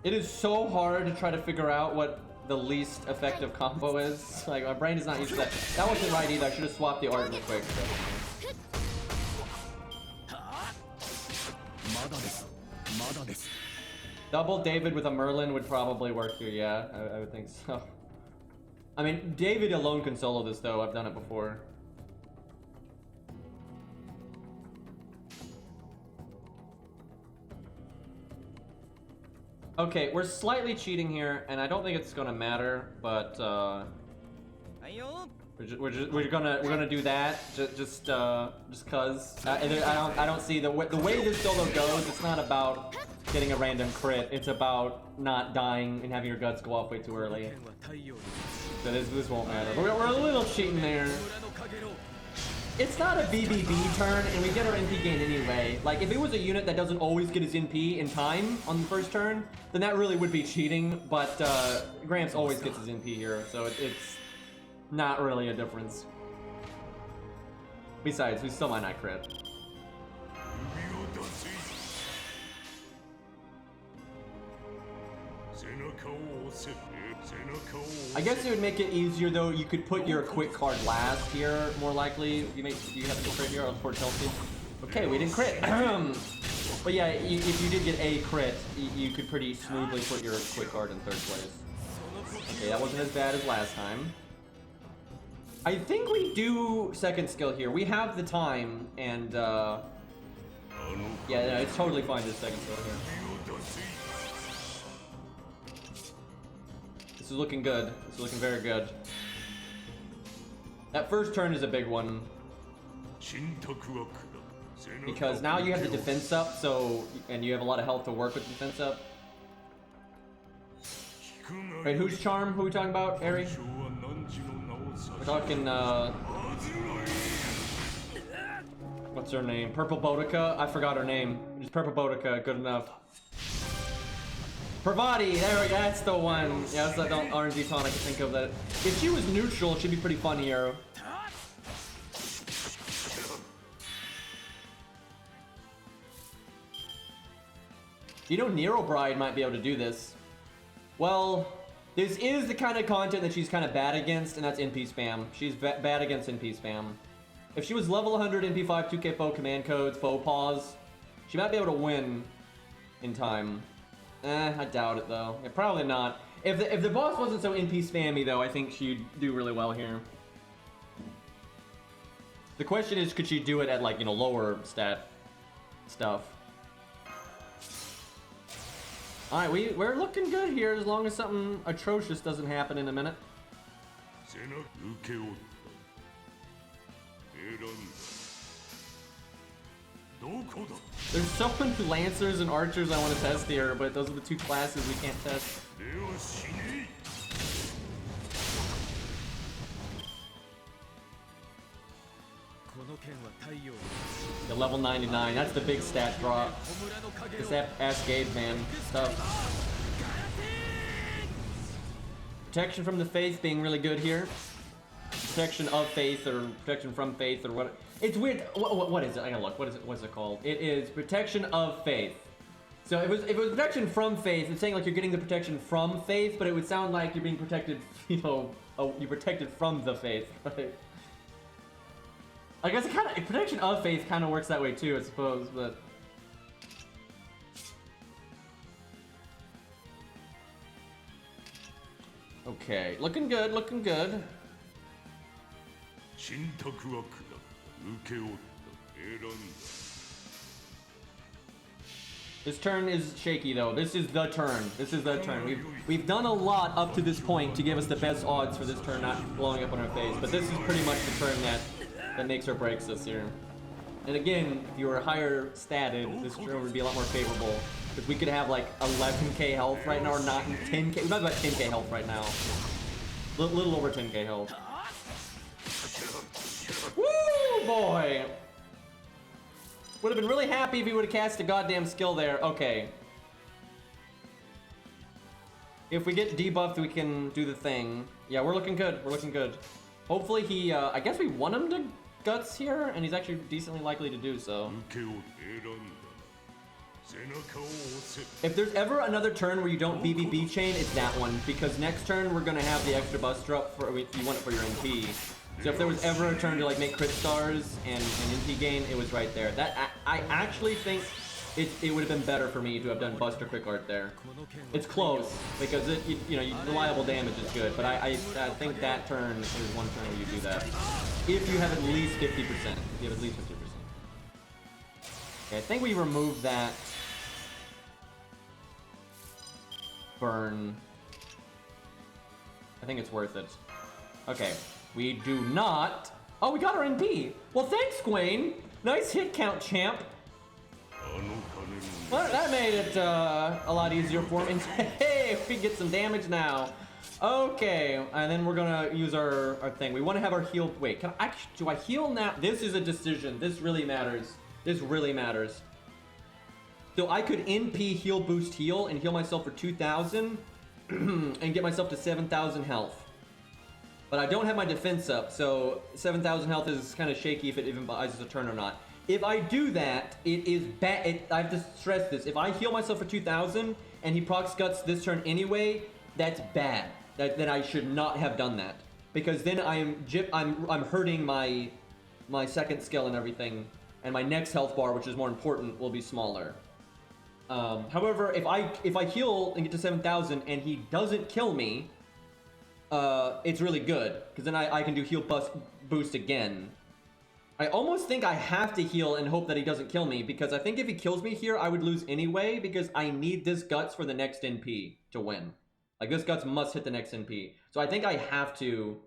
It is so hard to try to figure out what the least effective combo is. Like, my brain is not used to that. That wasn't right either. I should have swapped the art real quick. So. Double David with a Merlin would probably work here, yeah. I would think so. I mean, David alone can solo this, though. I've done it before. Okay, we're slightly cheating here, and I don't think it's gonna matter, but we're gonna do that just cause. I don't see the way this solo goes. It's not about getting a random crit. It's about not dying and having your guts go off way too early. So this won't matter. But we're a little cheating there. It's not a BBB turn, and we get our NP gain anyway. Like, if it was a unit that doesn't always get his NP in time on the first turn, then that really would be cheating, but Gramps always gets his NP here, so it's not really a difference. Besides, we still might not crit. I guess it would make it easier though. You could put your quick card last here, more likely. You have to crit here for Chelsea. Okay, we didn't crit. But yeah, if you did get a crit, you could pretty smoothly put your quick card in third place. Okay, that wasn't as bad as last time. I think we do second skill here. We have the time, and yeah, it's totally fine to second skill here. This is looking good. This is looking very good. That first turn is a big one. Because now you have the defense up, so, and you have a lot of health to work with defense up. Wait, who's Charm? Who are we talking about, Ari? We're talking, what's her name? Purple Boudica? I forgot her name. Just Purple Boudica, good enough. Parvati, there we go, that's the one. Yeah, that's the RNG taunt I can think of that. If she was neutral, she'd be pretty fun here. You know, Nero Bride might be able to do this. Well, this is the kind of content that she's kind of bad against, and that's NP spam. She's bad against NP spam. If she was level 100 NP5 2K foe command codes, faux pause, she might be able to win in time. I doubt it though. Yeah, probably not. If the boss wasn't so NP spammy though, I think she'd do really well here. The question is, could she do it at like, you know, lower stat stuff? Alright, we're looking good here as long as something atrocious doesn't happen in a minute. There's so many Lancers and Archers I want to test here, but those are the two classes we can't test. The level 99, that's the big stat drop. This Ask Gabe, man. Tough. Protection from the Faith being really good here. Protection of Faith or protection from Faith or what. It's weird. What is it? I gotta look. What's it called? It is Protection of Faith. So if it was protection from Faith, it's saying like you're getting the protection from Faith, but it would sound like you're being protected, you know, you're protected from the Faith, right? I guess it kind of, protection of Faith kind of works that way too, I suppose, but. Okay, looking good, looking good. This turn is shaky though. This is the turn. This is the turn. We've done a lot up to this point to give us the best odds for this turn not blowing up on our face, but this is pretty much the turn that makes or breaks us here. And again, if you were higher statted, this turn would be a lot more favorable. Because we could have like 11k health right now, or not 10k. We might have about 10k health right now. Little over 10k health. Woo, boy! Would have been really happy if he would have cast a goddamn skill there. Okay. If we get debuffed, we can do the thing. Yeah, we're looking good. We're looking good. Hopefully he, I guess we want him to guts here, and he's actually decently likely to do so. If there's ever another turn where you don't BBB chain, it's that one, because next turn we're gonna have the extra bust drop for if you want it for your MP. So if there was ever a turn to like make crit stars and MP gain, it was right there. That I actually think it would have been better for me to have done Buster Quick Art there. It's close because you know reliable damage is good, but I think that turn is one turn where you do that. If you have at least 50%, if you have at least 50%. Okay, I think we removed that burn. I think it's worth it. Okay, we do not. Oh, we got our NP. Well, thanks, Gawain. Nice hit count, champ. Well, that made it a lot easier for me. Hey, we get some damage now. Okay, and then we're gonna use our thing. We want to have our heal. Wait, do I heal now? This is a decision. This really matters. This really matters. So I could NP heal boost heal and heal myself for 2,000 and get myself to 7,000 health. But I don't have my defense up, so 7,000 health is kind of shaky if it even buys a turn or not. If I do that, it is bad. I have to stress this. If I heal myself for 2,000 and he procs guts this turn anyway, that's bad. That I should not have done that, because then I'm hurting my second skill and everything, and my next health bar, which is more important, will be smaller. However, if I heal and get to 7,000 and he doesn't kill me, it's really good because then I can do heal boost again. I almost think I have to heal and hope that he doesn't kill me, because I think if he kills me here, I would lose anyway, because I need this guts for the next NP to win. Like, this guts must hit the next NP. So I think I have to...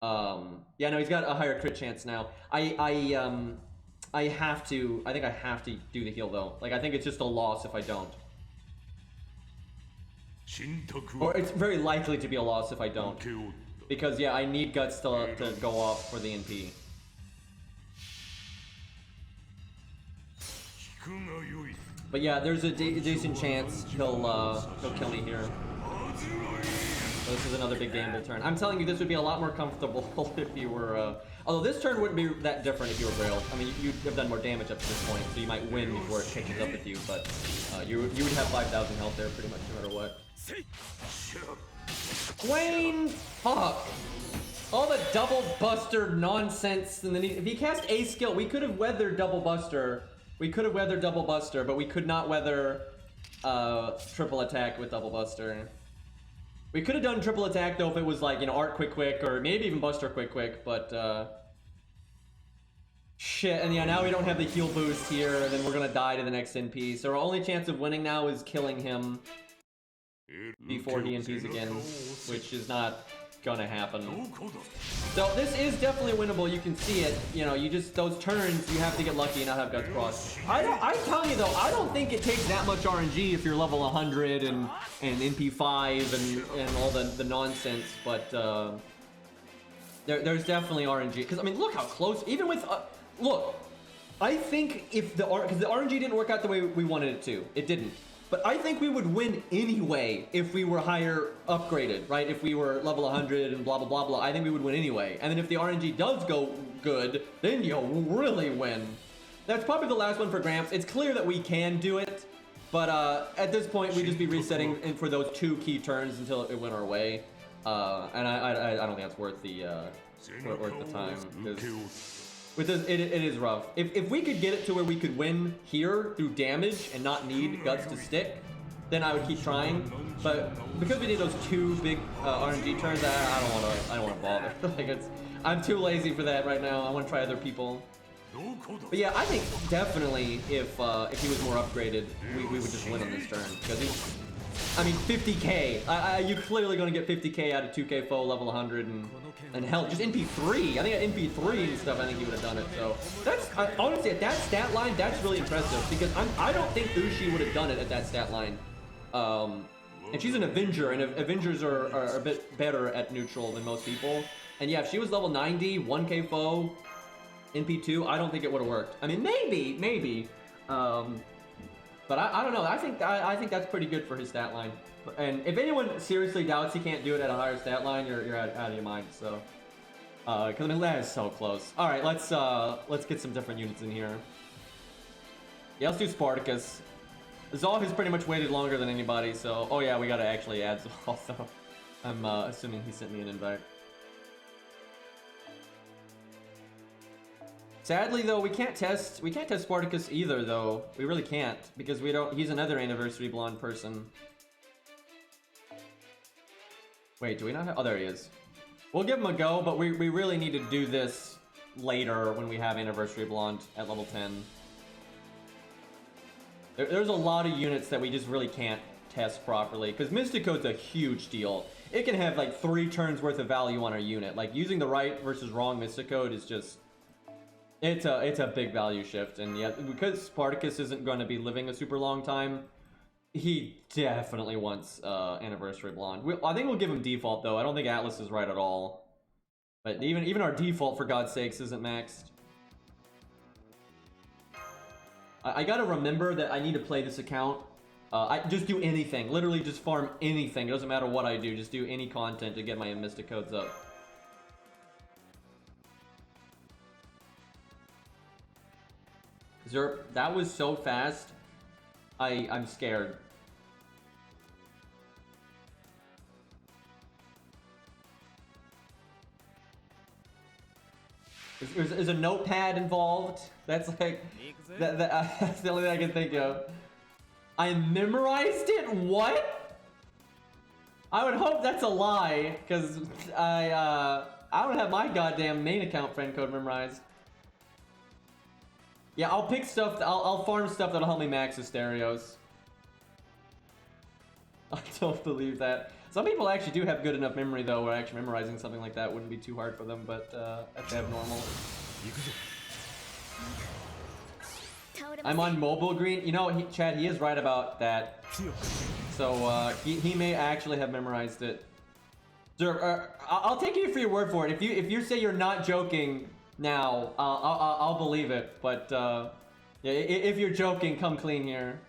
yeah, no, he's got a higher crit chance now. I have to... I think I have to do the heal, though. Like, I think it's just a loss if I don't. Or it's very likely to be a loss if I don't. Because, yeah, I need guts to go off for the NP. But yeah, there's a decent chance he'll kill me here. So this is another big gamble turn. I'm telling you, this would be a lot more comfortable if you were... although this turn wouldn't be that different if you were Grailed. I mean, you'd have done more damage up to this point, so you might win before it catches up with you, but you would have 5,000 health there pretty much no matter what. Gawain! Fuck! All the double buster nonsense, and then if he cast a skill, we could have weathered double buster. We could have weathered double buster, but we could not weather triple attack with double buster. We could have done triple attack though if it was like, you know, art quick or maybe even buster quick, but shit. And yeah, now we don't have the heal boost here, and then we're gonna die to the next NP. So our only chance of winning now is killing him before he NPs again, which is not gonna happen. So this is definitely winnable. You can see it. You know, you just, those turns you have to get lucky and not have guts cross. I'm telling you though, I don't think it takes that much RNG if you're level 100 and NP5 and all the nonsense. But there's definitely RNG, because I mean, look how close. Even with look, I think if because the RNG didn't work out the way we wanted it to. It didn't. But I think we would win anyway if we were higher upgraded, right? If we were level 100 and blah, blah, blah, blah, I think we would win anyway. And then if the RNG does go good, then you'll really win. That's probably the last one for Gramps. It's clear that we can do it, but at this point, we'd just be resetting for those 2 key turns until it went our way. And I don't think that's worth the time. With this, it is rough. If we could get it to where we could win here through damage and not need guts to stick, then I would keep trying. But because we did those 2 big RNG turns, I don't want to bother. Like I'm too lazy for that right now. I want to try other people. But yeah, I think definitely if he was more upgraded, we would just win on this turn, because I mean, 50k. You're clearly going to get 50k out of 2k foe level 100 and hell, just NP3. I think at NP3 and stuff, I think he would have done it. So that's honestly at that stat line, that's really impressive, because I don't think Ushi would have done it at that stat line. And she's an Avenger, and Avengers are a bit better at neutral than most people. And yeah, if she was level 90, 1k foe, NP2, I don't think it would have worked. I mean, maybe. But I don't know. I think that's pretty good for his stat line. And if anyone seriously doubts he can't do it at a higher stat line, you're out of your mind. So, because I mean that is so close. All right, let's get some different units in here. Yeah, let's do Spartacus. Zolf has pretty much waited longer than anybody. So, oh yeah, we gotta actually add Zolf. So, I'm assuming he sent me an invite. Sadly though, we can't test Spartacus either though. We really can't, because he's another anniversary blonde person. Wait, do we not have, oh there he is. We'll give him a go, but we really need to do this later when we have anniversary blonde at level 10. There's a lot of units that we just really can't test properly, because Mysticode's a huge deal. It can have like 3 turns worth of value on our unit. Like using the right versus wrong Mysticode is just, it's a big value shift. And yeah, because Spartacus isn't going to be living a super long time, he definitely wants anniversary blonde. I think we'll give him default though. I don't think Atlas is right at all. But even our default, for God's sakes, isn't maxed. I gotta remember that I need to play this account. I just do anything, literally just farm anything. It doesn't matter what I do, just do any content to get my mystic codes up. Zerp, that was so fast. I'm scared. Is a notepad involved? That's like that's the only thing I can think of. I memorized it? What? I would hope that's a lie, because I don't have my goddamn main account friend code memorized. Yeah, I'll pick stuff, I'll farm stuff that'll help me max the stereos. I don't believe that. Some people actually do have good enough memory though, where actually memorizing something like that wouldn't be too hard for them, but that's abnormal. I'm on mobile green. You know, Chad, he is right about that. So he may actually have memorized it. I'll take you for your word for it. If you say you're not joking now, I'll believe it. But yeah, if you're joking, come clean here.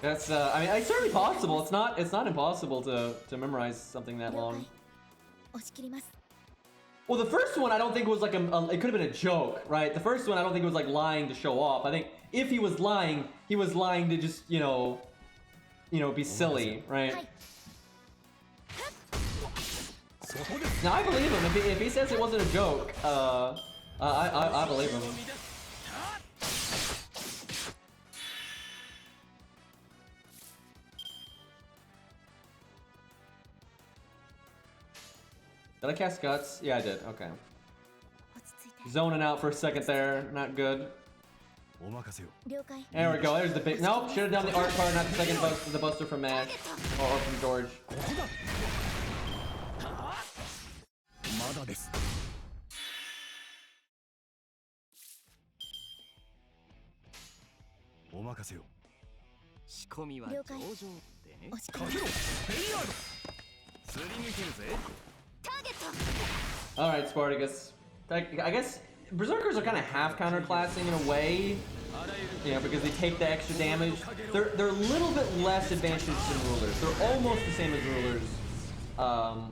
That's I mean, it's certainly possible. It's not impossible to memorize something that long. Well, the first one I don't think was like it could have been a joke, right? The first one I don't think it was like lying to show off. I think if he was lying to just, you know, be silly, right? Now I believe him. If he says it wasn't a joke, I believe him. Did I cast Guts? Yeah, I did. Okay. Zoning out for a second there. Not good. There we go. There's the big. Nope. Should have done the art card, not the second the buster from Mash or from George. Alright, Spartacus. I guess Berserkers are kind of half counterclassing in a way, you know, because they take the extra damage. They're a little bit less advantaged than Rulers. They're almost the same as Rulers.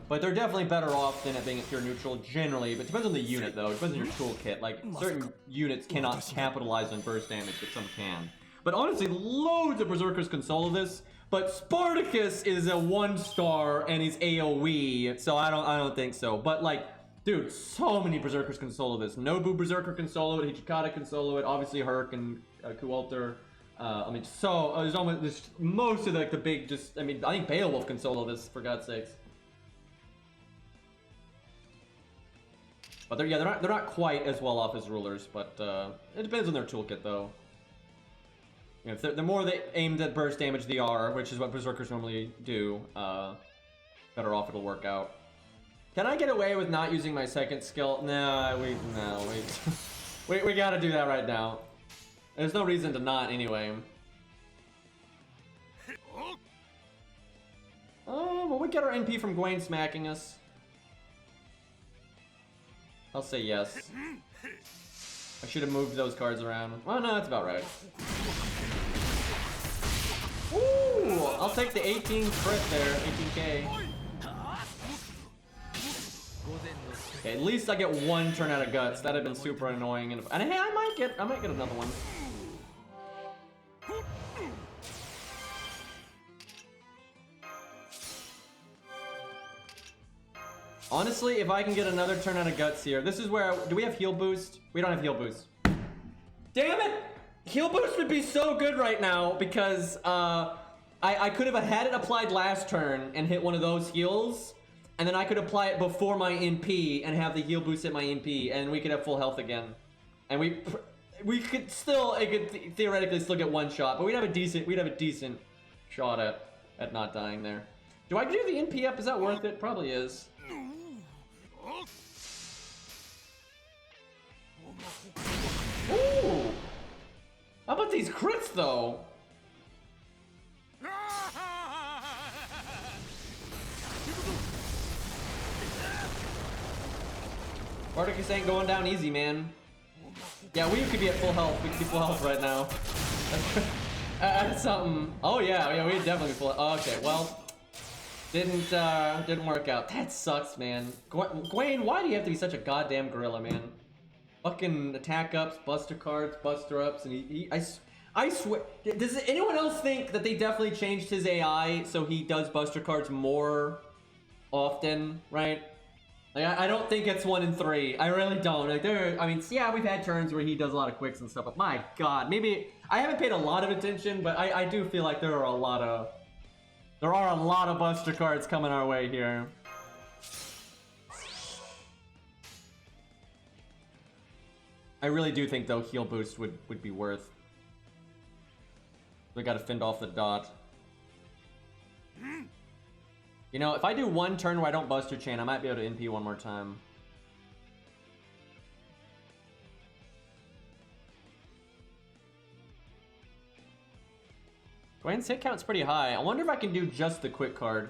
But they're definitely better off than it being a pure neutral generally. But it depends on the unit, though. It depends on your toolkit. Like, certain units cannot capitalize on burst damage, but some can. But honestly, loads of Berserkers can solo this. But Spartacus is a 1-star and he's AoE, so I don't think so. But like, dude, so many Berserkers can solo this. Nobu Berserker can solo it, Hijikata can solo it, obviously Herc and Kualter. I mean, so there's almost most of like the big, just I mean, I think Beowulf can solo this, for God's sakes. But they're not quite as well off as Rulers, but it depends on their toolkit though. You know, if the more they aimed at burst damage they are, which is what Berserkers normally do, better off it'll work out. Can I get away with not using my second skill? No, we gotta do that right now. There's no reason to not anyway. Oh, will we get our NP from Gawain smacking us? I'll say yes. I should have moved those cards around. Oh no, that's about right. Ooh, I'll take the 18 crit there, 18k. Okay, at least I get one turn out of Guts. That'd have been super annoying. And hey, I might get another one. Honestly, if I can get another turn out of Guts here, this is where do we have heal boost? We don't have heal boost. Damn it! Heal boost would be so good right now because I could have had it applied last turn and hit one of those heals, and then I could apply it before my NP and have the heal boost hit my NP, and we could have full health again. And we could still, it could theoretically still get one shot, but we'd have a decent shot at not dying there. Do I do the NP up? Is that worth it? Probably is. Ooh! How about these crits though? Spartacus ain't going down easy, man. Yeah, we could be at full health. We could be full health right now. That's something. Oh yeah, we'd definitely be full. Okay, well, didn't work out. That sucks, man. Gawain, why do you have to be such a goddamn gorilla, man? Fucking attack ups, buster cards, buster ups, and I swear. Does anyone else think that they definitely changed his AI so he does buster cards more often, right? Like, I don't think it's 1 in 3. I really don't. Like, I mean, yeah, we've had turns where he does a lot of quicks and stuff, but my god, maybe I haven't paid a lot of attention, but I do feel like there are a lot There are a lot of Buster cards coming our way here. I really do think, though, heal boost would be worth. We gotta fend off the dot. You know, if I do one turn where I don't Buster Chain, I might be able to NP one more time. Gawain's hit count's pretty high. I wonder if I can do just the quick card,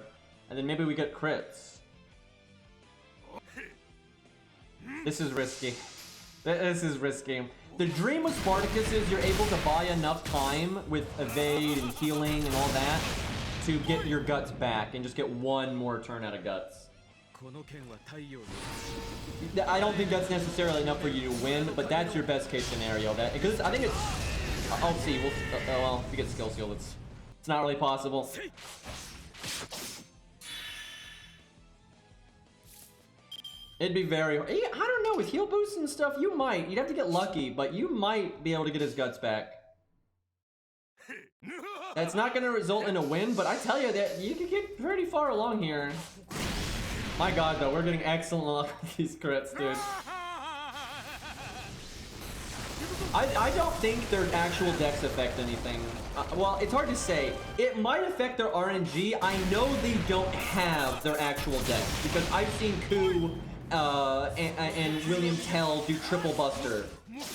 and then maybe we get crits. This is risky. This is risky. The dream with Spartacus is you're able to buy enough time with evade and healing and all that to get your guts back and just get one more turn out of guts. I don't think that's necessarily enough for you to win, but that's your best case scenario. That because I think it's. I'll see. Well, if you get skill seal, it's not really possible. It'd be very. I don't know, with heal boosts and stuff, you'd have to get lucky, but you might be able to get his guts back. That's not going to result in a win, but I tell you that you can get pretty far along here. My god, though, we're getting excellent luck with these crits, dude. I don't think their actual decks affect anything. Well, it's hard to say. It might affect their RNG. I know they don't have their actual decks, because I've seen Ku and William Tell do triple Buster.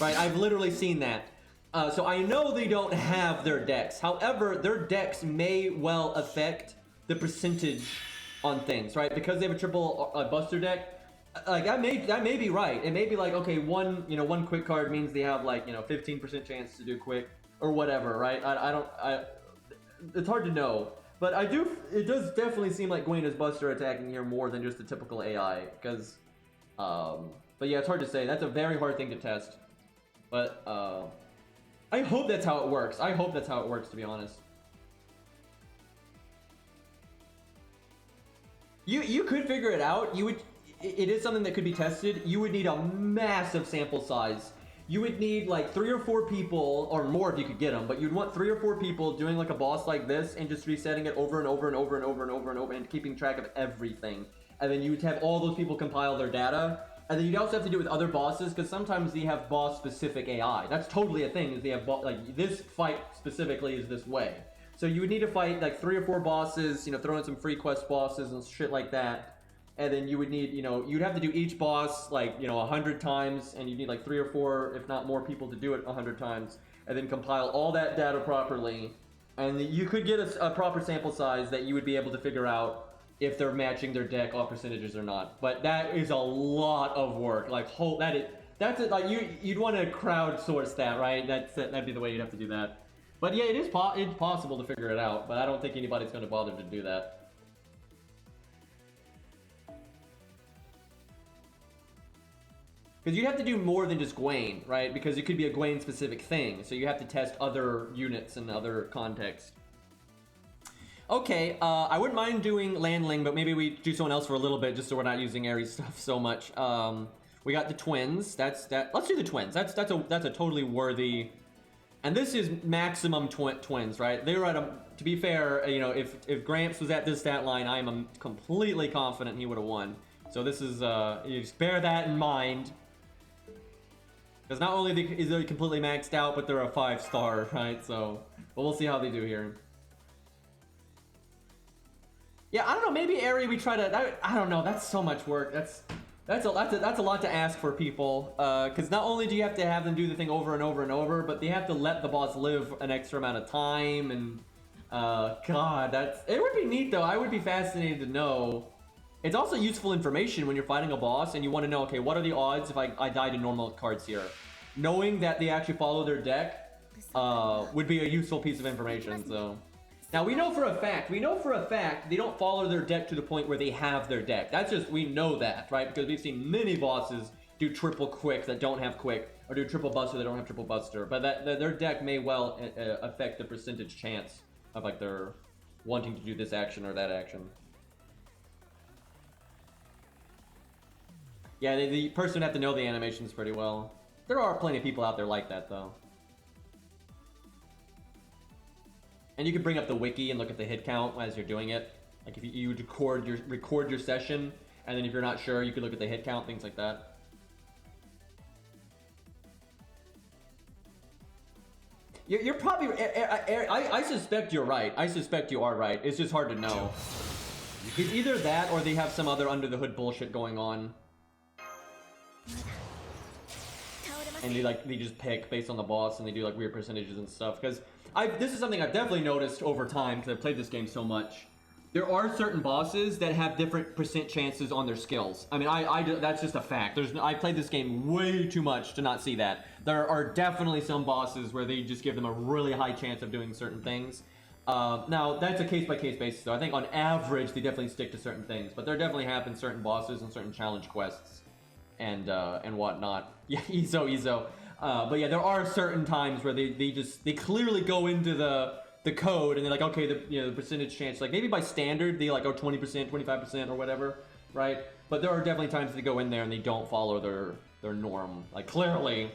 Right? I've literally seen that. So I know they don't have their decks. However, their decks may well affect the percentage on things, right? Because they have a triple Buster deck. Like that may be right. It may be like, okay, one quick card means they have like 15% chance to do quick or whatever, right? It's hard to know, but it does definitely seem like Gawain is Buster attacking here more than just the typical AI, because but yeah, it's hard to say. That's a very hard thing to test, but I hope that's how it works. I hope that's how it works, to be honest. You could figure it out. It is something that could be tested. You would need a massive sample size. You would need like 3 or 4 people, or more if you could get them, but you'd want 3 or 4 people doing like a boss like this and just resetting it over and over and over and over and over and over and keeping track of everything. And then you would have all those people compile their data. And then you'd also have to do it with other bosses, because sometimes they have boss-specific AI. That's totally a thing, is they have like this fight specifically is this way. So you would need to fight like 3 or 4 bosses, throw in some free quest bosses and shit like that. And then you would need, you'd have to do each boss like, 100 times, and you need like 3 or 4, if not more, people to do it 100 times, and then compile all that data properly. And you could get a proper sample size that you would be able to figure out if they're matching their deck off percentages or not. But that is a lot of work. Like, that's it. Like you'd want to crowdsource that, right? That'd be the way you'd have to do that. But yeah, it's possible to figure it out. But I don't think anybody's going to bother to do that. Because you have to do more than just Gawain, right? Because it could be a Gawain specific thing. So you have to test other units in other contexts. Okay, I wouldn't mind doing Landling, but maybe we do someone else for a little bit, just so we're not using Ares stuff so much. We got the twins. Let's do the twins. That's a totally worthy. And this is maximum twins, right? They were at a. To be fair, if Gramps was at this stat line, I am completely confident he would have won. So this is you just bear that in mind. Because not only is they completely maxed out, but they're a 5-star, right? So, but we'll see how they do here. Yeah, I don't know. Maybe Ari, we try to. I don't know. That's so much work. That's a lot to ask for people. Because not only do you have to have them do the thing over and over and over, but they have to let the boss live an extra amount of time. And God, it would be neat though. I would be fascinated to know. It's also useful information when you're fighting a boss and you want to know, okay, what are the odds if I die to normal cards here? Knowing that they actually follow their deck would be a useful piece of information. So now we know for a fact they don't follow their deck to the point where they have their deck. That's just, we know that, right? Because we've seen many bosses do triple quick that don't have quick, or do triple buster that don't have triple buster. But their deck may well affect the percentage chance of like their wanting to do this action or that action. Yeah, the person would have to know the animations pretty well. There are plenty of people out there like that, though. And you can bring up the wiki and look at the hit count as you're doing it. Like if you record your session, and then if you're not sure, you can look at the hit count, things like that. You're probably, I suspect you're right. I suspect you are right. It's just hard to know. It's either that or they have some other under the hood bullshit going on. And they just pick based on the boss and they do like weird percentages and stuff. Because this is something I've definitely noticed over time because I've played this game so much. There are certain bosses that have different percent chances on their skills. I mean, that's just a fact. I played this game way too much to not see that. There are definitely some bosses where they just give them a really high chance of doing certain things. Now, that's a case-by-case basis, though. I think on average, they definitely stick to certain things. But there definitely have been certain bosses and certain challenge quests and whatnot. Yeah, Ezo. But yeah, there are certain times where they clearly go into the code and they're like, okay, the percentage chance, like maybe by standard they like 20%, 25% or whatever, right? But there are definitely times they go in there and they don't follow their norm, like clearly.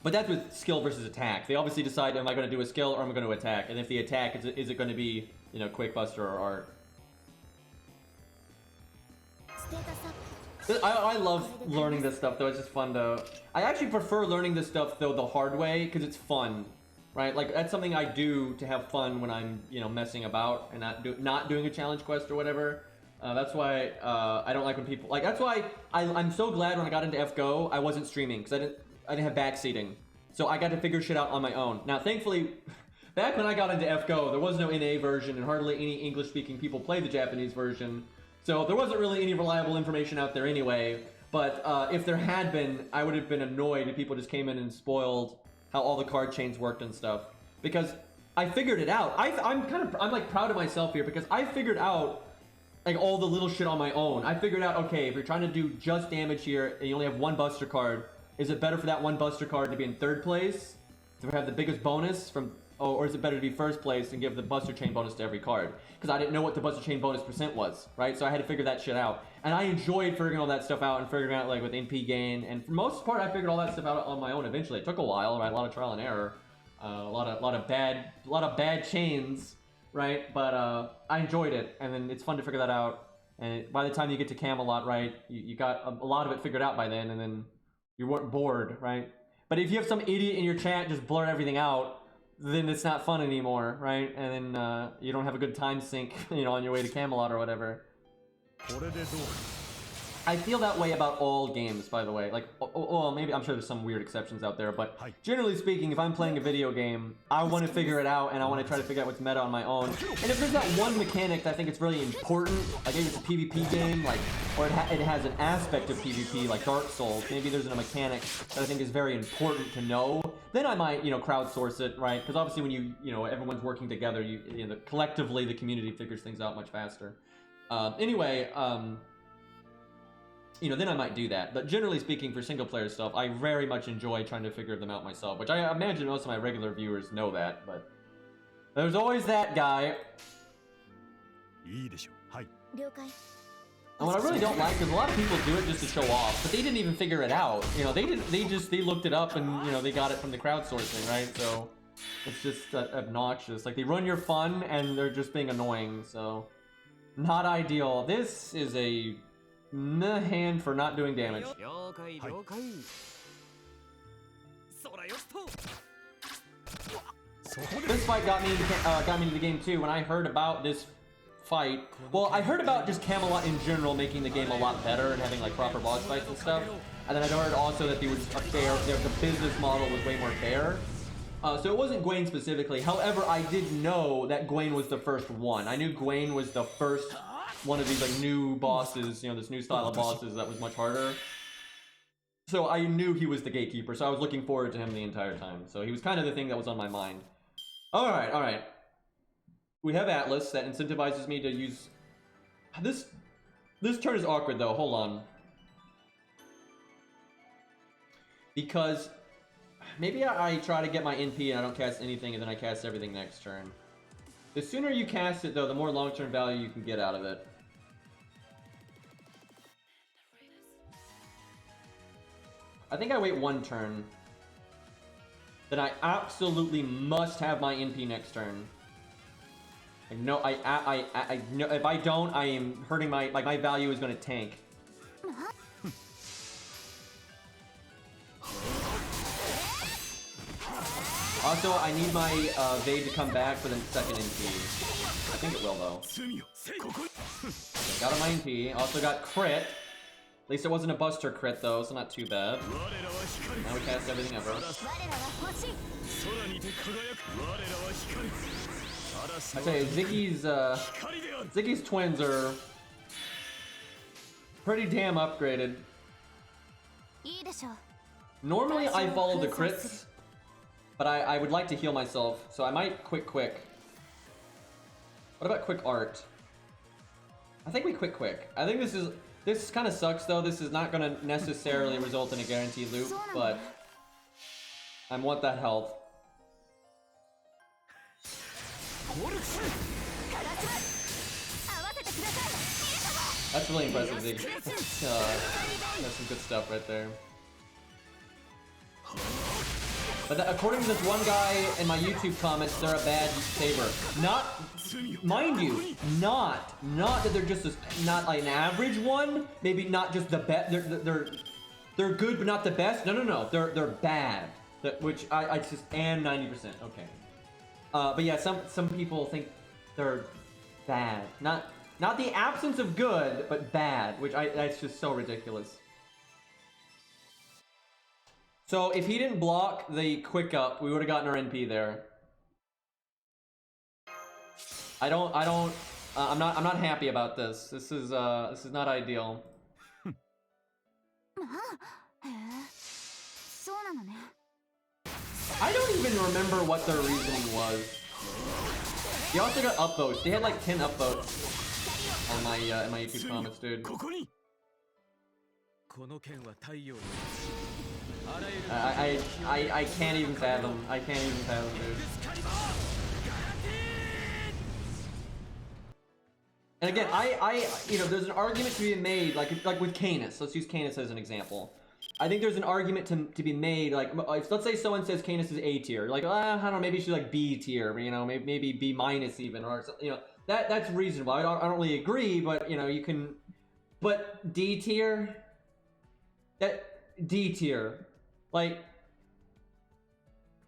But that's with skill versus attack. They obviously decide, am I going to do a skill or am I going to attack? And if the attack is it going to be Quick Buster or Art? I love learning this stuff though. It's just fun though. I actually prefer learning this stuff though the hard way because it's fun. Right, like that's something I do to have fun when I'm, messing about and not doing a challenge quest or whatever. That's why I don't like when people like. That's why I'm so glad when I got into FGO I wasn't streaming because I didn't have backseating, so I got to figure shit out on my own. Now, thankfully, back when I got into FGO, there was no NA version and hardly any English-speaking people played the Japanese version, so there wasn't really any reliable information out there anyway. But if there had been, I would have been annoyed if people just came in and spoiled how all the card chains worked and stuff, because I figured it out. I'm like proud of myself here because I figured out like all the little shit on my own. I figured out, okay, if you're trying to do just damage here and you only have one Buster card, is it better for that one Buster card to be in third place to have the biggest bonus or is it better to be first place and give the Buster chain bonus to every card? Because I didn't know what the Buster chain bonus percent was, right? So I had to figure that shit out. And I enjoyed figuring all that stuff out and figuring out like with NP gain. And for the most part, I figured all that stuff out on my own eventually. It took a while, right? A lot of trial and error, a lot of bad chains, right? But I enjoyed it, and then it's fun to figure that out. And by the time you get to Camelot, right, you got a lot of it figured out by then, and then you weren't bored, right? But if you have some idiot in your chat just blurt everything out, then it's not fun anymore, right? And then you don't have a good time sync, on your way to Camelot or whatever. I feel that way about all games, by the way. Like, maybe I'm sure there's some weird exceptions out there, but generally speaking, if I'm playing a video game, I want to figure it out, and I want to try to figure out what's meta on my own. And if there's that one mechanic that I think it's really important, like maybe it's a PvP game, like, or it has an aspect of PvP, like Dark Souls, maybe there's a mechanic that I think is very important to know, then I might, crowdsource it, right? Because obviously when everyone's working together, collectively the community figures things out much faster. Anyway, then I might do that. But generally speaking, for single-player stuff, I very much enjoy trying to figure them out myself, which I imagine most of my regular viewers know that, but there's always that guy. And what I really don't like is a lot of people do it just to show off, but they didn't even figure it out. They looked it up and, they got it from the crowdsourcing, right? So it's just obnoxious. Like, they ruin your fun and they're just being annoying, so not ideal. This is a hand for not doing damage. This fight got me into the game too. When I heard about this fight, well, I heard about just Camelot in general making the game a lot better and having like proper boss fights and stuff. And then I heard also that the business model was way more fair. So it wasn't Gawain specifically. However, I did know that Gawain was the first one. I knew Gawain was the first one of these like new bosses, this new style of bosses that was much harder. So I knew he was the gatekeeper, so I was looking forward to him the entire time. So he was kind of the thing that was on my mind. Alright. We have Atlas that incentivizes me to use... This turn is awkward though, hold on. Because maybe I try to get my NP and I don't cast anything and then I cast everything next turn. The sooner you cast it though, the more long-term value you can get out of it. I think I wait one turn. then I absolutely must have my NP next turn. Like, no, I know if I don't, I am hurting my my value is gonna tank. Also, I need my Vade to come back for the second NP. I think it will though. Got on my NP. Also got crit. At least it wasn't a Buster crit though, so not too bad. Now we cast everything ever. I tell you, Ziggy's twins are pretty damn upgraded. Normally I follow the crits, but I would like to heal myself, so I might quick. What about quick art? I think we quick. I think this kind of sucks though. This is not going to necessarily result in a guaranteed loop, but I want that health. That's really impressive, Ziggy. That's some good stuff right there. But according to this one guy in my YouTube comments, they're a bad saber. Not, mind you, not that they're just not like an average one. Maybe not just the best. They're good, but not the best. No. They're bad. Which I just am 90%. Okay. But yeah, some people think they're bad. Not the absence of good, but bad. Which that's just so ridiculous. So if he didn't block the quick up, we would have gotten our NP there. I'm not happy about this. This is not ideal. I don't even remember what their reasoning was. They also got upvotes. They had like 10 upvotes on my in my YouTube comments, dude. I can't even fathom. I can't even fathom, dude. And again, you know, there's an argument to be made, like with Canis. Let's use Canis as an example. I think there's an argument to be made, like, let's say someone says Canis is A tier. Like, I don't know, maybe she's like B tier, you know, maybe B minus even, or, you know, that's reasonable. I don't really agree, but, you know, you can, but D tier? D tier. Like,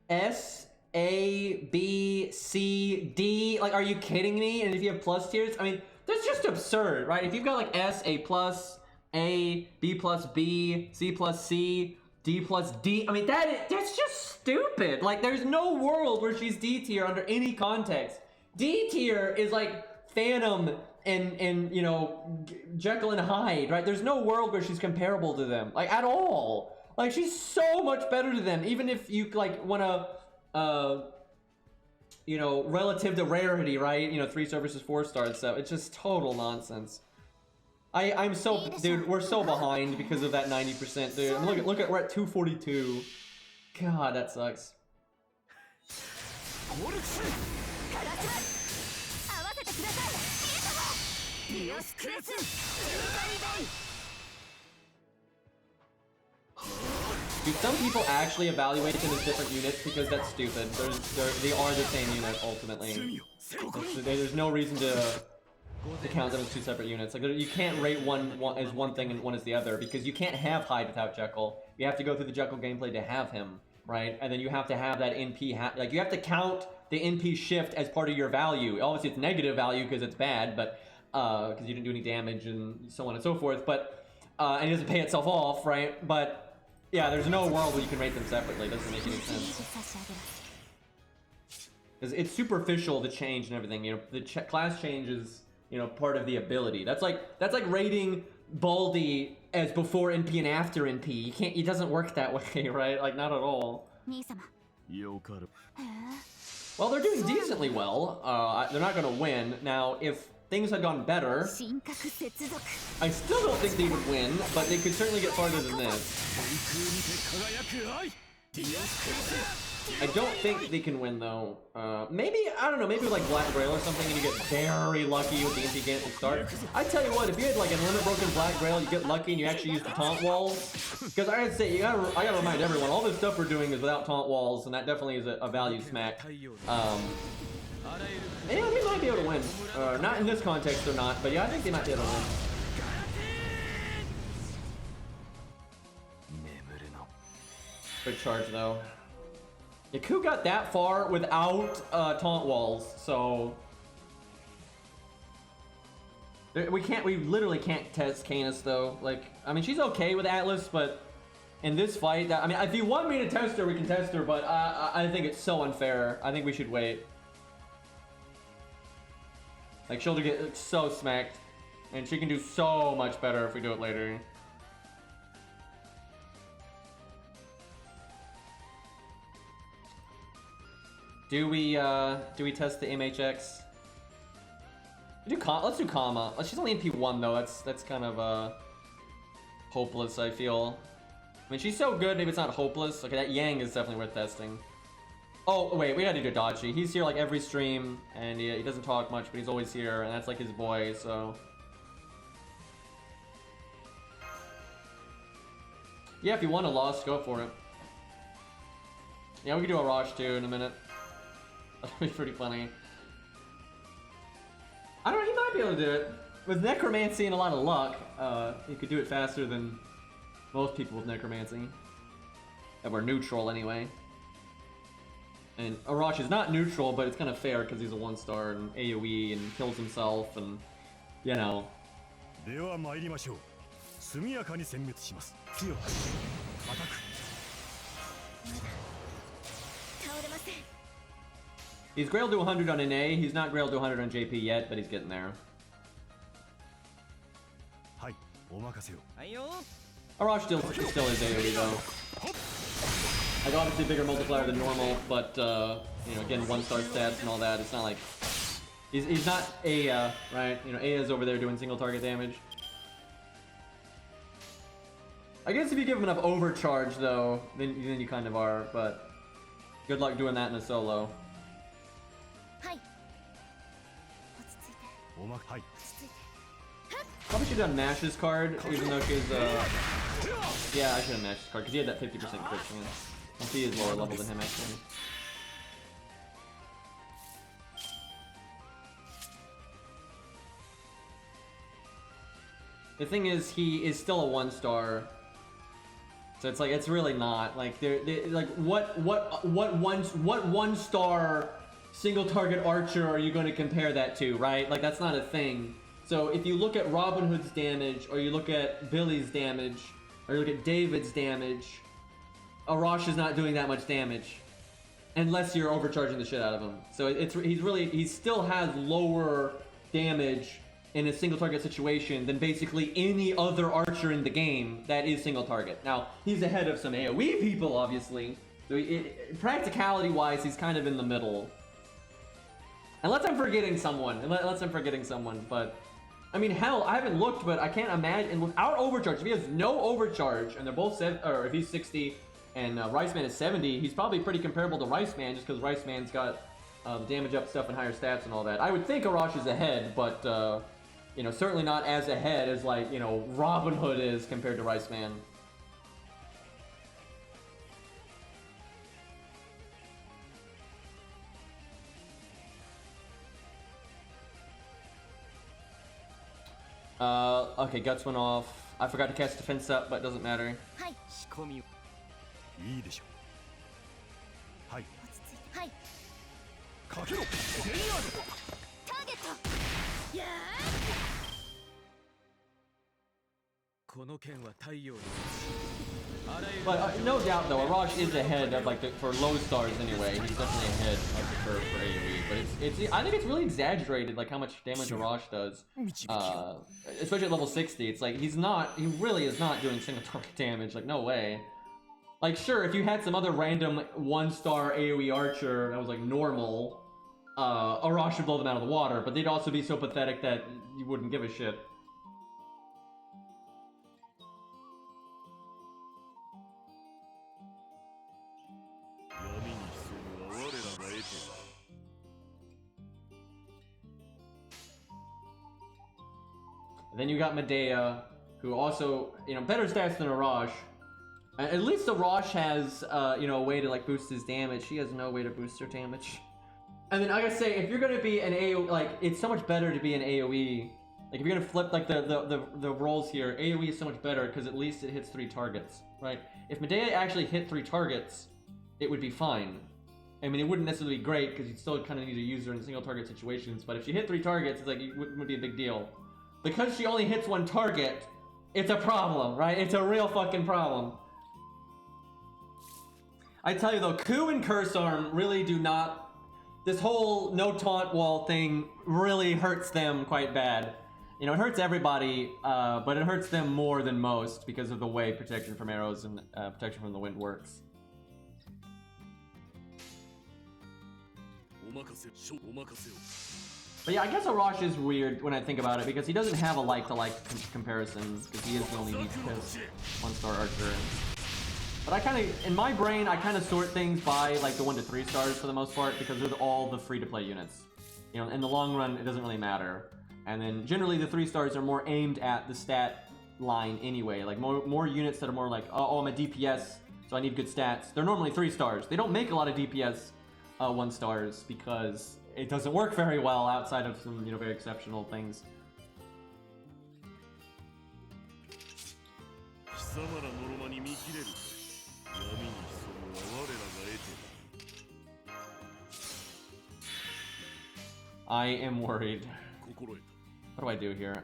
S, A, B, C, D, like, are you kidding me? And if you have plus tiers, I mean, that's just absurd, right? If you've got like S, A plus, A, B plus B, C plus C, D plus D, I mean, that's just stupid. Like, there's no world where she's D tier under any context. D tier is like Phantom and you know, Jekyll and Hyde, right? There's no world where she's comparable to them, like, at all. Like, she's so much better to them, even if you, like, want to, you know, relative to rarity, right? You know, 3-star versus 4-star and stuff. It's just total nonsense. I'm so, dude, we're so behind because of that 90%, dude. I mean, look at, we're at 242. God, that sucks. Do some people actually evaluate them as different units? Because that's stupid. They are the same unit, ultimately. There's no reason to count them as two separate units. Like, you can't rate one as one thing and one as the other, because you can't have Hyde without Jekyll. You have to go through the Jekyll gameplay to have him, right? And then you have to have that NP, like, you have to count the NP shift as part of your value. Obviously, it's negative value because it's bad, but because you didn't do any damage and so on and so forth, but and it doesn't pay itself off, right? But yeah, there's no world where you can rate them separately. It doesn't make any sense. Because it's superficial, the change and everything. You know, the class change is, you know, part of the ability. That's like rating Baldi as before NP and after NP. You can't. It doesn't work that way, right? Like, not at all. Well, they're doing decently well. They're not going to win. Now, if things had gone better, I still don't think they would win, but they could certainly get farther than this. I don't think they can win though. Maybe, I don't know, maybe with like Black Grail or something and you get very lucky with the Inti-Gant to start. I tell you what, if you had like an Limit Broken Black Grail, you get lucky and you actually use the taunt walls. Because I gotta say, I gotta remind everyone, all this stuff we're doing is without taunt walls, and that definitely is a value smack. Yeah, they might be able to win. Not in this context or not, but yeah, I think they might be able to win. Good charge though. Yaku got that far without taunt walls, so we literally can't test Canis though. Like, I mean, she's okay with Atlas, but in this fight, I mean, if you want me to test her, we can test her, but I think it's so unfair. I think we should wait. Like, she'll get so smacked, and she can do so much better if we do it later. Do we test the MHX? Let's do Kama. She's only in P1 though. That's kind of hopeless, I feel. I mean, she's so good, maybe it's not hopeless. Okay, that Yang is definitely worth testing. Oh wait, we gotta do Dodgy. He's here like every stream, and he doesn't talk much, but he's always here, and that's like his boy. So yeah, if you want a loss, go for it. Yeah, we can do a Rosh too in a minute. That'll be pretty funny. I don't know, he might be able to do it. With Necromancy and a lot of luck, he could do it faster than most people with Necromancy. That were neutral anyway. And Arash is not neutral, but it's kind of fair because he's a 1-star and AoE and kills himself and, you know. He's Grailed to 100 on NA, he's not Grailed to 100 on JP yet, but he's getting there. Arash still is AoE though. Like obviously bigger multiplier than normal, but you know, again 1-star stats and all that, it's not like... He's not Aya, right? You know, Aya's over there doing single target damage. I guess if you give him enough overcharge though, then you kind of are, but good luck doing that in a solo. Probably should have done Nash's card, even though she's yeah, I should have Nash's card, because he had that 50% crit chance. And he is lower level than him actually. The thing is, he is still a 1-star. So it's like, it's really not. Like, they're like, what 1-star single target archer are you going to compare that to, right? Like, that's not a thing. So if you look at Robin Hood's damage, or you look at Billy's damage, or you look at David's damage, Arash is not doing that much damage. Unless you're overcharging the shit out of him. So he still has lower damage in a single target situation than basically any other archer in the game that is single target. Now, he's ahead of some AoE people, obviously. So practicality wise, he's kind of in the middle. Unless I'm forgetting someone, but I mean, hell, I haven't looked, but I can't imagine without overcharge. If he has no overcharge and they're both or if he's 60 and Riceman is 70, he's probably pretty comparable to Riceman, just because Riceman's got the damage up stuff and higher stats and all that. I would think Arash is ahead, but you know, certainly not as ahead as, like, you know, Robin Hood is compared to Riceman. Okay, Guts went off. I forgot to cast defense up, but it doesn't matter. But no doubt though, Arash is ahead of, like, for low stars anyway. He's definitely ahead of the curve for AoE. But it's I think it's really exaggerated, like, how much damage Arash does. Especially at level 60. It's like he really is not doing single target damage. Like, no way. Like, sure, if you had some other random 1-star AoE archer that was like normal, Arash would blow them out of the water, but they'd also be so pathetic that you wouldn't give a shit. Then you got Medea, who also, you know, better stats than Arash. At least Arash has, you know, a way to like boost his damage. She has no way to boost her damage. And then, like I say, if you're gonna be an AoE, like it's so much better to be an AoE. Like if you're gonna flip like the roles here, AoE is so much better because at least it hits 3 targets, right? If Medea actually hit 3 targets, it would be fine. I mean, it wouldn't necessarily be great because you'd still kind of need to use her in single target situations. But if she hit 3 targets, it's like it wouldn't be a big deal. Because she only hits 1 target, it's a problem, right? It's a real fucking problem. I tell you though, Ku and Curse Arm really do not. This whole no taunt wall thing really hurts them quite bad. You know, it hurts everybody, but it hurts them more than most because of the way protection from arrows and protection from the wind works. But yeah, I guess Arash is weird when I think about it because he doesn't have a like-to-like comparison because he is the only DPS 1-star archer. But I kind of, in my brain, I kind of sort things by like the 1 to 3 stars for the most part because they're all the free-to-play units. You know, in the long run, it doesn't really matter. And then generally the 3 stars are more aimed at the stat line anyway. Like more units that are more like, oh, I'm a DPS, so I need good stats. They're normally 3 stars. They don't make a lot of DPS 1 stars because it doesn't work very well outside of some, you know, very exceptional things. I am worried. What do I do here?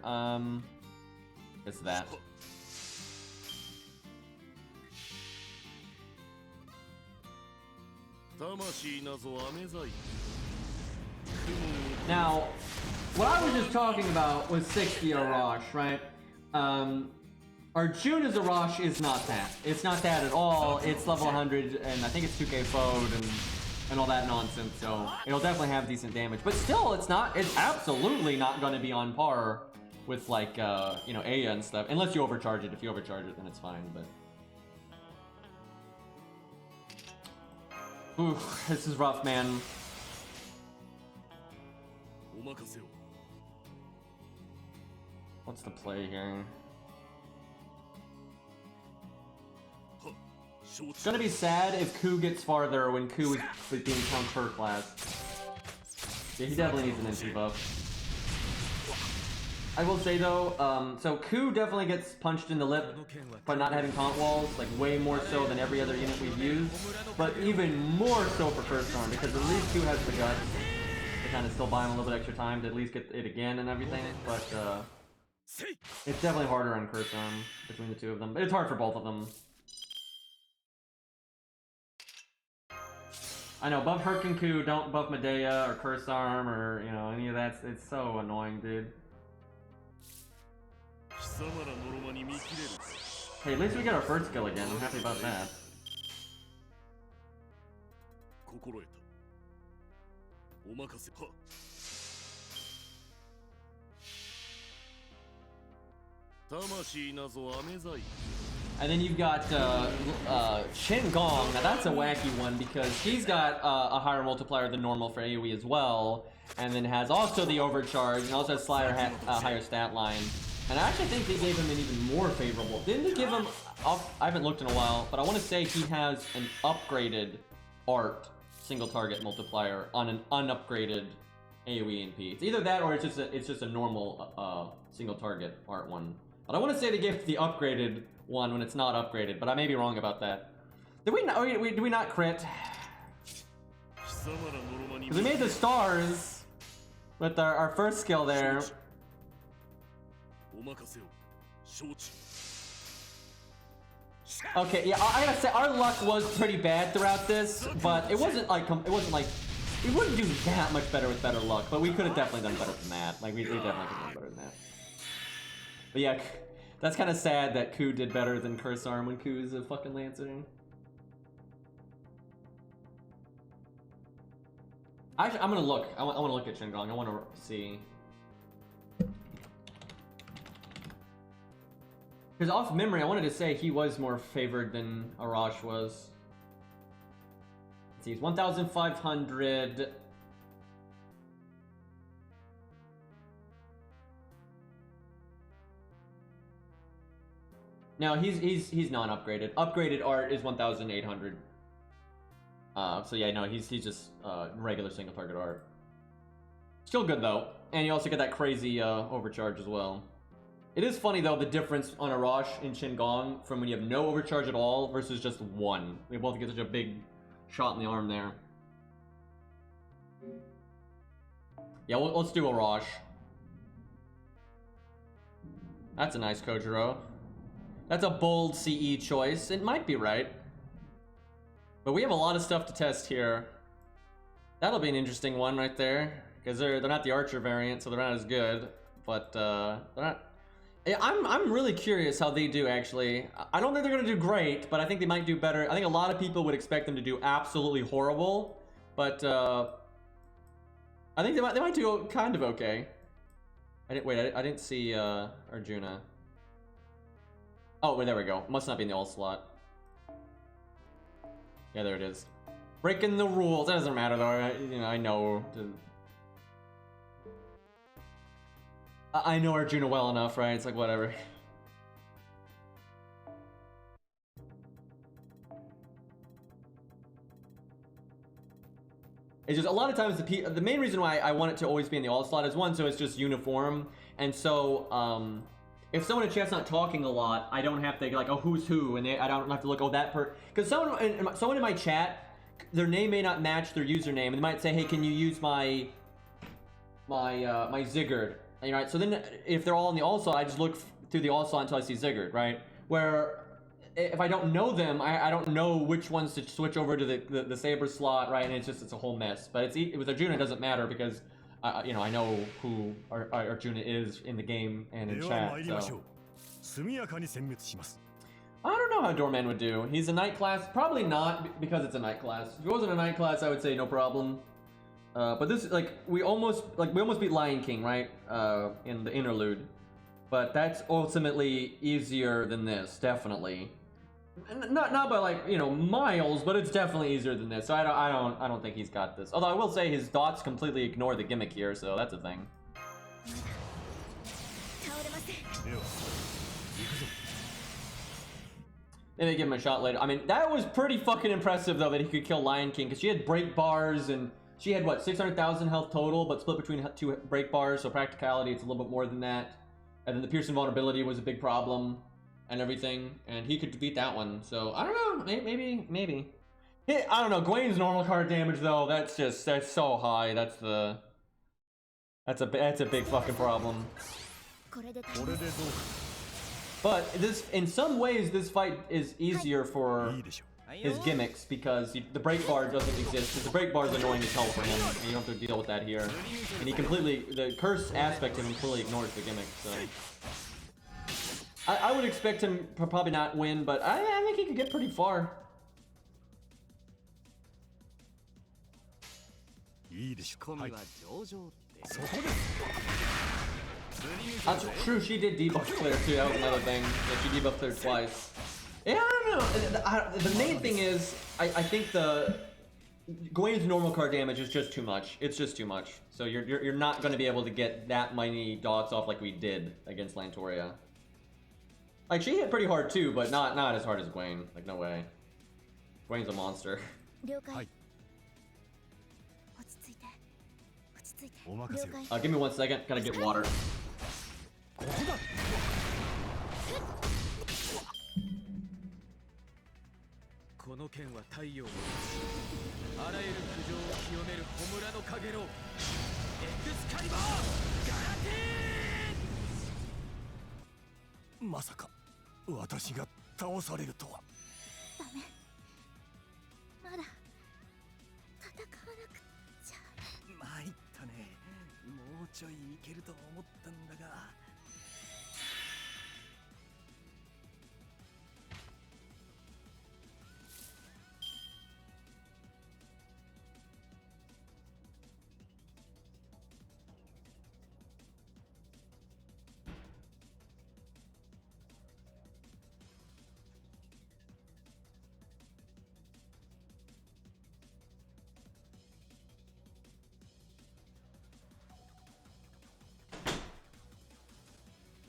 It's that. Now, what I was just talking about was 60 Arash, right? Arjuna's Arash is not that. It's not that at all. It's level 100, and I think it's 2k foed and all that nonsense, so it'll definitely have decent damage. But still, it's absolutely not going to be on par with, like, you know, Aya and stuff. Unless you overcharge it. If you overcharge it, then it's fine, but... Oof, this is rough, man. What's the play here? It's gonna be sad if Ku gets farther when Ku is being count per class. Yeah, he definitely needs an NP buff. I will say though, so Ku definitely gets punched in the lip by not having taunt walls, like way more so than every other unit we've used. But even more so for Curse Arm, because at least Ku has the guts to kind of still buy him a little bit extra time to at least get it again and everything. But it's definitely harder on Curse Arm between the 2 of them. But it's hard for both of them. I know, buff Herkin Ku, don't buff Medea or Curse Arm or, you know, any of that. It's so annoying, dude. Hey, at least we got our first skill again. I'm happy about that. And then you've got Shin Gong. Now that's a wacky one because he's got a higher multiplier than normal for AoE as well, and then has also the overcharge, and also has Slayer higher stat line. And I actually think they gave him an even more favorable. Didn't they give him? I haven't looked in a while, but I want to say he has an upgraded art single target multiplier on an unupgraded AoE NP. It's either that or it's just a normal single target art one. But I want to say they gave the upgraded one when it's not upgraded, but I may be wrong about that. Did we not crit? Because we made the stars with our first skill there. Okay, yeah, I gotta say our luck was pretty bad throughout this, but it wasn't like we wouldn't do that much better with better luck, but we could have definitely done better than that. Like we definitely could have done better than that. But yeah, that's kind of sad that Ku did better than Curse Arm when Ku is a fucking Lancer. Actually, I'm gonna look. I want to look at Shin Gong. I want to see. Because off memory, I wanted to say he was more favored than Arash was. Let's see, he's 1,500. No, he's non-upgraded. Upgraded art is 1,800. So yeah, no, he's just regular single target art. Still good though, and you also get that crazy overcharge as well. It is funny though the difference on Arash in Qingong from when you have no overcharge at all versus just one. They both get such a big shot in the arm there. Yeah, let's do Arash. That's a nice Kojiro. That's a bold CE choice. It might be right. But we have a lot of stuff to test here. That'll be an interesting one right there. Because they're not the Archer variant, so they're not as good. But they're not... Yeah, I'm really curious how they do, actually. I don't think they're going to do great, but I think they might do better. I think a lot of people would expect them to do absolutely horrible. But I think they might do kind of okay. I didn't see Arjuna. Oh, wait, there we go. Must not be in the all slot. Yeah, there it is. Breaking the rules. That doesn't matter though. You know, I know. I know Arjuna well enough, right? It's like whatever. It's just a lot of times the main reason why I want it to always be in the all slot is one, so it's just uniform, and so if someone in chat's not talking a lot, I don't have to like, oh, who's who, and I don't have to look, oh, that because someone in my chat, their name may not match their username, and they might say, hey, can you use my Zigguard, and, right? So then if they're all in the all slot, I just look through the all slot until I see Zigguard, right? Where if I don't know them, I don't know which ones to switch over to the Saber slot, right? And it's a whole mess. But with Arjuna, it doesn't matter because you know, I know who Arjuna is in the game and in chat. So. I don't know how Doorman would do. He's a night class, probably not because it's a night class. If it wasn't a night class, I would say no problem. But this like we almost beat Lion King, right? In the interlude, but that's ultimately easier than this, definitely. Not by like, you know, miles, but it's definitely easier than this. So I don't think he's got this. Although I will say his dots completely ignore the gimmick here, so that's a thing. Maybe give him a shot later. I mean, that was pretty fucking impressive though that he could kill Lion King, because she had break bars and she had what, 600,000 health total, but split between 2 break bars. So practicality, it's a little bit more than that. And then the piercing vulnerability was a big problem. And everything, and he could beat that one. So I don't know, maybe. Hey, I don't know. Gawain's normal card damage though, that's so high. That's a big fucking problem. But this, in some ways, this fight is easier for his gimmicks because the break bar doesn't exist. Because the break bar is annoying as hell for him, and you don't have to deal with that here. And he the curse aspect of him completely ignores the gimmick. So. I would expect him to probably not win, but I think he could get pretty far. That's true, she did debuff clear too, that was another thing. That she debuff cleared twice. Yeah, I don't know. The main thing is, I think Gawain's normal card damage is just too much. It's just too much. So you're not going to be able to get that many dots off like we did against Lantoria. Like, she hit pretty hard too, but not as hard as Gawain. Like, no way. Gawain's a monster. Give me 1 second. Gotta get water.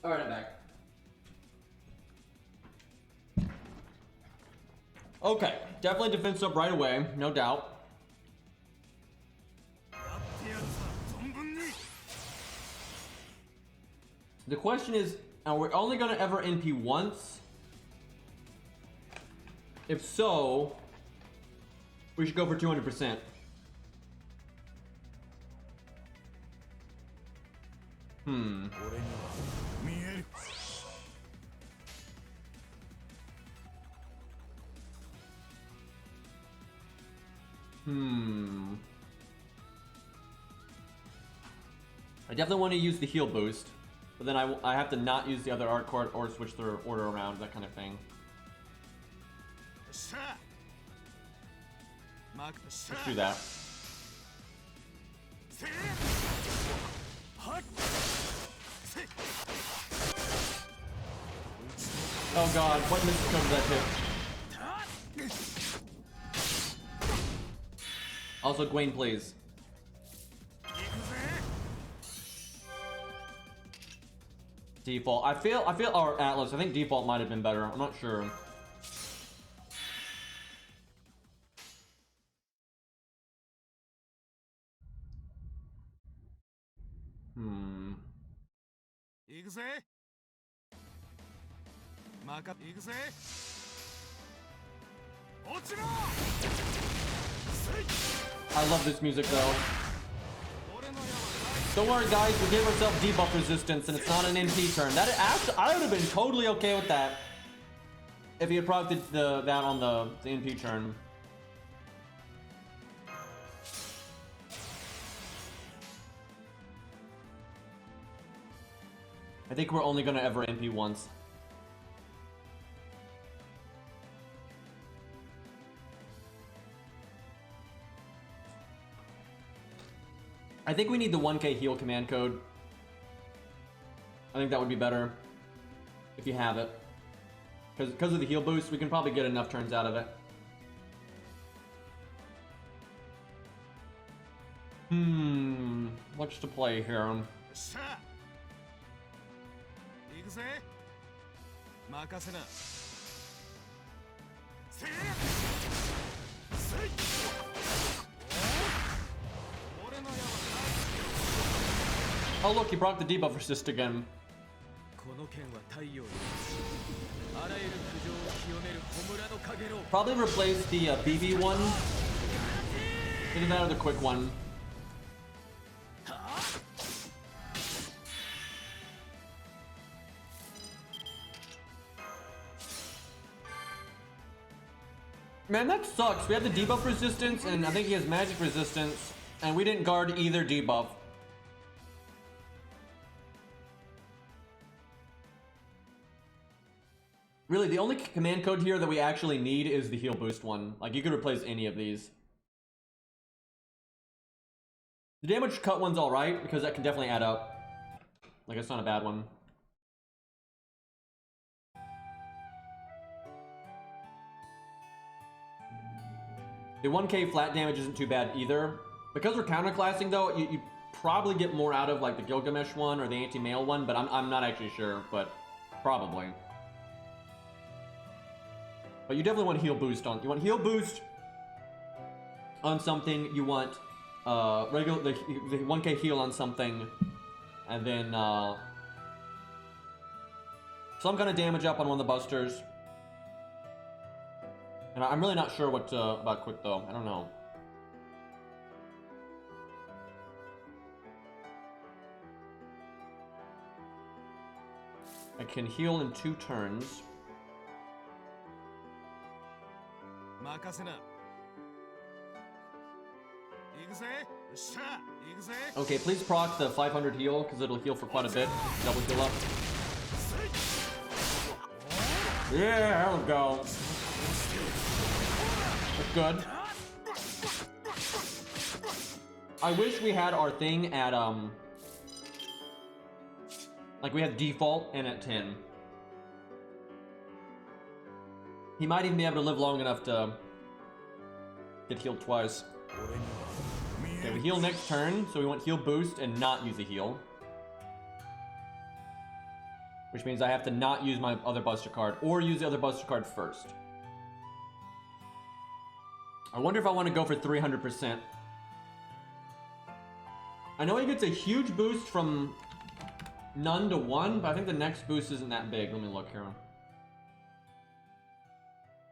Alright, I'm back. Okay, definitely defense up right away, no doubt. The question is, are we only gonna ever NP once? If so, we should go for 200%. Hmm. I definitely want to use the heal boost, but then I have to not use the other art card or switch the order around, that kind of thing. Let's do that. Oh god, what misses comes that hit? Also, Gawain, please. Default. I feel, or Atlas, I think default might have been better. I'm not sure. I love this music though. Don't worry guys, we gave ourselves debuff resistance and it's not an NP turn. That actually, I would have been totally okay with that if he had procced that on the NP turn. I think we're only gonna ever NP once. I think we need the 1k heal command code. I think that would be better if you have it. Because of the heal boost, we can probably get enough turns out of it. What's to play here? Oh look, he brought the debuff resist again. Probably replace the BB one. Get that other quick one. Man, that sucks. We have the debuff resistance, and I think he has magic resistance, and we didn't guard either debuff. Really, the only command code here that we actually need is the heal boost one. Like, you could replace any of these. The damage cut one's alright, because that can definitely add up. Like, it's not a bad one. The 1k flat damage isn't too bad either. Because we're counterclassing though, you probably get more out of like the Gilgamesh one or the anti-mail one, but I'm not actually sure, but probably. But you definitely want heal boost on. You want heal boost on something. You want regular the 1k heal on something, and then some kind of damage up on one of the busters. And I'm really not sure what about quick though. I don't know. I can heal in 2 turns. Okay, please proc the 500 heal, because it'll heal for quite a bit. Double heal up. Yeah, there we go. That's good. I wish we had our thing at, like we had default and at 10. He might even be able to live long enough to get healed twice. Okay, we heal next turn, so we want heal boost and not use a heal. Which means I have to not use my other buster card, or use the other buster card first. I wonder if I want to go for 300%. I know he gets a huge boost from none to 1, but I think the next boost isn't that big. Let me look here.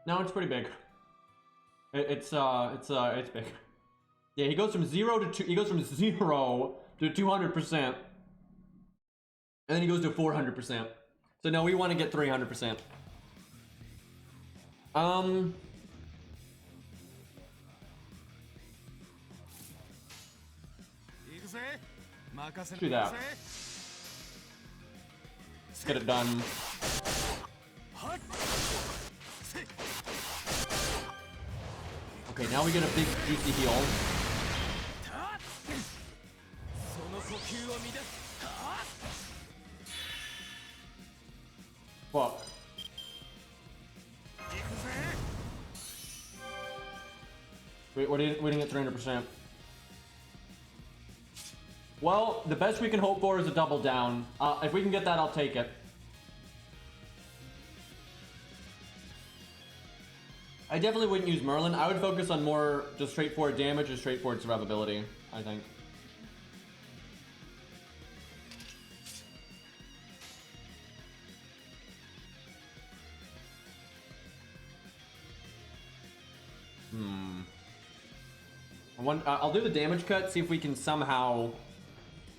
No, it's pretty big. It's big. Yeah, he goes from 0 to 2. He goes from 0 to 200%, and then he goes to 400%. So no, we want to get 300%. Let's do that. Let's get it done. Okay, now we get a big juicy heal. Fuck. Wait, we didn't get 300%. Well, the best we can hope for is a double down. If we can get that, I'll take it. I definitely wouldn't use Merlin. I would focus on more just straightforward damage and straightforward survivability, I think. I'll do the damage cut, see if we can somehow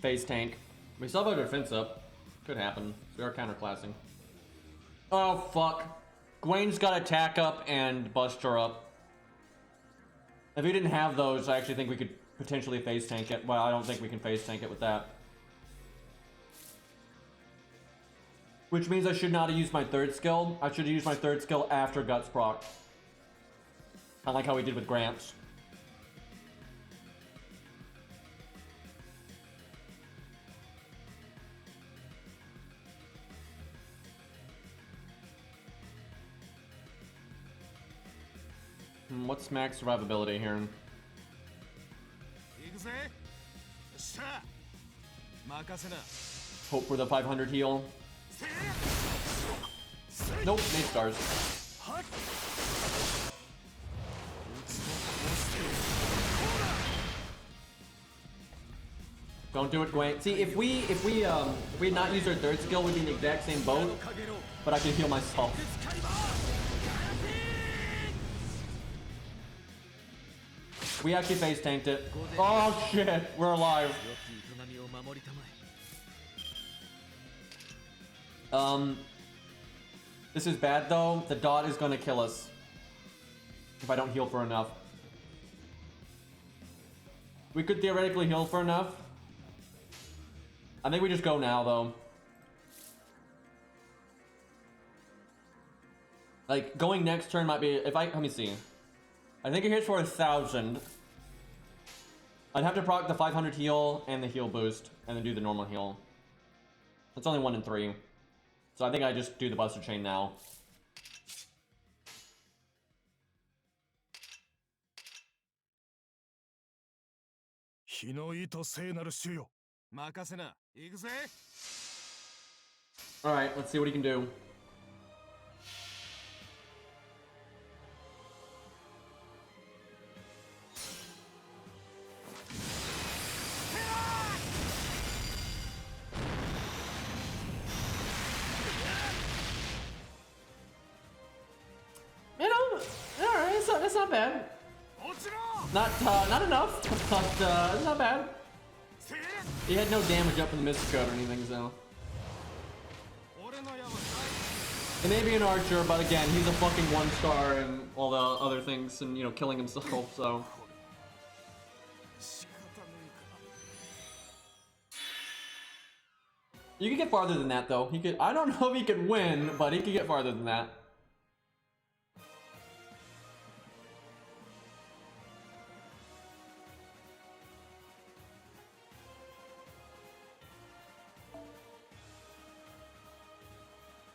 phase tank. We still have our defense up. Could happen. We are counterclassing. Oh, fuck. Gawain's got attack up and Buster up. If we didn't have those, I actually think we could potentially phase tank it. Well, I don't think we can phase tank it with that. Which means I should not have used my third skill. I should have used my third skill after Guts proc. Kind of like how we did with Gramps. What's max survivability here? Hope for the 500 heal. Nope, made stars. Don't do it, Gawain. See, if we had not used our third skill, we'd be in the exact same boat. But I can heal myself. We actually phase tanked it. Oh shit, we're alive. This is bad though. The dot is gonna kill us if I don't heal for enough. We could theoretically heal for enough. I think we just go now though. Like going next turn might be if I let me see. I think it hits for 1,000. I'd have to proc the 500 heal and the heal boost, and then do the normal heal. It's only 1 in 3. So I think I just do the Buster Chain now. Alright, let's see what he can do. That's not bad. Not enough, but it's not bad. He had no damage up in the Mystic Code or anything, so. He may be an archer, but again, he's a fucking 1-star and all the other things, and you know, killing himself. So. You could get farther than that, though. He could. I don't know if he could win, but he could get farther than that.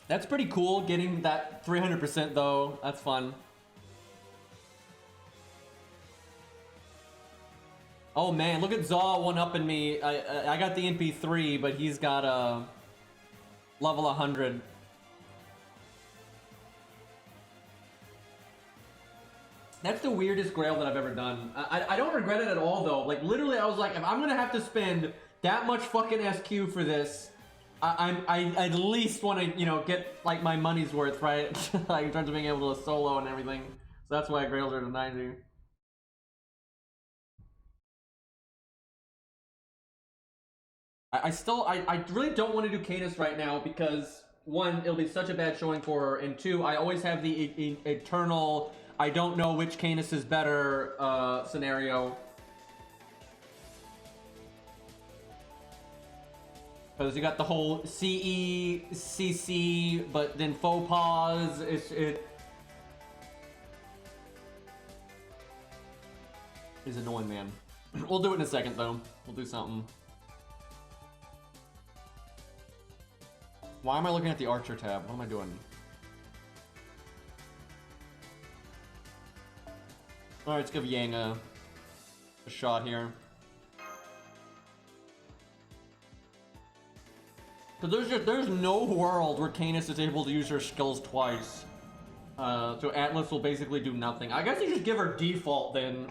That's pretty cool, getting that 300% though. That's fun. Oh man, look at Zaw one-upping me. I got the NP3, but he's got a level 100. That's the weirdest grail that I've ever done. I don't regret it at all though. Like literally, I was like, if I'm gonna have to spend that much fucking SQ for this, I at least want to, you know, get like my money's worth, right? Like in terms of being able to solo and everything. So that's why I grailed her to 90. I really don't want to do Canis right now because one, it'll be such a bad showing for her, and two, I always have the eternal I don't know which Canis is better scenario. Because you got the whole CE, CC, but then faux pas. It is annoying, man. We'll do it in a second, though. We'll do something. Why am I looking at the Archer tab? What am I doing? Alright, let's give Yang a shot here. Because there's no world where Canis is able to use her skills twice. So Atlas will basically do nothing. I guess you just give her default then.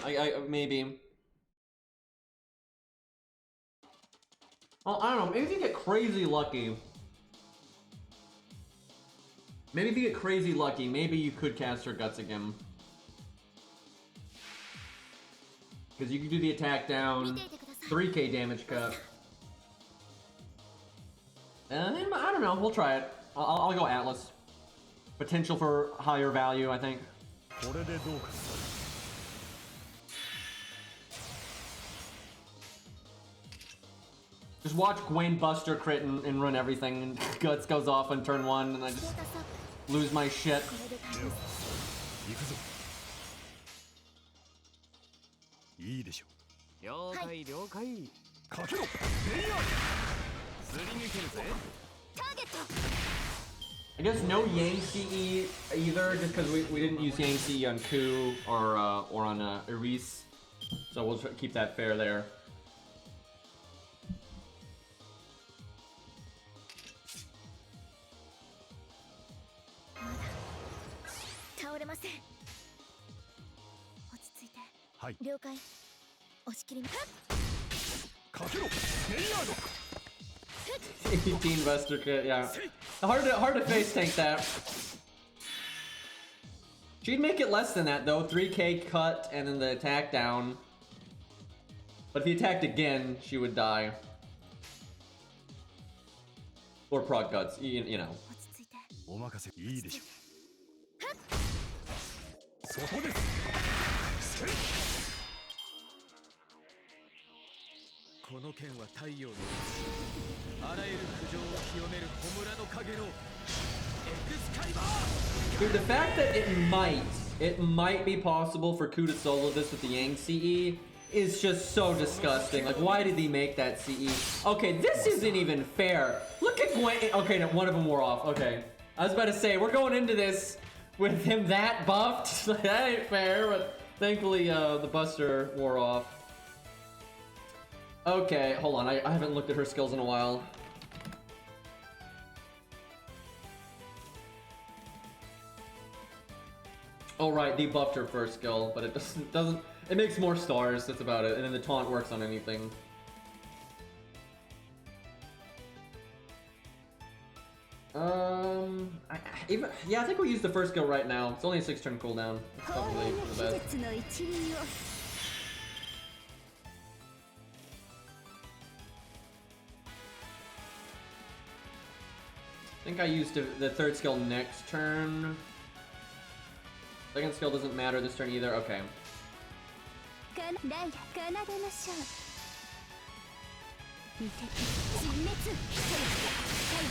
Maybe. Well, I don't know. Maybe if you get crazy lucky. Maybe if you get crazy lucky, maybe you could cast her Guts again. Because you can do the attack down, 3k damage cut. And I don't know, we'll try it. I'll go Atlas. Potential for higher value, I think. Just watch Gwen Buster crit and run everything, and Guts goes off on turn 1, and I just lose my shit. I guess no Yang CE either, just because we didn't use Yang CE on Ku or on Iris, so we'll keep that fair there. Hi. 18 Buster crit, yeah. Hard to face tank that. She'd make it less than that though, 3k cut and then the attack down. But if he attacked again, she would die. Or proc Guts, you know. この剣は太陽のあらゆる苦情を清める弔の影のエクスカリバー Dude, the fact that it might be possible for Ku to solo this with the Yang CE is just so disgusting. Like, why did he make that CE? Okay, this isn't even fair. Look at Gwen. Okay, no, one of them wore off. Okay. I was about to say, we're going into this with him that buffed. That ain't fair, but thankfully the Buster wore off. Okay, hold on. I haven't looked at her skills in a while. Oh right, debuffed her first skill, but it doesn't. It makes more stars. That's about it. And then the taunt works on anything. Yeah, I think we use the first skill right now. It's only a 6-turn cooldown. It's probably for the best. I think I used the third skill next turn. Second skill doesn't matter this turn either. Okay.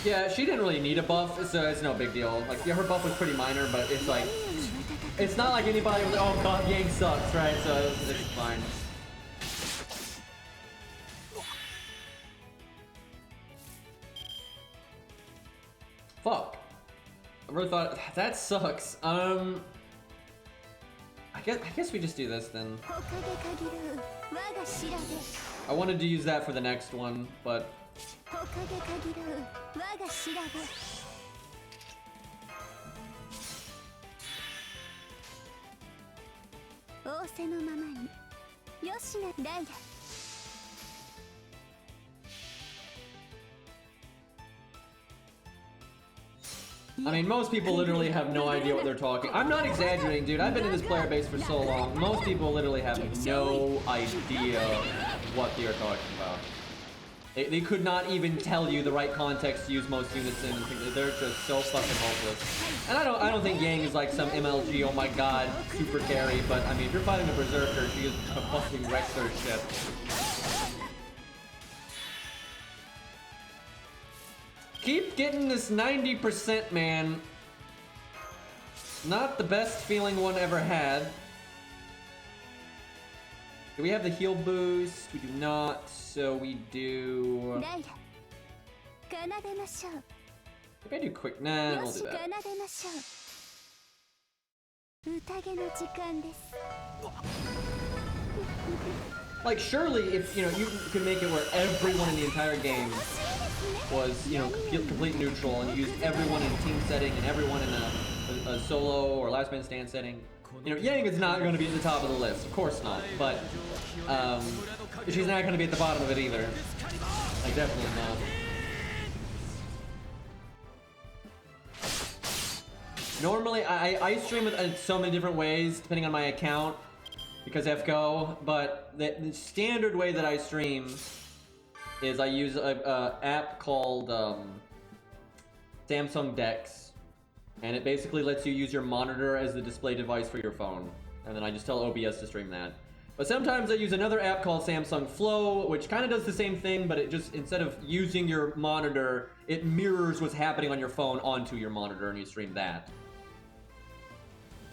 Yeah, she didn't really need a buff, so it's no big deal. Like, yeah, her buff was pretty minor, but it's like, it's not like anybody was like, oh god, Yang sucks, right? So it's fine. Fuck. I really thought that sucks. I guess we just do this then. I wanted to use that for the next one, but I mean, most people literally have no idea what they're talking. I'm not exaggerating, dude. I've been in this player base for so long. Most people literally have no idea what they are talking about. They could not even tell you the right context to use most units in. They're just so fucking hopeless. And I don't think Yang is like some MLG, oh my god, super carry. But I mean, if you're fighting a berserker, she is a fucking wreck her shit. Keep getting this 90%, man. Not the best feeling one ever had. Do we have the heal boost? We do not, so we do... Maybe I do quick... Nah, we'll do that. Like, surely, if, you know, you could make it where everyone in the entire game was, you know, complete neutral, and you used everyone in team setting and everyone in a solo or last man stand setting. You know, Yang is not going to be at the top of the list, of course not, but she's not going to be at the bottom of it either. Like, definitely not. Normally, I stream with so many different ways, depending on my account, because FGO, but the standard way that I stream is I use a app called Samsung Dex, and it basically lets you use your monitor as the display device for your phone, and then I just tell OBS to stream that. But sometimes I use another app called Samsung Flow, which kind of does the same thing, but it just, instead of using your monitor, it mirrors what's happening on your phone onto your monitor, and you stream that.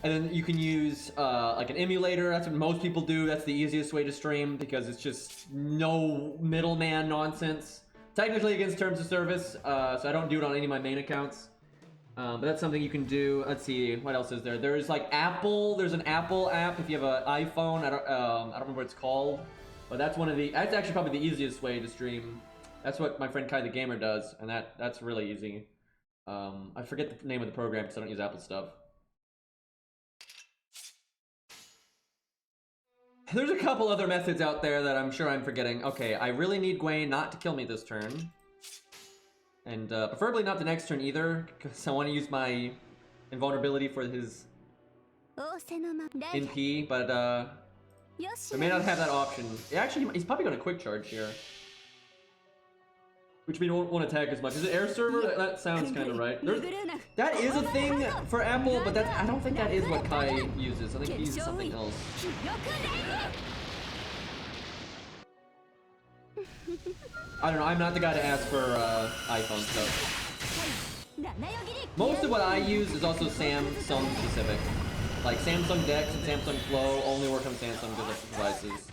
And then you can use like an emulator. That's what most people do. That's the easiest way to stream because it's just no middleman nonsense. Technically against terms of service, so I don't do it on any of my main accounts. But that's something you can do. Let's see, what else is there? There's like Apple. There's an Apple app if you have an iPhone. I don't remember what it's called, but that's one of the. That's actually probably the easiest way to stream. That's what my friend Kai the Gamer does, and that's really easy. I forget the name of the program because I don't use Apple stuff. There's a couple other methods out there that I'm sure I'm forgetting. Okay, I really need Gawain not to kill me this turn. And preferably not the next turn either, because I want to use my invulnerability for his NP, but I may not have that option. Actually, he's probably going to quick charge here. Which we don't want to attack as much. Is it air server? That sounds kind of right. That is a thing for Apple, but I don't think that is what Kai uses. I think he uses something else. I don't know. I'm not the guy to ask for iPhone stuff. Most of what I use is also Samsung specific. Like Samsung Dex and Samsung Flow only work on Samsung devices.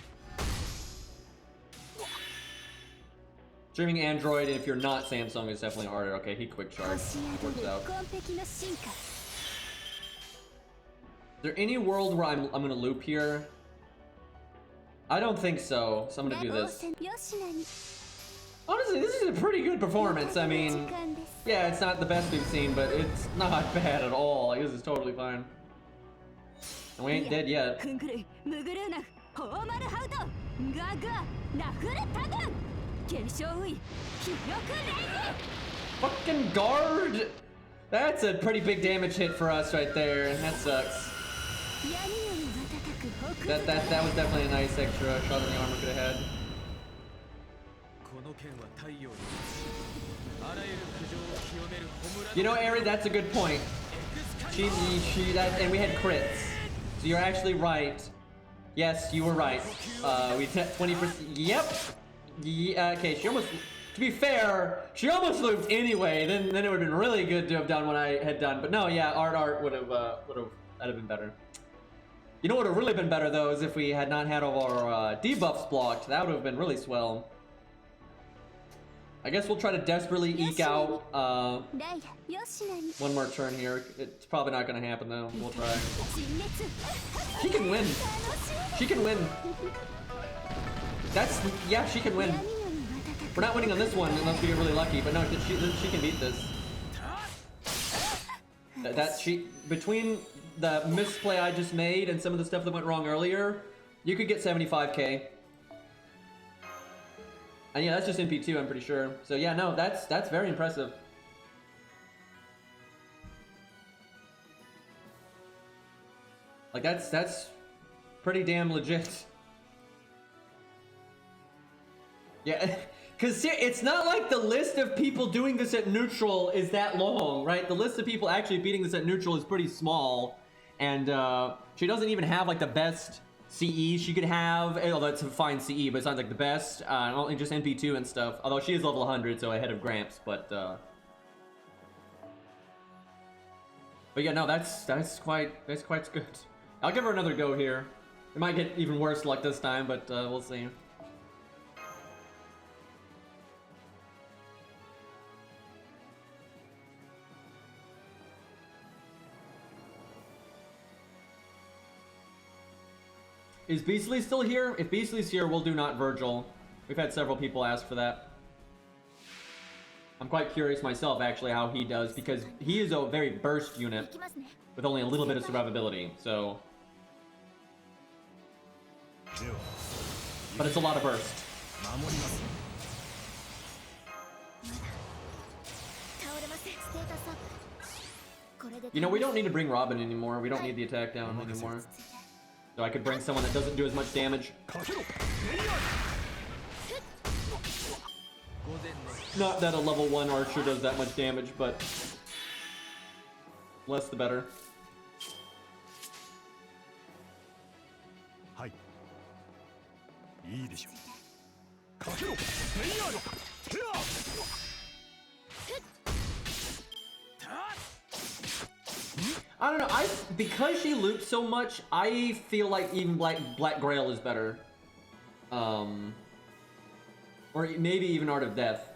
Streaming Android, if you're not Samsung, is definitely harder. Okay, he quick charge. Works out. Is there any world where I'm gonna loop here? I don't think so, so I'm gonna do this. Honestly, this is a pretty good performance. I mean, yeah, it's not the best we've seen, but it's not bad at all. Like, this is totally fine. And we ain't dead yet. Fucking guard! That's a pretty big damage hit for us right there. That sucks. That was definitely a nice extra shot in the armor could have had. You know, Eri, that's a good point. And we had crits. So you're actually right. Yes, you were right. We 20%. Yep. Yeah, okay, she almost, to be fair, she almost looped anyway. Then it would have been really good to have done what I had done. But no, yeah, art would have that'd have been better. You know what would have really been better though is if we had not had all our debuffs blocked. That would have been really swell. I guess we'll try to desperately eke out one more turn here. It's probably not going to happen though. We'll try. She can win. She can win. Yeah, she can win. We're not winning on this one unless we get really lucky, but no, she can beat this. That she between the misplay I just made and some of the stuff that went wrong earlier, you could get 75k. And yeah, that's just NP2, I'm pretty sure. So yeah, no, that's very impressive. Like that's pretty damn legit. Yeah, because it's not like the list of people doing this at neutral is that long, right? The list of people actually beating this at neutral is pretty small. And she doesn't even have like the best CE she could have. Oh, that's a fine CE, but it's not like the best. Only just NP2 and stuff. Although she is level 100, so ahead of Gramps. But yeah, no, that's quite good. I'll give her another go here. It might get even worse luck this time, but we'll see. Is Beastly still here? If Beastly's here, we'll do not Virgil. We've had several people ask for that. I'm quite curious myself, actually, how he does, because he is a very burst unit with only a little bit of survivability, so... But it's a lot of burst. You know, we don't need to bring Robin anymore. We don't need the attack down anymore. So I could bring someone that doesn't do as much damage. Not that a level 1 archer does that much damage, but less the better. I don't know, because she loops so much, I feel like even Black Grail is better. Or maybe even Art of Death.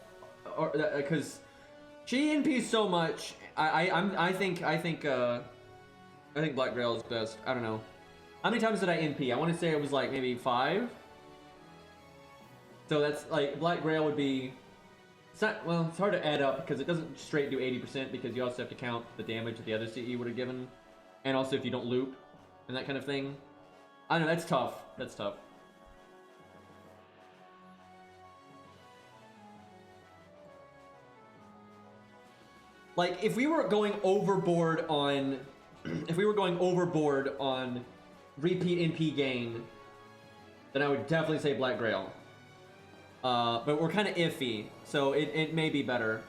Or because she NPs so much, I think Black Grail is best. I don't know. How many times did I NP? I want to say it was like maybe 5. So that's like Black Grail would be. It's not, well, it's hard to add up because it doesn't straight do 80% because you also have to count the damage that the other CE would have given. And also if you don't loop and that kind of thing. I don't know, that's tough. That's tough. Like, if we were going overboard on... if we were going overboard on repeat NP gain, then I would definitely say Black Grail. But we're kind of iffy, so it may be better.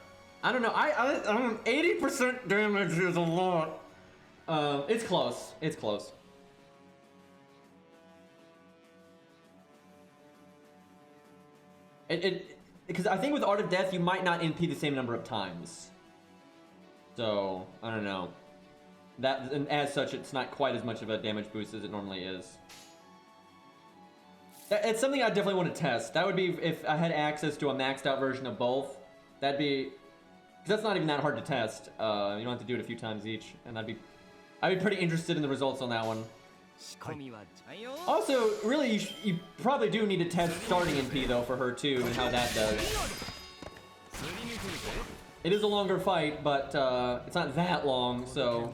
I don't know. I don't know. 80% damage is a lot. It's close. It's close. Because I think with Art of Death you might not NP the same number of times. So I don't know. That, and as such, it's not quite as much of a damage boost as it normally is. It's something I definitely want to test. That would be if I had access to a maxed out version of both. That'd be, because that's not even that hard to test. You don't have to do it a few times each, and I'd be pretty interested in the results on that one. Also, really, you probably do need to test starting NP though for her too, and how that does. It is a longer fight, but it's not that long, so.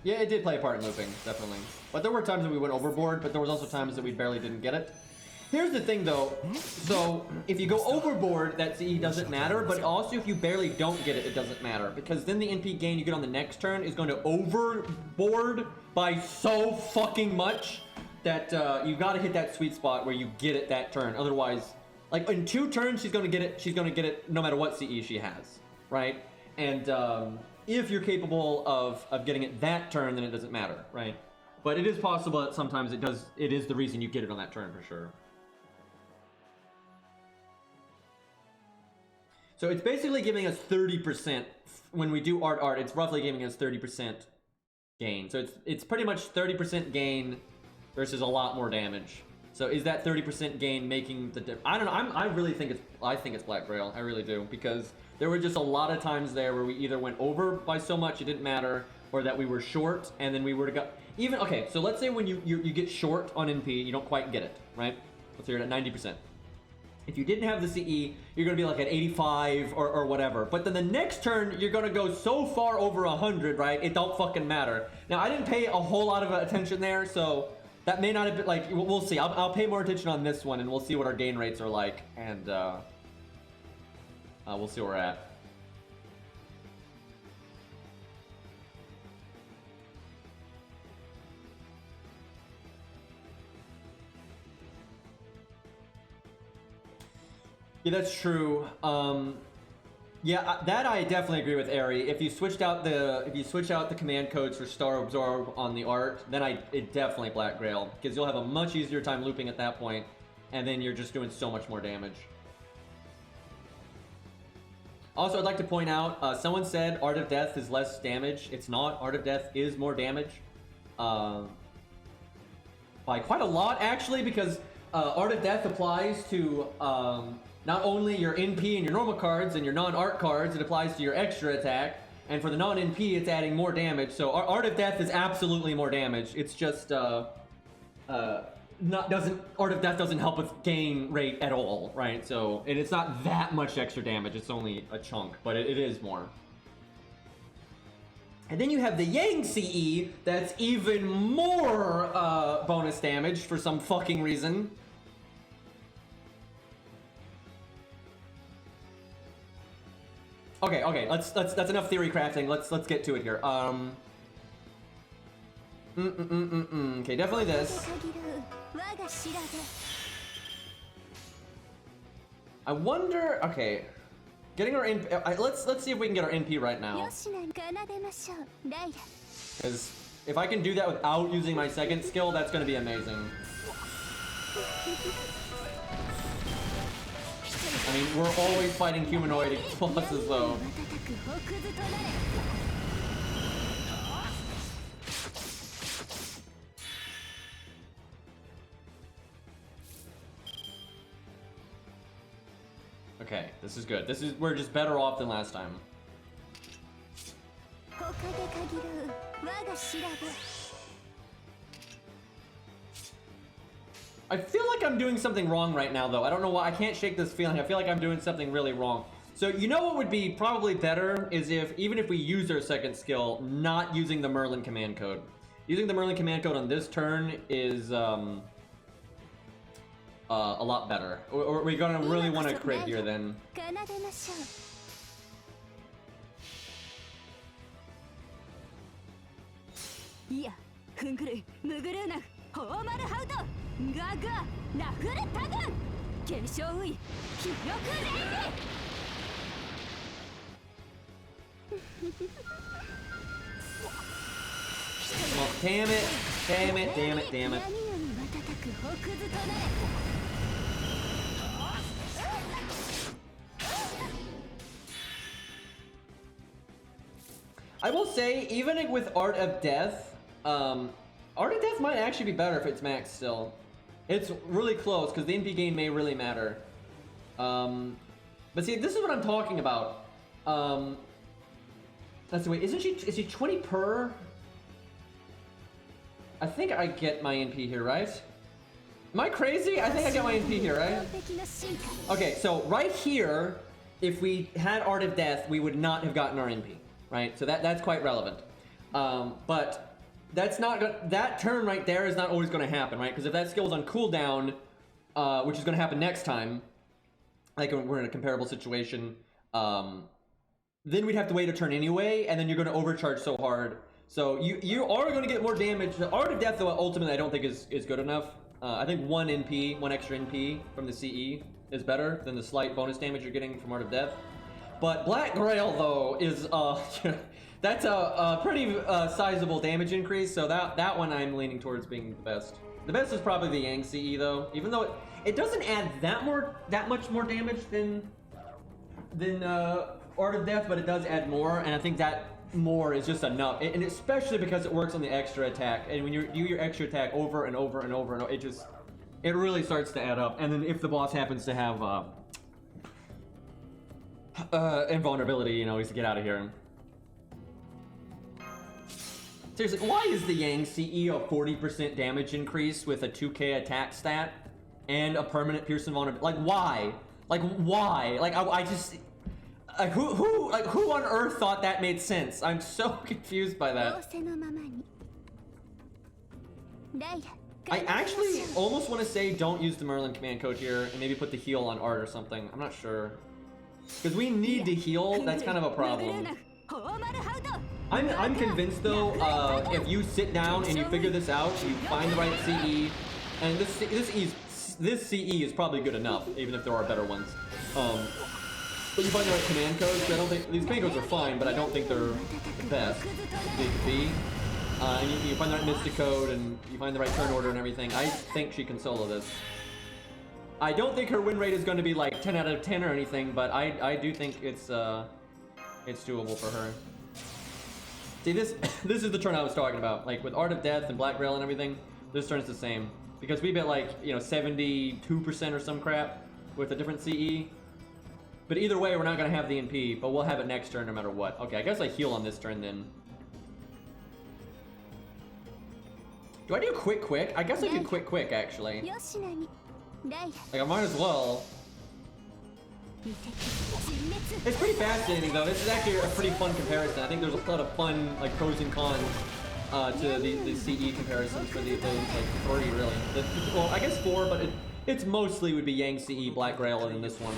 Yeah, it did play a part in looping, definitely. But there were times that we went overboard, but there was also times that we barely didn't get it. Here's the thing though, so if you go overboard, that CE doesn't matter, but also if you barely don't get it, it doesn't matter. Because then the NP gain you get on the next turn is going to overboard by so fucking much that you gotta hit that sweet spot where you get it that turn. Otherwise, like in 2 turns, she's gonna get it no matter what CE she has, right? And if you're capable of getting it that turn, then it doesn't matter, right? But it is possible that sometimes it is the reason you get it on that turn for sure. So it's basically giving us 30%. When we do art, it's roughly giving us 30% gain. So it's pretty much 30% gain versus a lot more damage. So is that 30% gain making the difference? I don't know. I really think it's Black Grail. I really do, because there were just a lot of times there where we either went over by so much it didn't matter, or that we were short and then we were to go even. Okay, so let's say when you get short on NP, you don't quite get it, right? So you're at 90%. If you didn't have the CE, you're gonna be like at 85 or whatever. But then the next turn, you're gonna go so far over 100, right? It don't fucking matter. Now, I didn't pay a whole lot of attention there, so that may not have been, like, we'll see. I'll pay more attention on this one, and we'll see what our gain rates are like, and we'll see where we're at. Yeah, that's true. Yeah, that I definitely agree with Ari. If you switch out the command codes for Star Absorb on the art, then it definitely Black Grail, because you'll have a much easier time looping at that point, and then you're just doing so much more damage. Also, I'd like to point out, someone said Art of Death is less damage. It's not. Art of Death is more damage. By quite a lot, actually, because Art of Death applies to not only your NP and your normal cards and your non-art cards, it applies to your extra attack. And for the non-NP, it's adding more damage. So Art of Death is absolutely more damage. It's just Art of Death doesn't help with gain rate at all, right? So and it's not that much extra damage. It's only a chunk, but it is more. And then you have the Yang CE that's even more bonus damage for some fucking reason. Okay, that's enough theory crafting. Let's get to it here. Okay, definitely this. I wonder. Okay, getting our NP. Let's see if we can get our NP right now. Because if I can do that without using my second skill, that's going to be amazing. I mean, we're always fighting humanoid bosses, though. Okay, this is good. We're just better off than last time. I feel like I'm doing something wrong right now, though. I don't know why. I can't shake this feeling. I feel like I'm doing something really wrong. So you know what would be probably better is even if we use our second skill, not using the Merlin command code. Using the Merlin command code on this turn is a lot better. Or we're gonna really want to crit here then. Well, damn it. I will say, even with Art of Death, Art of Death might actually be better if it's max still. It's really close, because the NP gain may really matter. But see, this is what I'm talking about. Let's see, wait, is she 20 per? I think I get my NP here, right? Am I crazy? I think I get my NP here, right? Okay, so right here, if we had Art of Death, we would not have gotten our NP, right? So that's quite relevant. But that's not that turn right there is not always going to happen, right? Because if that skill is on cooldown, which is going to happen next time, like when we're in a comparable situation, then we'd have to wait a turn anyway, and then you're going to overcharge so hard. So you are going to get more damage. The Art of Death, though, ultimately I don't think is good enough. I think one extra NP from the CE is better than the slight bonus damage you're getting from Art of Death. But Black Grail, though, is that's a pretty sizable damage increase. So that one I'm leaning towards being the best. The best is probably the Yang CE, though, even though it doesn't add that much more damage than Art of Death, but it does add more, and I think that more is just enough, and especially because it works on the extra attack, and when you do your extra attack over and over and over and over, it really starts to add up. And then if the boss happens to have invulnerability, you know, he's to get out of here. Seriously, why is the Yang CE a 40% damage increase with a 2k attack stat? and a permanent Pearson vulnerability. Like, why? Like, why? Like, I just... Like, who on earth thought that made sense? I'm so confused by that. I actually almost want to say don't use the Merlin command code here and maybe put the heal on Art or something. I'm not sure. Because we need to heal, that's kind of a problem. I'm convinced though, if you sit down and you figure this out, you find the right CE, and this CE is probably good enough, even if there are better ones. But you find the right command codes. I don't think these command codes are fine, but I don't think they're the best they could be. And you find the right Mystic code, and you find the right turn order and everything. I think she can solo this. I don't think her win rate is going to be like 10 out of 10 or anything, but I do think it's doable for her. See, this is the turn I was talking about. Like with Art of Death and Black Rail and everything, this turn's the same because we bet like 72% or some crap with a different CE. But either way, we're not gonna have the NP, but we'll have it next turn no matter what. Okay, I guess I heal on this turn then. Do I do quick? I guess I do quick actually. Like I might as well. It's pretty fascinating though. This is actually a pretty fun comparison. I think there's a lot of fun like pros and cons to the CE comparisons for those like 3 really. Well, I guess 4, but it's mostly would be Yang CE, Black Grail, and then this one,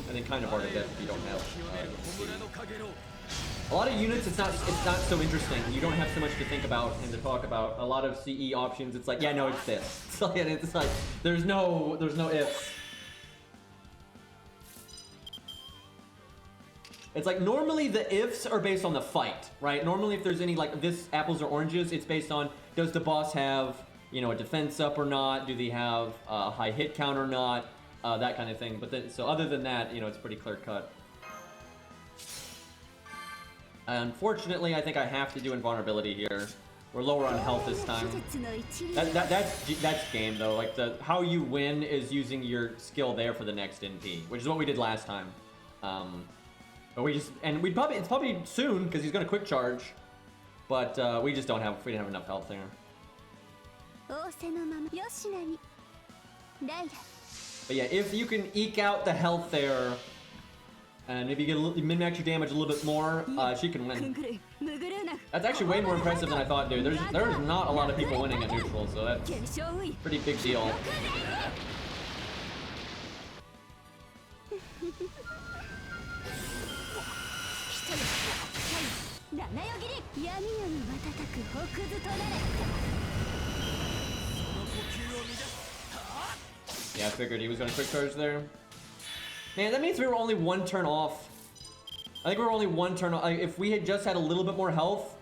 and then kind of Art of Death if you don't have a lot of units. It's not so interesting. You don't have so much to think about and to talk about. A lot of CE options, it's like, yeah, no, it's this. It's like there's no ifs. It's like normally the ifs are based on the fight, right? Normally if there's any like this apples or oranges, it's based on does the boss have a defense up or not? Do they have a high hit count or not? That kind of thing. But then, so other than that, it's pretty clear cut. Unfortunately, I think I have to do invulnerability here. We're lower on health this time. That's game though. Like how you win is using your skill there for the next NP, which is what we did last time. But it's probably soon because he's gonna quick charge, but we didn't have enough health there. But yeah, if you can eke out the health there, and if you get min-max your damage a little bit more, she can win. That's actually way more impressive than I thought, dude. There's not a lot of people winning at neutral, so that's a pretty big deal. Yeah, I figured he was gonna quick charge there. Man, that means we were only 1 turn off. I think we were only 1 turn off. If we had just had a little bit more health,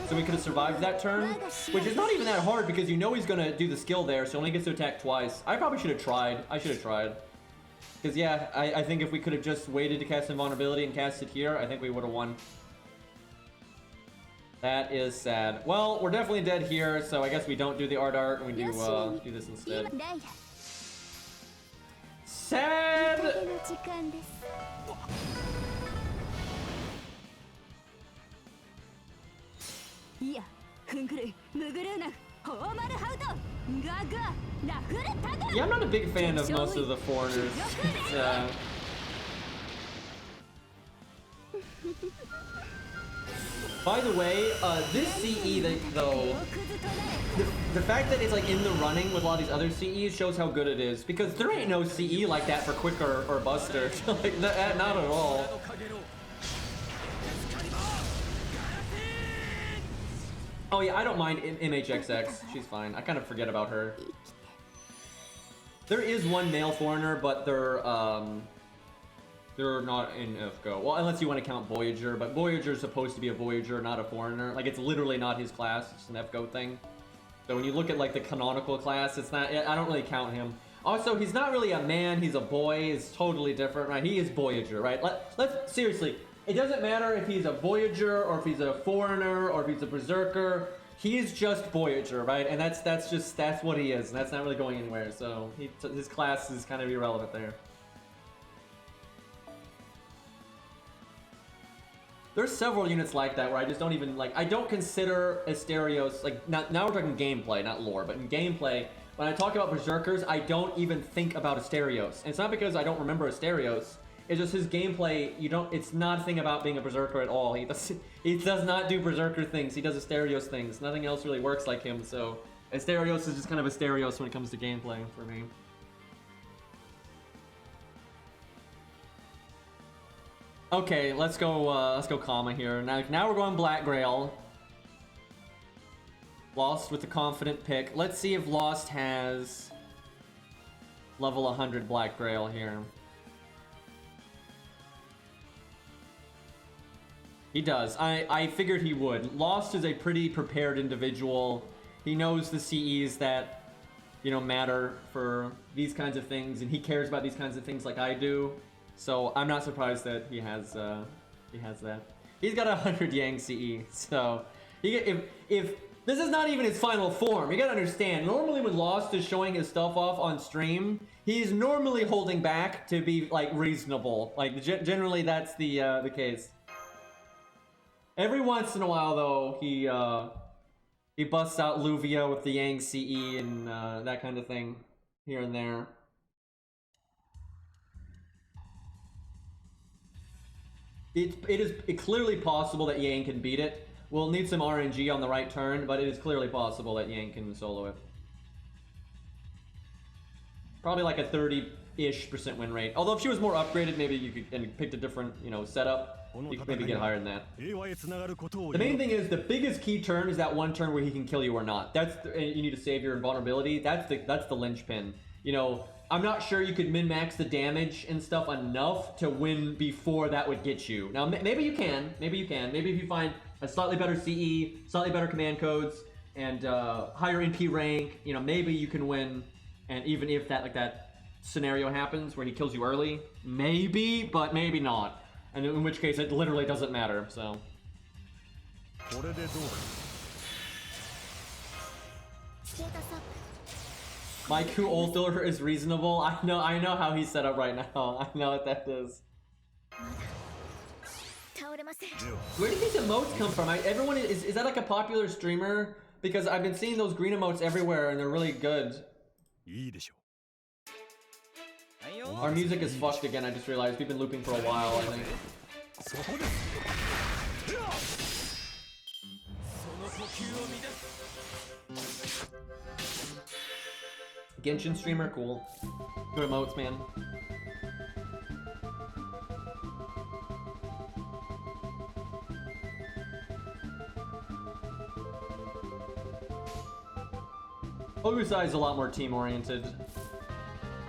so we could have survived that turn, which is not even that hard because he's gonna do the skill there, so only gets to attack twice. I probably should have tried. I should have tried. Because yeah, I think if we could have just waited to cast invulnerability and cast it here, I think we would have won. That is sad. Well, we're definitely dead here, so I guess we don't do the art and we do this instead. Sad! Yeah, I'm not a big fan of most of the foreigners. By the way, this CE though, the fact that it's like in the running with a lot of these other CEs shows how good it is, because there ain't no CE like that for Quicker or Buster. Like, not at all. Oh yeah, I don't mind MHXX. She's fine. I kind of forget about her. There is one male foreigner, but they're not in FGO. Well, unless you want to count Voyager, but Voyager's supposed to be a Voyager, not a foreigner. Like, it's literally not his class. It's an FGO thing. So when you look at, like, the canonical class, it's not... I don't really count him. Also, he's not really a man. He's a boy. It's totally different, right? He is Voyager, right? Let's... Seriously. It doesn't matter if he's a Voyager, or if he's a foreigner, or if he's a Berserker. He's just Voyager, right? And that's what he is. And that's not really going anywhere. So his class is kind of irrelevant there. There's several units like that where I just don't even, like, I don't consider Asterios, like, now we're talking gameplay, not lore, but in gameplay, when I talk about Berserkers, I don't even think about Asterios. And it's not because I don't remember Asterios. It's just his gameplay, it's not a thing about being a Berserker at all. He does not do Berserker things, he does Asterios things. Nothing else really works like him, so Asterios is just kind of Asterios when it comes to gameplay for me. Okay, let's go Kama here. Now we're going Black Grail. Lost with the confident pick. Let's see if Lost has level 100 Black Grail here. He does. I figured he would. Lost is a pretty prepared individual. He knows the CEs that, you know, matter for these kinds of things, and he cares about these kinds of things like I do. So I'm not surprised that he has that. He's got 100 Yang CE. So if this is not even his final form, you gotta understand. Normally when Lost is showing his stuff off on stream, he's normally holding back to be like reasonable. Like generally that's the case. Every once in a while though, he busts out Luvia with the Yang CE and that kind of thing here and there. It is clearly possible that Yang can beat it. We'll need some RNG on the right turn, but it is clearly possible that Yang can solo it. Probably like a 30-ish% win rate. Although if she was more upgraded, maybe you could and picked a different, you know, setup, you could maybe get higher than that. The main thing is the biggest key turn is that one turn where he can kill you or not. You need to save your invulnerability. That's the linchpin. You know, I'm not sure you could min-max the damage and stuff enough to win before that would get you. Now, maybe you can. Maybe if you find a slightly better CE, slightly better command codes, and higher NP rank, you know, maybe you can win. And even if that scenario happens where he kills you early, maybe, but maybe not. And in which case, it literally doesn't matter, so. My Q ult order is reasonable. I know how he's set up right now. I know what that is. Where did these emotes come from? Everyone is that like a popular streamer? Because I've been seeing those green emotes everywhere and they're really good. Our music is fucked again, I just realized. We've been looping for a while, I think. Genshin streamer, cool. Good emotes, man. Ogusai is a lot more team-oriented.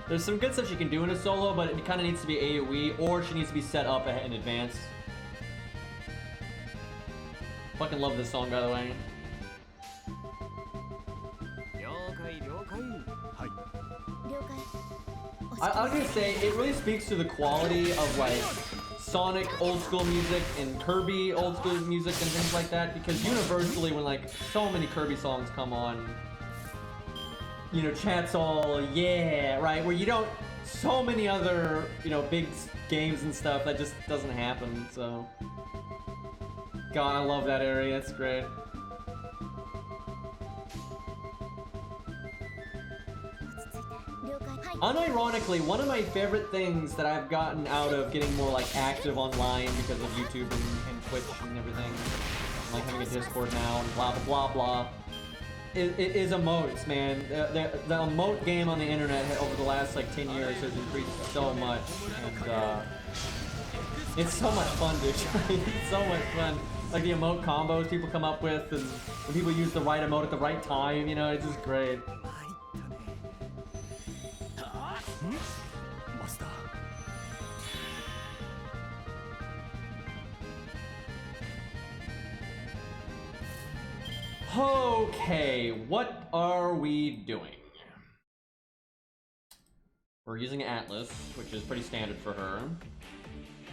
There's some good stuff she can do in a solo, but it kind of needs to be AoE, or she needs to be set up in advance. Fucking love this song, by the way. I was gonna say, it really speaks to the quality of like Sonic old school music and Kirby old school music and things like that, because universally when like so many Kirby songs come on, you know, chat's all, yeah, right? Where you don't, so many other, you know, big games and stuff, that just doesn't happen, so. God, I love that area, it's great. Unironically, one of my favorite things that I've gotten out of getting more like active online because of YouTube and Twitch and everything, like having a Discord now and blah blah blah blah, is emotes, man. The emote game on the internet over the last like 10 years has increased so much, and it's so much fun, dude. It's so much fun. Like the emote combos people come up with, and when people use the right emote at the right time, you know, it's just great. Okay, what are we doing? We're using Atlas, which is pretty standard for her.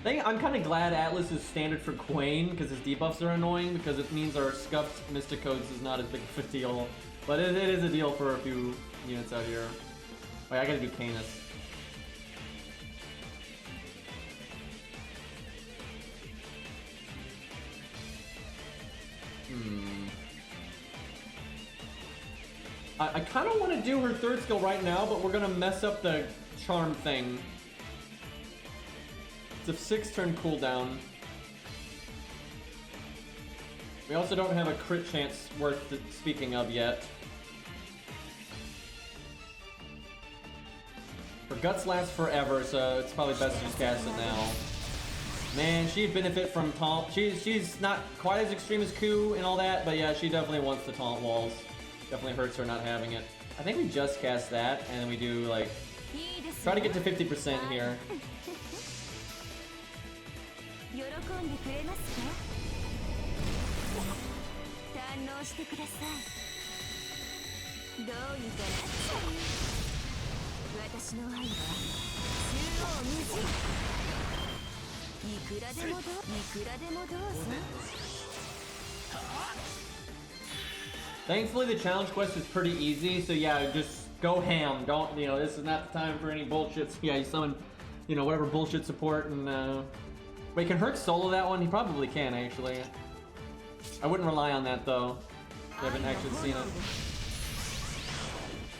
I'm kind of glad Atlas is standard for Gawain, because his debuffs are annoying, because it means our scuffed Mystic Codes is not as big of a deal. But it is a deal for a few units out here. Wait, I gotta do Canis. I kind of want to do her third skill right now, but we're gonna mess up the charm thing. It's a 6-turn cooldown. We also don't have a crit chance worth speaking of yet. Her guts last forever, so it's probably best to just cast it now. Man, she'd benefit from taunt. She's not quite as extreme as Ku and all that, but yeah, she definitely wants the taunt walls. Definitely hurts her not having it. I think we just cast that, and then we do like try to get to 50% here. Thankfully, the challenge quest is pretty easy, so yeah, just go ham. Don't, you know, this is not the time for any bullshit. Yeah, you summon, you know, whatever bullshit support and, wait, can Herc solo that one? He probably can, actually. I wouldn't rely on that, though. I haven't actually seen it.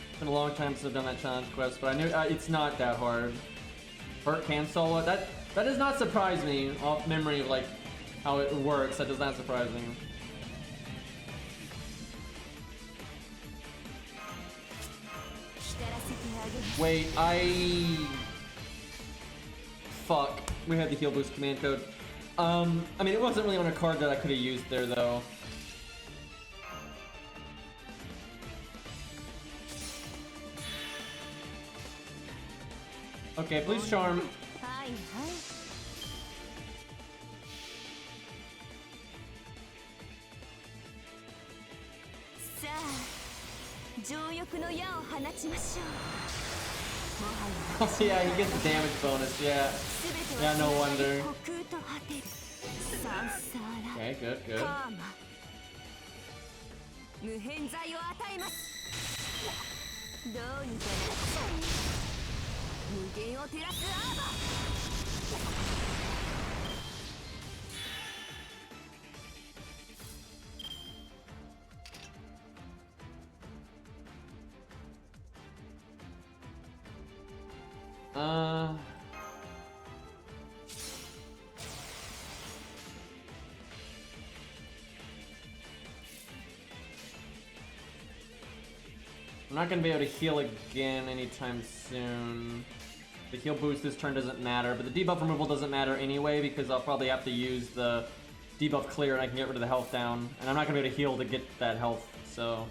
It's been a long time since I've done that challenge quest, but I knew it's not that hard. Herc can solo it. That does not surprise me off memory of, like, how it works. That does not surprise me. Wait, fuck. We had the heal boost command code. I mean, it wasn't really on a card that I could have used there, though. Okay, please charm. Oh, yeah, he gets the damage bonus, yeah. Yeah, no wonder. Okay, good, good. I'm not gonna be able to heal again anytime soon. The heal boost this turn doesn't matter, but the debuff removal doesn't matter anyway because I'll probably have to use the debuff clear and I can get rid of the health down. And I'm not gonna be able to heal to get that health, so...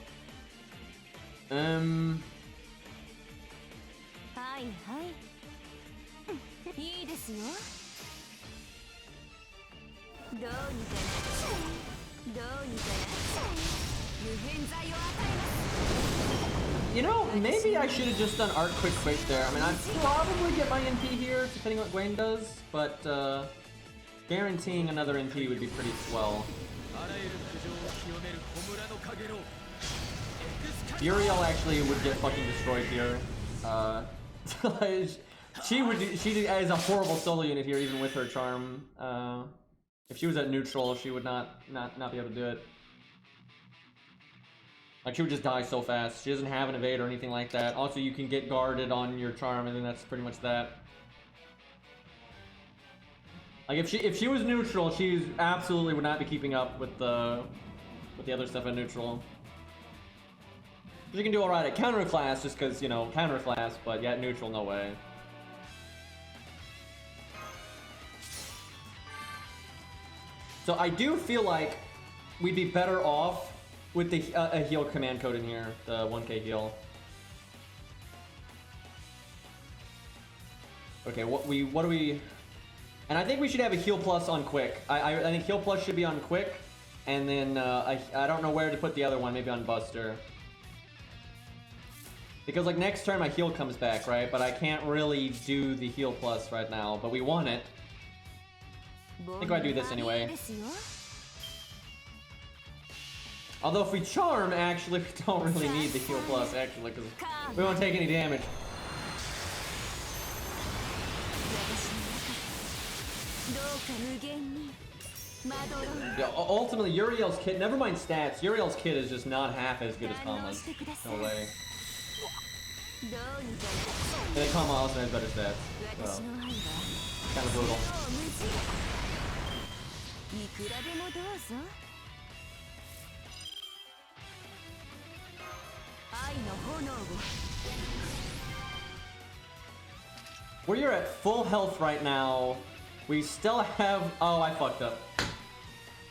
You know, maybe I should have just done Art Quick there. I mean, I'd probably get my NP here, depending on what Gawain does, but guaranteeing another NP would be pretty swell. Uriel actually would get fucking destroyed here. She is a horrible solo unit here, even with her charm. If she was at neutral, she would not be able to do it. Like, she would just die so fast. She doesn't have an evade or anything like that. Also, you can get guarded on your charm, and then that's pretty much that. Like, if she was neutral, she absolutely would not be keeping up with the other stuff at neutral. She can do alright at counter class, just because, you know, counter class, but yeah, at neutral, no way. So I do feel like we'd be better off with the a heal command code in here, the 1k heal. Okay, what do we... And I think we should have a heal plus on quick. I think heal plus should be on quick, and then I don't know where to put the other one, maybe on Buster. Because like next turn my heal comes back, right? But I can't really do the heal plus right now, but we want it. I think I do this anyway. Although if we charm, actually, we don't really need the heal plus, actually, because we won't take any damage. Yeah, ultimately, Uriel's kit, never mind stats, Uriel's kit is just not half as good as Kama's. No way. And then Kama also has better stats. So, kind of brutal. We're at full health right now. We still have... Oh, I fucked up.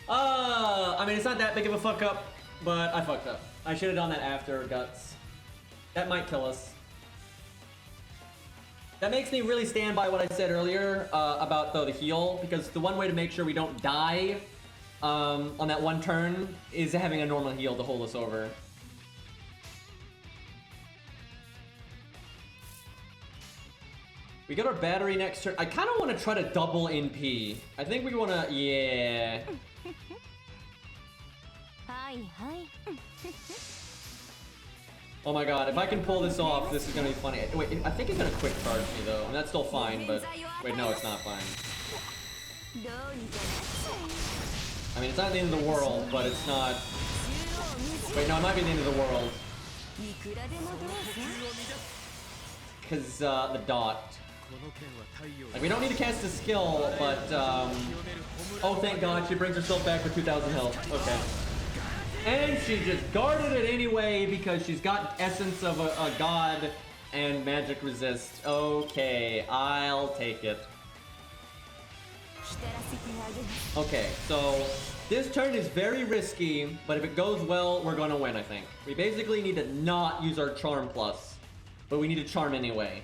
I mean, it's not that big of a fuck up, but I fucked up. I should have done that after Guts. That might kill us. That makes me really stand by what I said earlier about the heal, because the one way to make sure we don't die on that one turn is having a normal heal to hold us over. We got our battery next turn. I kind of want to try to double NP. I think we want to... Yeah. Oh my god, if I can pull this off, this is going to be funny. Wait, I think it's going to quick charge me though. And that's still fine, but... Wait, no, it's not fine. I mean, it's not the end of the world, but it's not... Wait, no, it might be the end of the world. Because, the dot. Like, we don't need to cast a skill, but, oh, thank god, she brings herself back with 2,000 health. Okay. And she just guarded it anyway, because she's got Essence of a god and Magic Resist. Okay, I'll take it. Okay, so this turn is very risky, but if it goes well, we're gonna win, I think. We basically need to not use our Charm Plus, but we need to Charm anyway.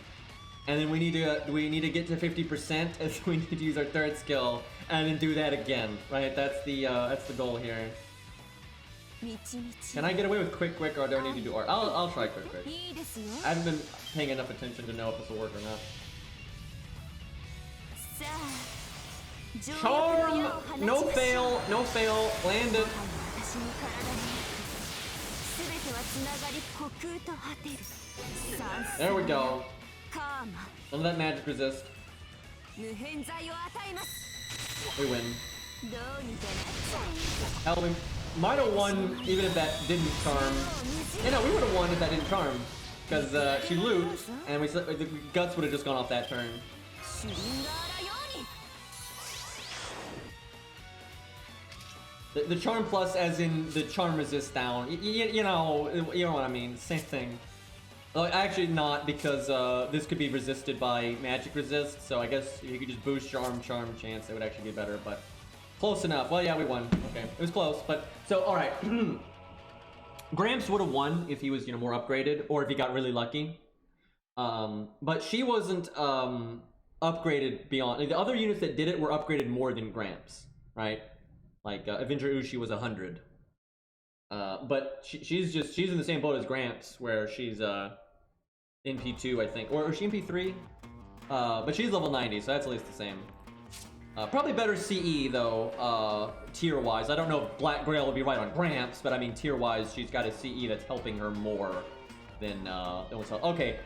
And then we need to get to 50%, and we need to use our third skill, and then do that again, right? That's the goal here. Can I get away with quick, or do I need to do art? I'll try quick. I haven't been paying enough attention to know if this will work or not. Charm! No fail, land it. There we go. None of that magic resist. We win. Hell, we might have won even if that didn't charm. Yeah, no, we would have won if that didn't charm. Because she looped, and the Guts would have just gone off that turn. The charm plus as in the charm resist down. You know what I mean. Same thing. Actually not, because this could be resisted by magic resist, so I guess if you could just boost your charm chance, it would actually be better, but close enough. Well, yeah, we won. Okay, it was close, but so all right. Gramps would have won if he was, more upgraded, or if he got really lucky. But she wasn't upgraded beyond. The other units that did it were upgraded more than Gramps, right? Like Avenger Ushi was 100. But she's in the same boat as Gramps, where she's NP2, I think, or is she NP3? But she's level 90, so that's at least the same. Probably better CE though, tier-wise. I don't know if Black Grail would be right on Gramps, but I mean tier-wise, she's got a CE that's helping her more than what's help. Okay,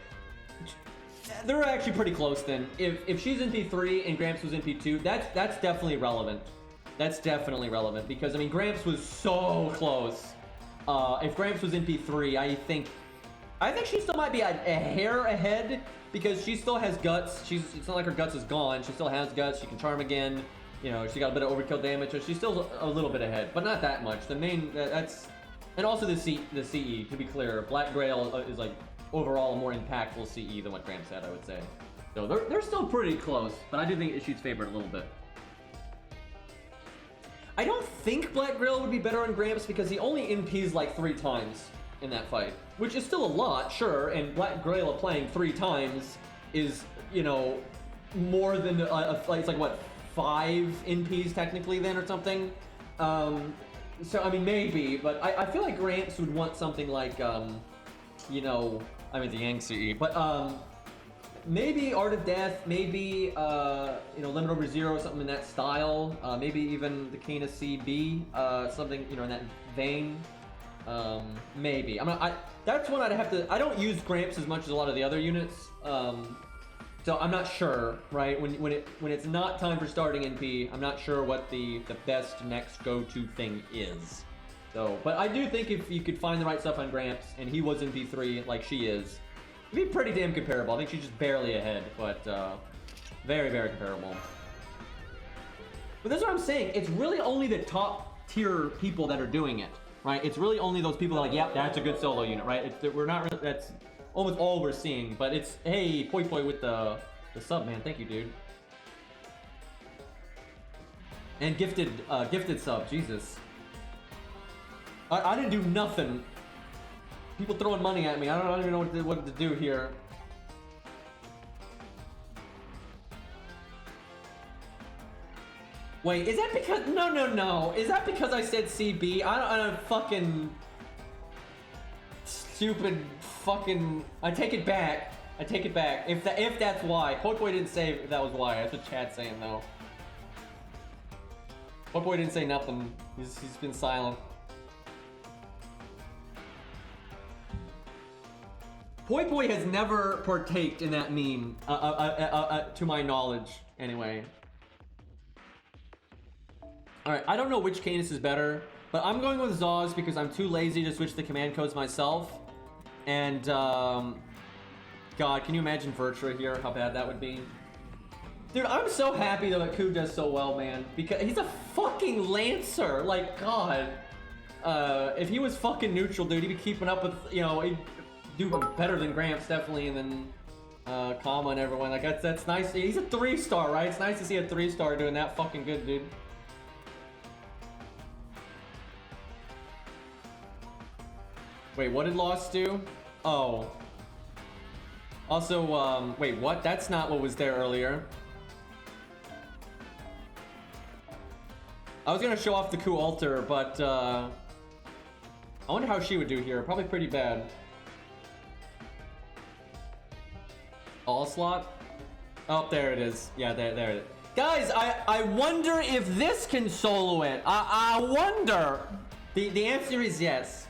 they're actually pretty close then. If she's NP3 and Gramps was NP2, that's definitely relevant. That's definitely relevant, because I mean Gramps was so close. If Gramps was NP3, I think she still might be a hair ahead, because she still has guts. It's not like her guts is gone. She still has guts. She can charm again. She got a bit of overkill damage, so she's still a little bit ahead, but not that much. The main and also the CE. To be clear, Black Grail is like overall a more impactful CE than what Gramps had, I would say. So they're still pretty close, but I do think she's favored a little bit. I don't think Black Grail would be better on Gramps, because he only NPs like 3 times in that fight, which is still a lot, sure, and Black Grail playing 3 times is, more than, it's like, what, 5 NPs technically then or something? So, I mean, maybe, but I feel like Gramps would want something like, I mean, the Yang CE, but, maybe Art of Death, maybe, Limit Over Zero, something in that style. Maybe even the Kana CB, something, in that vein. Maybe. That's one I'd have to... I don't use Gramps as much as a lot of the other units. So I'm not sure, right? When it's not time for starting NP, I'm not sure what the best next go-to thing is. So, but I do think if you could find the right stuff on Gramps and he was in P3 like she is, it'd be pretty damn comparable. I think she's just barely ahead, but very, very comparable. But that's what I'm saying. It's really only the top tier people that are doing it, right? It's really only those people that are like, yep, that's a good solo unit, right? We're not really, that's almost all we're seeing, but it's, hey, Poi Poi with the sub, man. Thank you, dude. And gifted sub, Jesus. I didn't do nothing. People throwing money at me. I don't even know what to do here. Wait, is that because... No. Is that because I said CB? I don't fucking... Stupid fucking... I take it back. If that's why. Poi Poi didn't say that was why. That's what Chad's saying, though. Poi Poi didn't say nothing. He's been silent. Poi Poi has never partaked in that meme, to my knowledge, anyway. Alright, I don't know which Canis is better, but I'm going with Zaz because I'm too lazy to switch the command codes myself. And, God, can you imagine Virtua here, how bad that would be? Dude, I'm so happy that Ku does so well, man, because he's a fucking Lancer, like, God. If he was fucking neutral, dude, he'd be keeping up with, you know, he'd do better than Gramps, definitely, and then Kama and everyone. Like, that's nice. He's a 3-star, right? It's nice to see a 3-star doing that fucking good, dude. Wait, what did Lost do? Oh. Also, wait, what? That's not what was there earlier. I was gonna show off the Ku altar, but I wonder how she would do here. Probably pretty bad. All slot? Oh, there it is. Yeah, there it is. Guys, I wonder if this can solo it. I wonder. The answer is yes.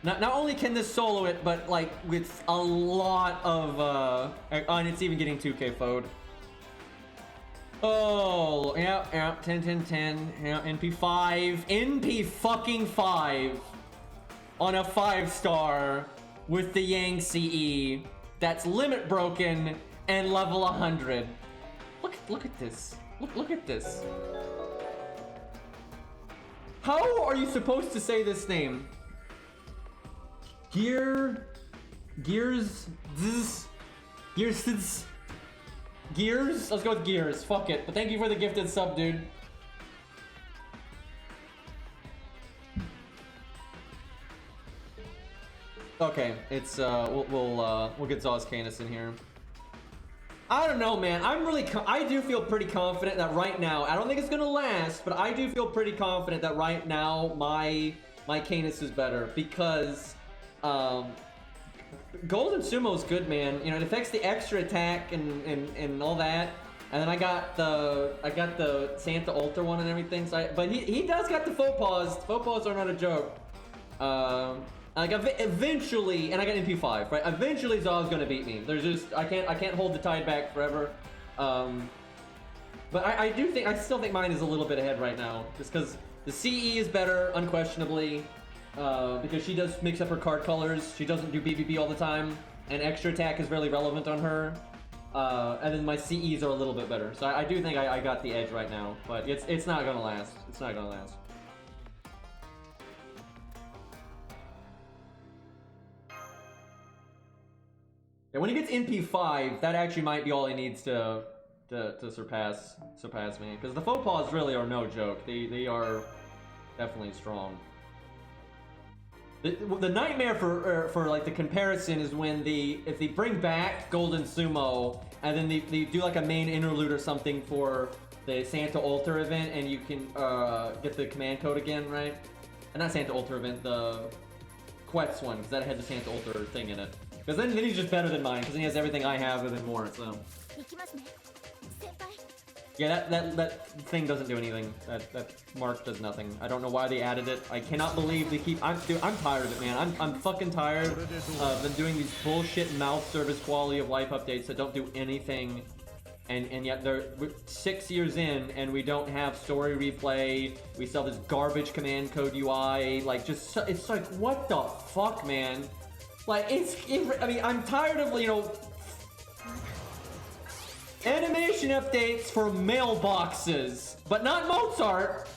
Not only can this solo it, but like with a lot of and it's even getting 2K FO'd. Oh, yeah, 10, yeah, NP fucking 5 on a 5-star with the Yang CE that's limit broken and level 100. Look at this. Look at this. How are you supposed to say this name? Gears. Let's go with Gears. Fuck it. But thank you for the gifted sub, dude. Okay, it's we'll get Zaz Canis in here. I don't know, man. I do feel pretty confident that right now, I don't think it's gonna last, but I do feel pretty confident that right now my Canis is better because Golden Sumo is good, man. You know, it affects the extra attack and all that. And then I got the Santa Altar one and everything. So but he does got the faux pas. Faux pas are not a joke. Like eventually, and I got MP5, right? Eventually, Zaw's gonna beat me. There's just I can't hold the tide back forever. But I still think mine is a little bit ahead right now, just because the CE is better, unquestionably. Because she does mix up her card colors. She doesn't do BBB all the time, and extra attack is really relevant on her. And then my CEs are a little bit better, so I do think I got the edge right now. But it's not gonna last. It's not gonna last. Yeah, when he gets NP5, that actually might be all he needs to surpass me. Because the faux pas really are no joke. They are definitely strong. The nightmare for like the comparison is when if they bring back Golden Sumo and then they do like a main interlude or something for the Santa Altar event and you can get the command code again, right? And not Santa Altar event, the Quetz one, because that had the Santa Altar thing in it. Because then he's just better than mine, because he has everything I have and then more, so. Yeah, that thing doesn't do anything. That mark does nothing. I don't know why they added it. I cannot believe they keep. Dude, I'm tired of it, man. I'm fucking tired of them doing these bullshit mouth service quality of life updates that don't do anything, and yet we're 6 years in and we don't have story replay. We still have this garbage command code UI. Like, just it's like, what the fuck, man? Like, I mean, I'm tired of, you know, animation updates for mailboxes, but not Mozart.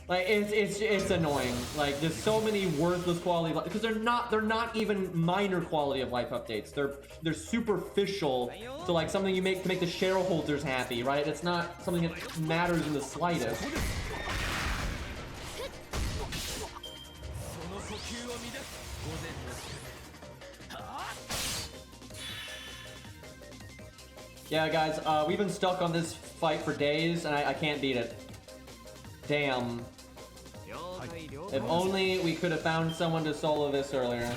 Like, it's annoying. Like, there's so many worthless quality of life, because they're not even minor quality of life updates. They're superficial to like something you make to make the shareholders happy, right? It's not something that matters in the slightest. Yeah, guys, we've been stuck on this fight for days, and I can't beat it. Damn. If only we could have found someone to solo this earlier.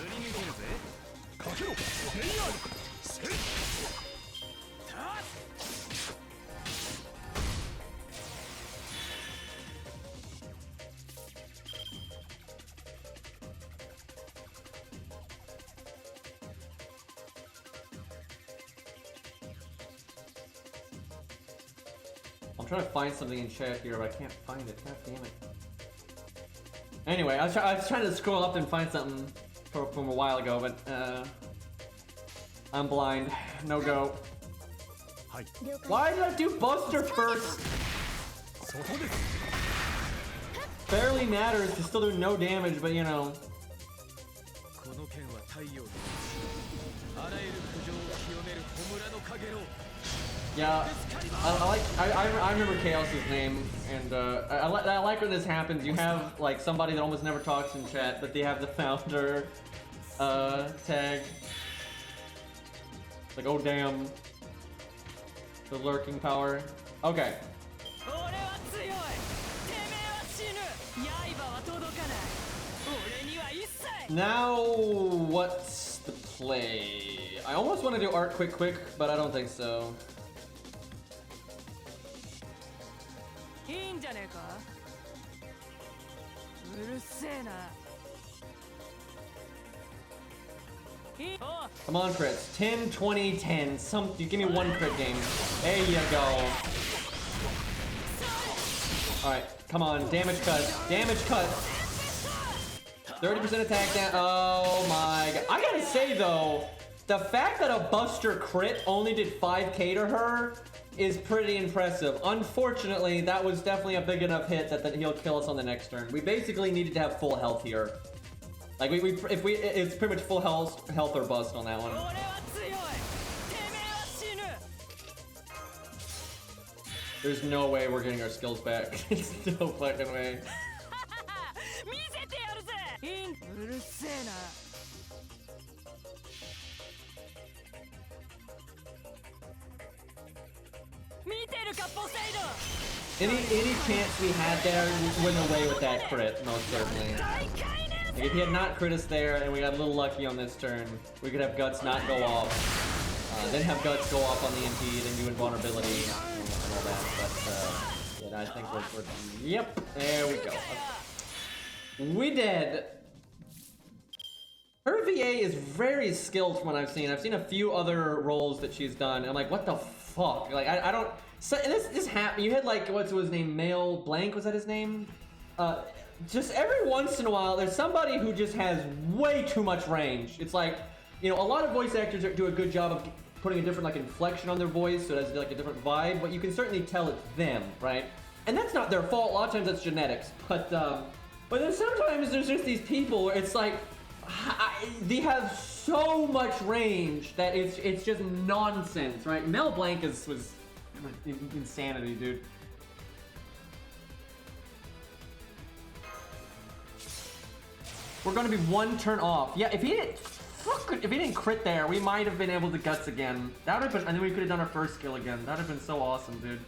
I'm trying to find something in chat here, but I can't find it. God damn it. Anyway, I was trying to scroll up and find something from a while ago, but I'm blind. No go. Why did I do Buster first? Barely matters to still do no damage, but you know. Yeah, I remember Chaos's name, and I like when this happens. You have like somebody that almost never talks in chat, but they have the founder tag. Like, oh damn, the lurking power. Okay. Now what's the play? I almost want to do art quick, but I don't think so. Come on, crits. 10, 20, 10. You give me one crit game. There you go. Alright, come on. Damage cut. Damage cut. 30% attack down. Oh my god. I gotta say though, the fact that a Buster crit only did 5k to her is pretty impressive. Unfortunately, that was definitely a big enough hit that he'll kill us on the next turn. We basically needed to have full health here. Like it's pretty much full health or bust on that one. There's no way we're getting our skills back. There's no fucking way. Any chance we had there, we went away with that crit, most certainly. Like, if he had not crit us there and we got a little lucky on this turn, we could have Guts not go off, then have Guts go off on the MP, then do invulnerability and all that. But yeah, I think we're yep, there we go. Okay. We did. Her VA is very skilled from what I've seen. I've seen a few other roles that she's done. I'm like, what the fuck? Like, I don't. So this happened. You had like, what's his name? Male Blank, was that his name? Just every once in a while, there's somebody who just has way too much range. It's like, you know, a lot of voice actors do a good job of putting a different like inflection on their voice, so it has like a different vibe. But you can certainly tell it's them, right? And that's not their fault. A lot of times that's genetics. But then sometimes there's just these people where it's like, they have so much range that it's just nonsense, right? Mel Blanc was insanity, dude. We're gonna be one turn off. Yeah, if he didn't crit there, we might have been able to Guts again. That would have been, and then we could have done our first skill again. That would have been so awesome, dude.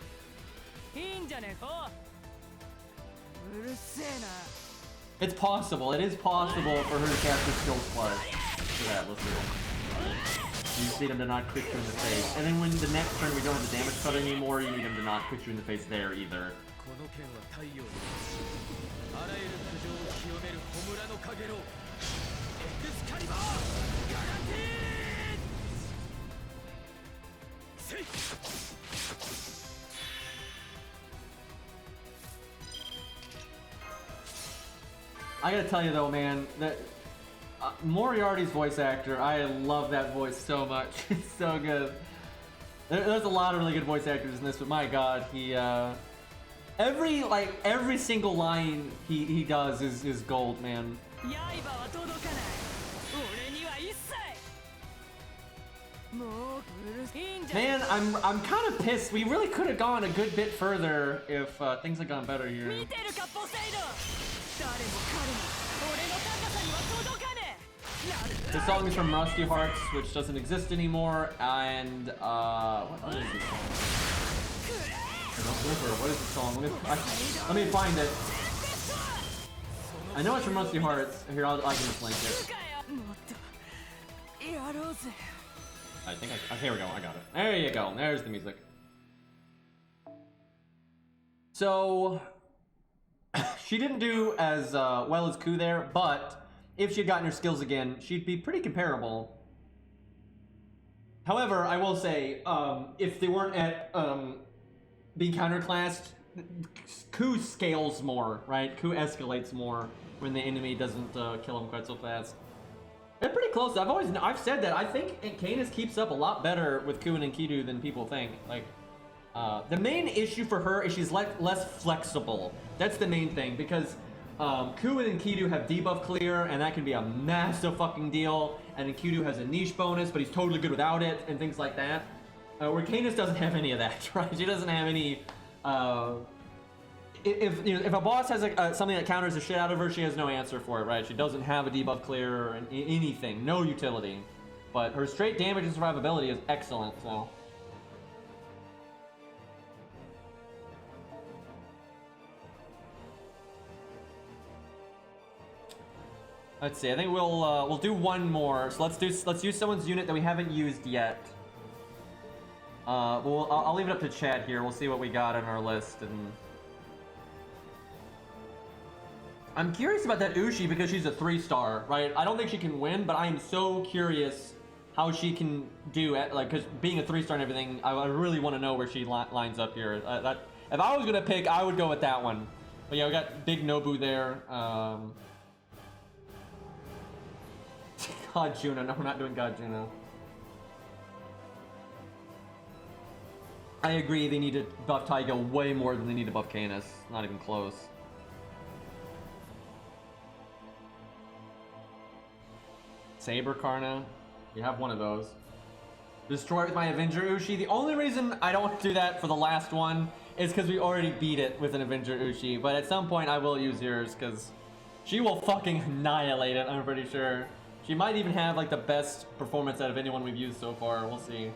It's possible. It is possible for her to cast her skill plus. Look at that. Let's do it. You just need him to not crit you in the face. And then when the next turn we don't have the damage cut anymore, you need him to not crit you in the face there either. この剣は太陽のあらゆる苦情を清める焔のかげろうエクスカリバーガランティーせい I gotta tell you though, man, that Moriarty's voice actor, I love that voice so much. It's so good. There's a lot of really good voice actors in this, but my god, he every single line he does is gold, man. Man, I'm kind of pissed. We really could have gone a good bit further if things had gone better here. This song is from Rusty Hearts, which doesn't exist anymore, and what is this song? What is this song? Let me find it. I know it's from Rusty Hearts. Here, I can just link it. I think here we go. I got it. There you go. There's the music. So she didn't do as well as Ku there, but if she'd gotten her skills again, she'd be pretty comparable. However, I will say, if they weren't at being counterclassed, Ku scales more, right? Ku escalates more when the enemy doesn't kill him quite so fast. They're pretty close. I've said that. I think Canis keeps up a lot better with Ku and Enkidu than people think. Like, the main issue for her is she's less flexible. That's the main thing, because Ku and Enkidu have debuff clear, and that can be a massive fucking deal. And Enkidu has a niche bonus, but he's totally good without it, and things like that. Where Canis doesn't have any of that, right? She doesn't have any. If a boss has something that counters the shit out of her, she has no answer for it, right? She doesn't have a debuff clear or anything, no utility. But her straight damage and survivability is excellent, so. Let's see. I think we'll do one more. So let's use someone's unit that we haven't used yet. I'll leave it up to chat here. We'll see what we got on our list, and I'm curious about that Ushi because she's a 3-star, right? I don't think she can win, but I am so curious how she can do it. Like, because being a 3-star and everything, I really want to know where she lines up here. If I was gonna pick, I would go with that one. But yeah, we got Big Nobu there. God Juno. No, we're not doing God Juno. I agree, they need to buff Taiga way more than they need to buff Canis. Not even close. Saber Karna. You have one of those. Destroy it with my Avenger Ushi. The only reason I don't do that for the last one is because we already beat it with an Avenger Ushi. But at some point I will use yours because she will fucking annihilate it, I'm pretty sure. She might even have like the best performance out of anyone we've used so far. We'll see.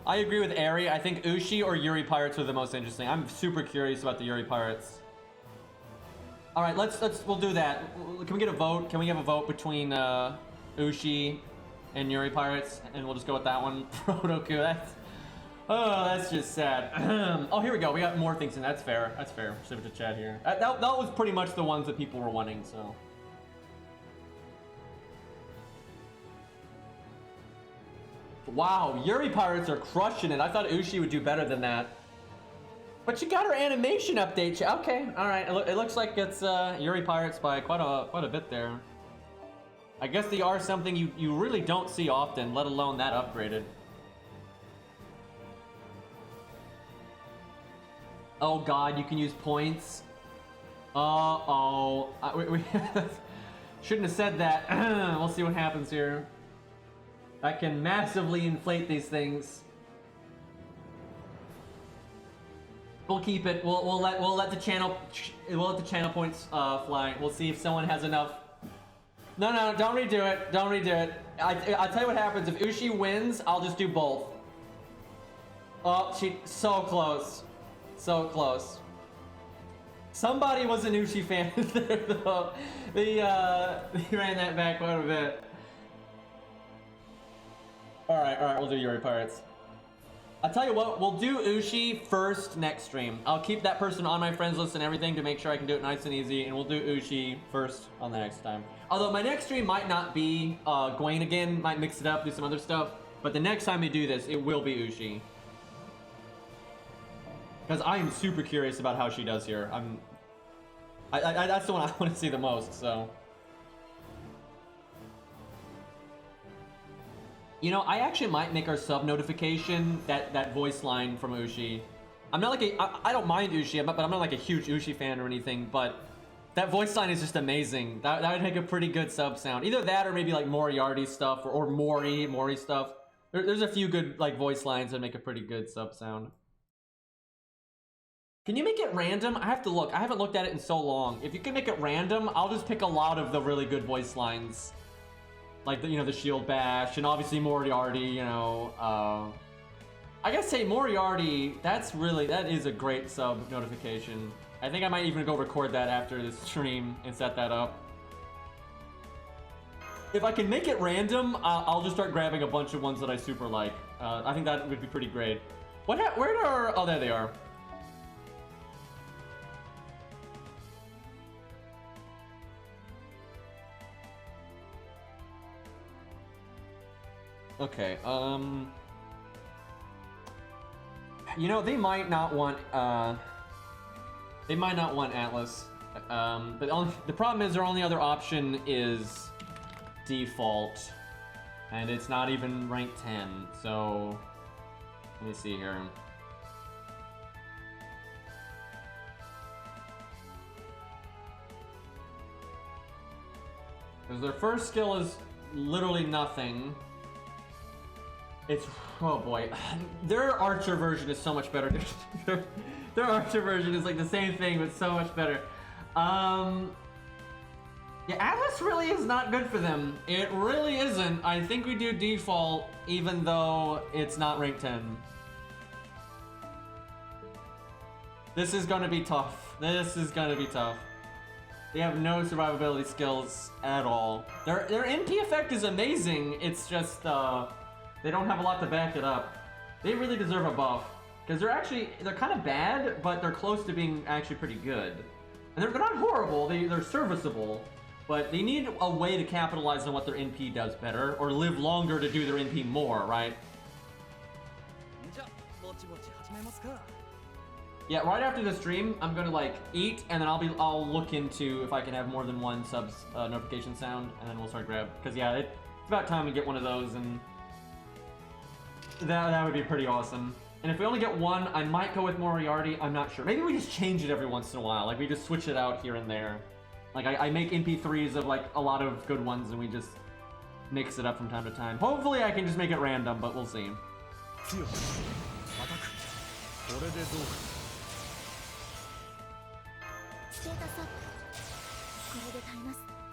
I agree with Ari. I think Ushi or Yuri Pirates are the most interesting. I'm super curious about the Yuri Pirates. All right, we'll do that. Can we get a vote? Can we have a vote between Ushi and Yuri Pirates, and we'll just go with that one? Protoku. That's just sad. Oh, here we go. We got more things in. That's fair. That's fair. Save it to chat here. That was pretty much the ones that people were wanting. So. Wow, Yuri Pirates are crushing it. I thought Ushi would do better than that. But she got her animation update. Okay, alright. It looks like it's Yuri Pirates by quite a bit there. I guess they are something you really don't see often, let alone that upgraded. Oh god, you can use points. Uh-oh. We shouldn't have said that. We'll see what happens here. I can massively inflate these things. We'll keep it. We'll let the channel points fly. We'll see if someone has enough. No, don't redo it. Don't redo it. I'll tell you what happens. If Ushi wins, I'll just do both. Oh, she so close. So close. Somebody was an Ushi fan there, though. They ran that back quite a bit. Alright, we'll do Yuri Pirates. I'll tell you what, we'll do Ushi first next stream. I'll keep that person on my friends list and everything to make sure I can do it nice and easy, and we'll do Ushi first on the next time. Although my next stream might not be Gawain again, might mix it up, do some other stuff, but the next time we do this, it will be Ushi. Because I am super curious about how she does here. That's the one I want to see the most, so. You know, I actually might make our sub notification that voice line from Ushi. I'm not like I don't mind Ushi, but I'm not like a huge Ushi fan or anything, but that voice line is just amazing. That would make a pretty good sub sound. Either that or maybe like Moriarty stuff or Mori stuff. There's a few good like voice lines that make a pretty good sub sound. Can you make it random? I have to look. I haven't looked at it in so long. If you can make it random, I'll just pick a lot of the really good voice lines. Like, the Shield Bash, and obviously Moriarty, I gotta say, Moriarty, that is a great sub notification. I think I might even go record that after this stream and set that up. If I can make it random, I'll just start grabbing a bunch of ones that I super like. I think that would be pretty great. Where are, oh, there they are. Okay, they might not want Atlas. But the problem is their only other option is default, and it's not even rank 10. So let me see here. Because their first skill is literally nothing. It's, oh boy, their archer version is so much better. Their archer version is like the same thing, but so much better. Yeah, Atlas really is not good for them. It really isn't. I think we do default, even though it's not rank 10. This is gonna be tough. This is gonna be tough. They have no survivability skills at all. Their NP effect is amazing. It's just, they don't have a lot to back it up. They really deserve a buff. Because they're kind of bad, but they're close to being actually pretty good. And they're not horrible, they're serviceable. But they need a way to capitalize on what their NP does better, or live longer to do their NP more, right? Yeah, right after the stream, I'm gonna like eat, and then I'll look into if I can have more than one subs notification sound, and then we'll start grab. Because yeah, it's about time we get one of those, and that would be pretty awesome. And if we only get one, I might go with Moriarty. I'm not sure. Maybe we just change it every once in a while. Like we just switch it out here and there. Like I make MP3s of like a lot of good ones, and we just mix it up from time to time. Hopefully, I can just make it random, but we'll see.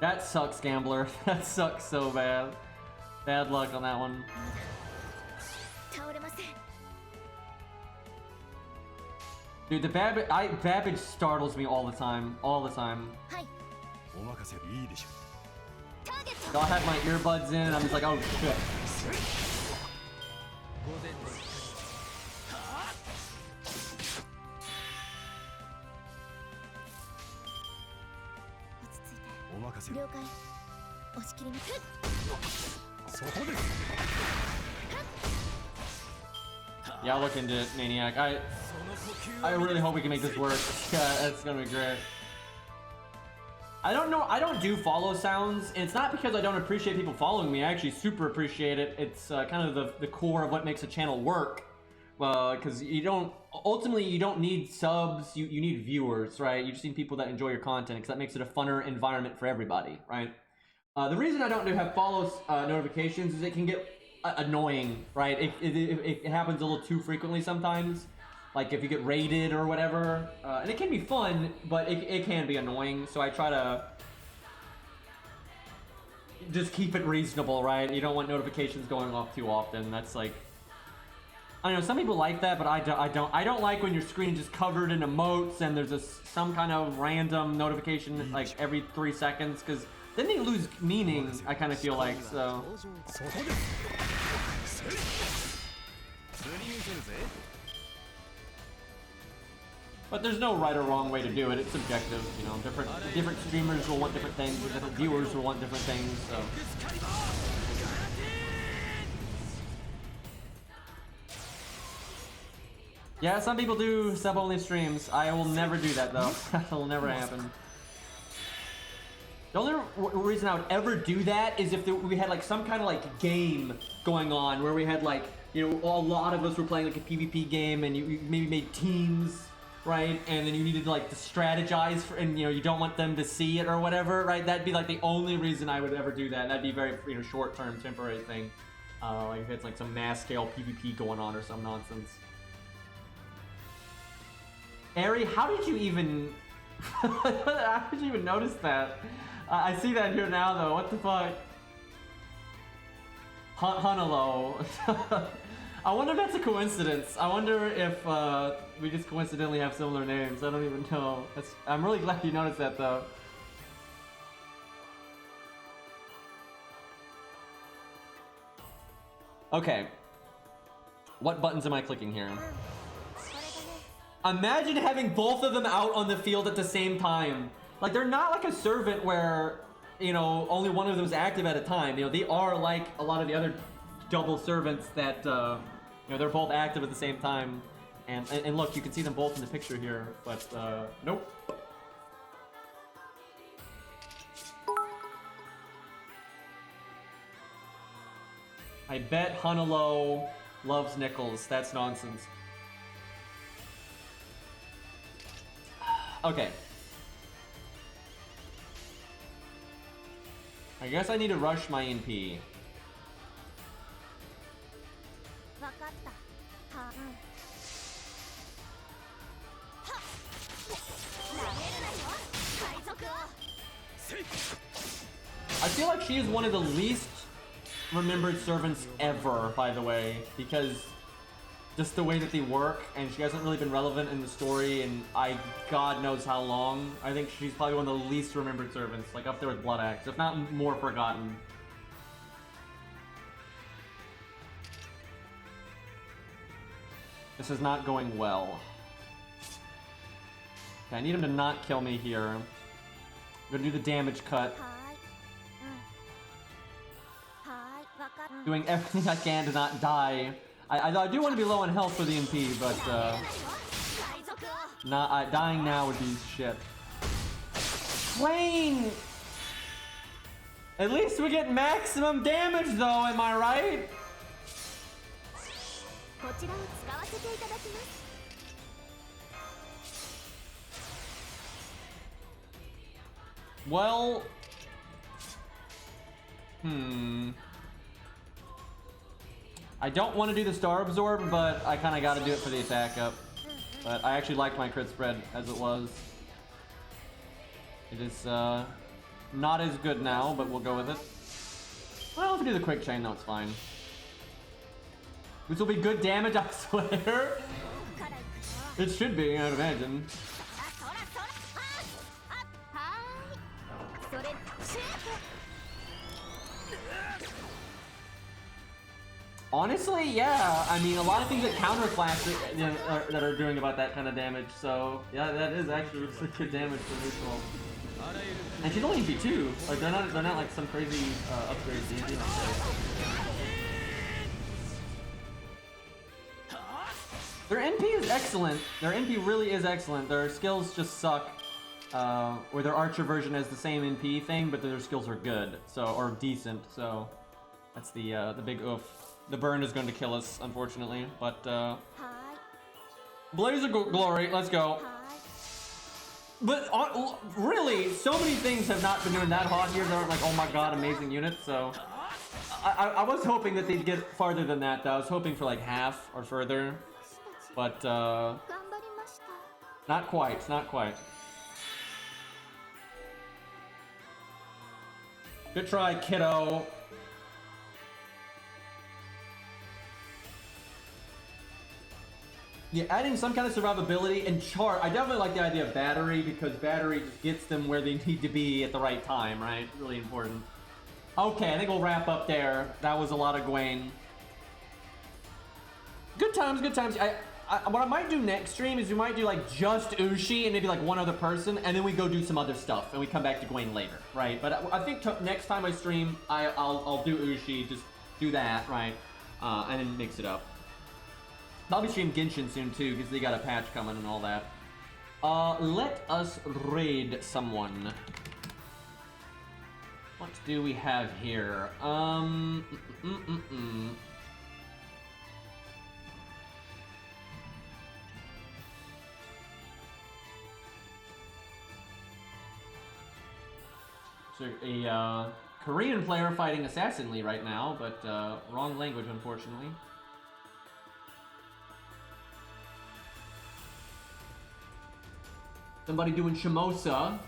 That sucks, Gambler. That sucks so bad. Bad luck on that one. Dude, the Babbage startles me all the time. All the time. So I have my earbuds in, and I'm just like, oh shit. Yeah, I'll look into it, Maniac. I really hope we can make this work. Yeah, that's gonna be great. I don't know, I don't do follow sounds, and it's not because I don't appreciate people following me. I actually super appreciate it. It's kind of the core of what makes a channel work. Because ultimately you don't need subs, you need viewers, right? You just need people that enjoy your content, because that makes it a funner environment for everybody, right? The reason I don't have follow notifications is it can get annoying, right? It happens a little too frequently sometimes. Like if you get raided or whatever, and it can be fun, but it can be annoying. So I try to just keep it reasonable, right? You don't want notifications going off too often. That's like, I know some people like that, but I don't like when your screen is just covered in emotes and there's some kind of random notification like every 3 seconds, because then they lose meaning. I kind of feel like so. But there's no right or wrong way to do it. It's subjective, you know. Different streamers will want different things, different viewers will want different things. So. Yeah, some people do sub-only streams. I will never do that though. That will never happen. The only reason I would ever do that is if we had like some kind of like game going on where we had like, you know, a lot of us were playing like a PvP game and you maybe made teams, right? And then you needed to like to strategize for, and you know, you don't want them to see it or whatever, right? That'd be like the only reason I would ever do that. That'd be very, you know, short-term, temporary thing. Like if it's like some mass scale PvP going on or some nonsense. Ari, how did you even how did you even notice that? I see that here now though. What the fuck? Hanalo. I wonder if that's a coincidence. I wonder if we just coincidentally have similar names. I don't even know. I'm really glad you noticed that though. Okay. What buttons am I clicking here? Imagine having both of them out on the field at the same time. Like, they're not like a servant where, you know, only one of them is active at a time. You know, they are like a lot of the other double servants that, you know, they're both active at the same time. And look, you can see them both in the picture here, but, nope. I bet Hanalo loves nickels. That's nonsense. Okay. I guess I need to rush my NP. I feel like she is one of the least remembered servants ever, by the way, because just the way that they work, and she hasn't really been relevant in the story in God knows how long. I think she's probably one of the least remembered servants, like up there with Blood Axe, if not more forgotten. This is not going well. Okay, I need him to not kill me here. I'm gonna do the damage cut. Doing everything I can to not die. I do want to be low on health for the MP, but dying now would be shit. Wayne! At least we get maximum damage though, am I right? Well... I don't want to do the Star Absorb, but I kind of got to do it for the attack up. But I actually like my crit spread as it was. It is not as good now, but we'll go with it. Well, if we do the quick chain, though, it's fine. This will be good damage, I swear. It should be, I'd imagine. Honestly, yeah. I mean, a lot of things that counterclass it, you know, that are doing about that kind of damage. So yeah, that is actually really good damage for neutral. And she's only MP2. Like they're not like some crazy upgrade DD. Their NP is excellent. Their NP really is excellent. Their skills just suck. Or their archer version has the same NP thing, but their skills are good, or decent. So that's the big oof. The burn is going to kill us, unfortunately, but Blaze of Glory, let's go. But really, so many things have not been doing that hot here. They aren't like, oh my god, amazing units. So I was hoping that they'd get farther than that, though. I was hoping for like half or further, but not quite, not quite. Good try, kiddo. yeah, adding some kind of survivability and chart. I definitely like the idea of battery because battery just gets them where they need to be at the right time, right? Really important. Okay, I think we'll wrap up there. That was a lot of Gawain. Good times, good times. What I might do next stream is we might do like just Ushi and maybe like one other person, and then we go do some other stuff and we come back to Gawain later, right? But I think next time I stream, I'll do Ushi, just do that, right? And then mix it up. I'll be streaming Genshin soon too, because they got a patch coming and all that. Let us raid someone. What do we have here? So a Korean player fighting Assassin Lee right now, but wrong language, unfortunately. Somebody doing Shimosa.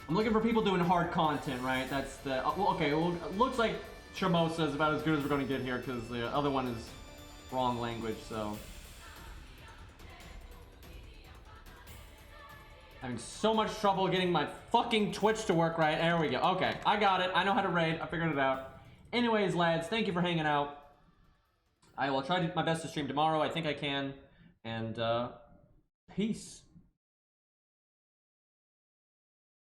I'm looking for people doing hard content, right? That's the... well, okay, well, it looks like Shimosa is about as good as we're going to get here, because the other one is wrong language, so... Having so much trouble getting my fucking Twitch to work right. There we go. Okay, I got it. I know how to raid. I figured it out. Anyways, lads, thank you for hanging out. I will try my best to stream tomorrow. I think I can. And, peace.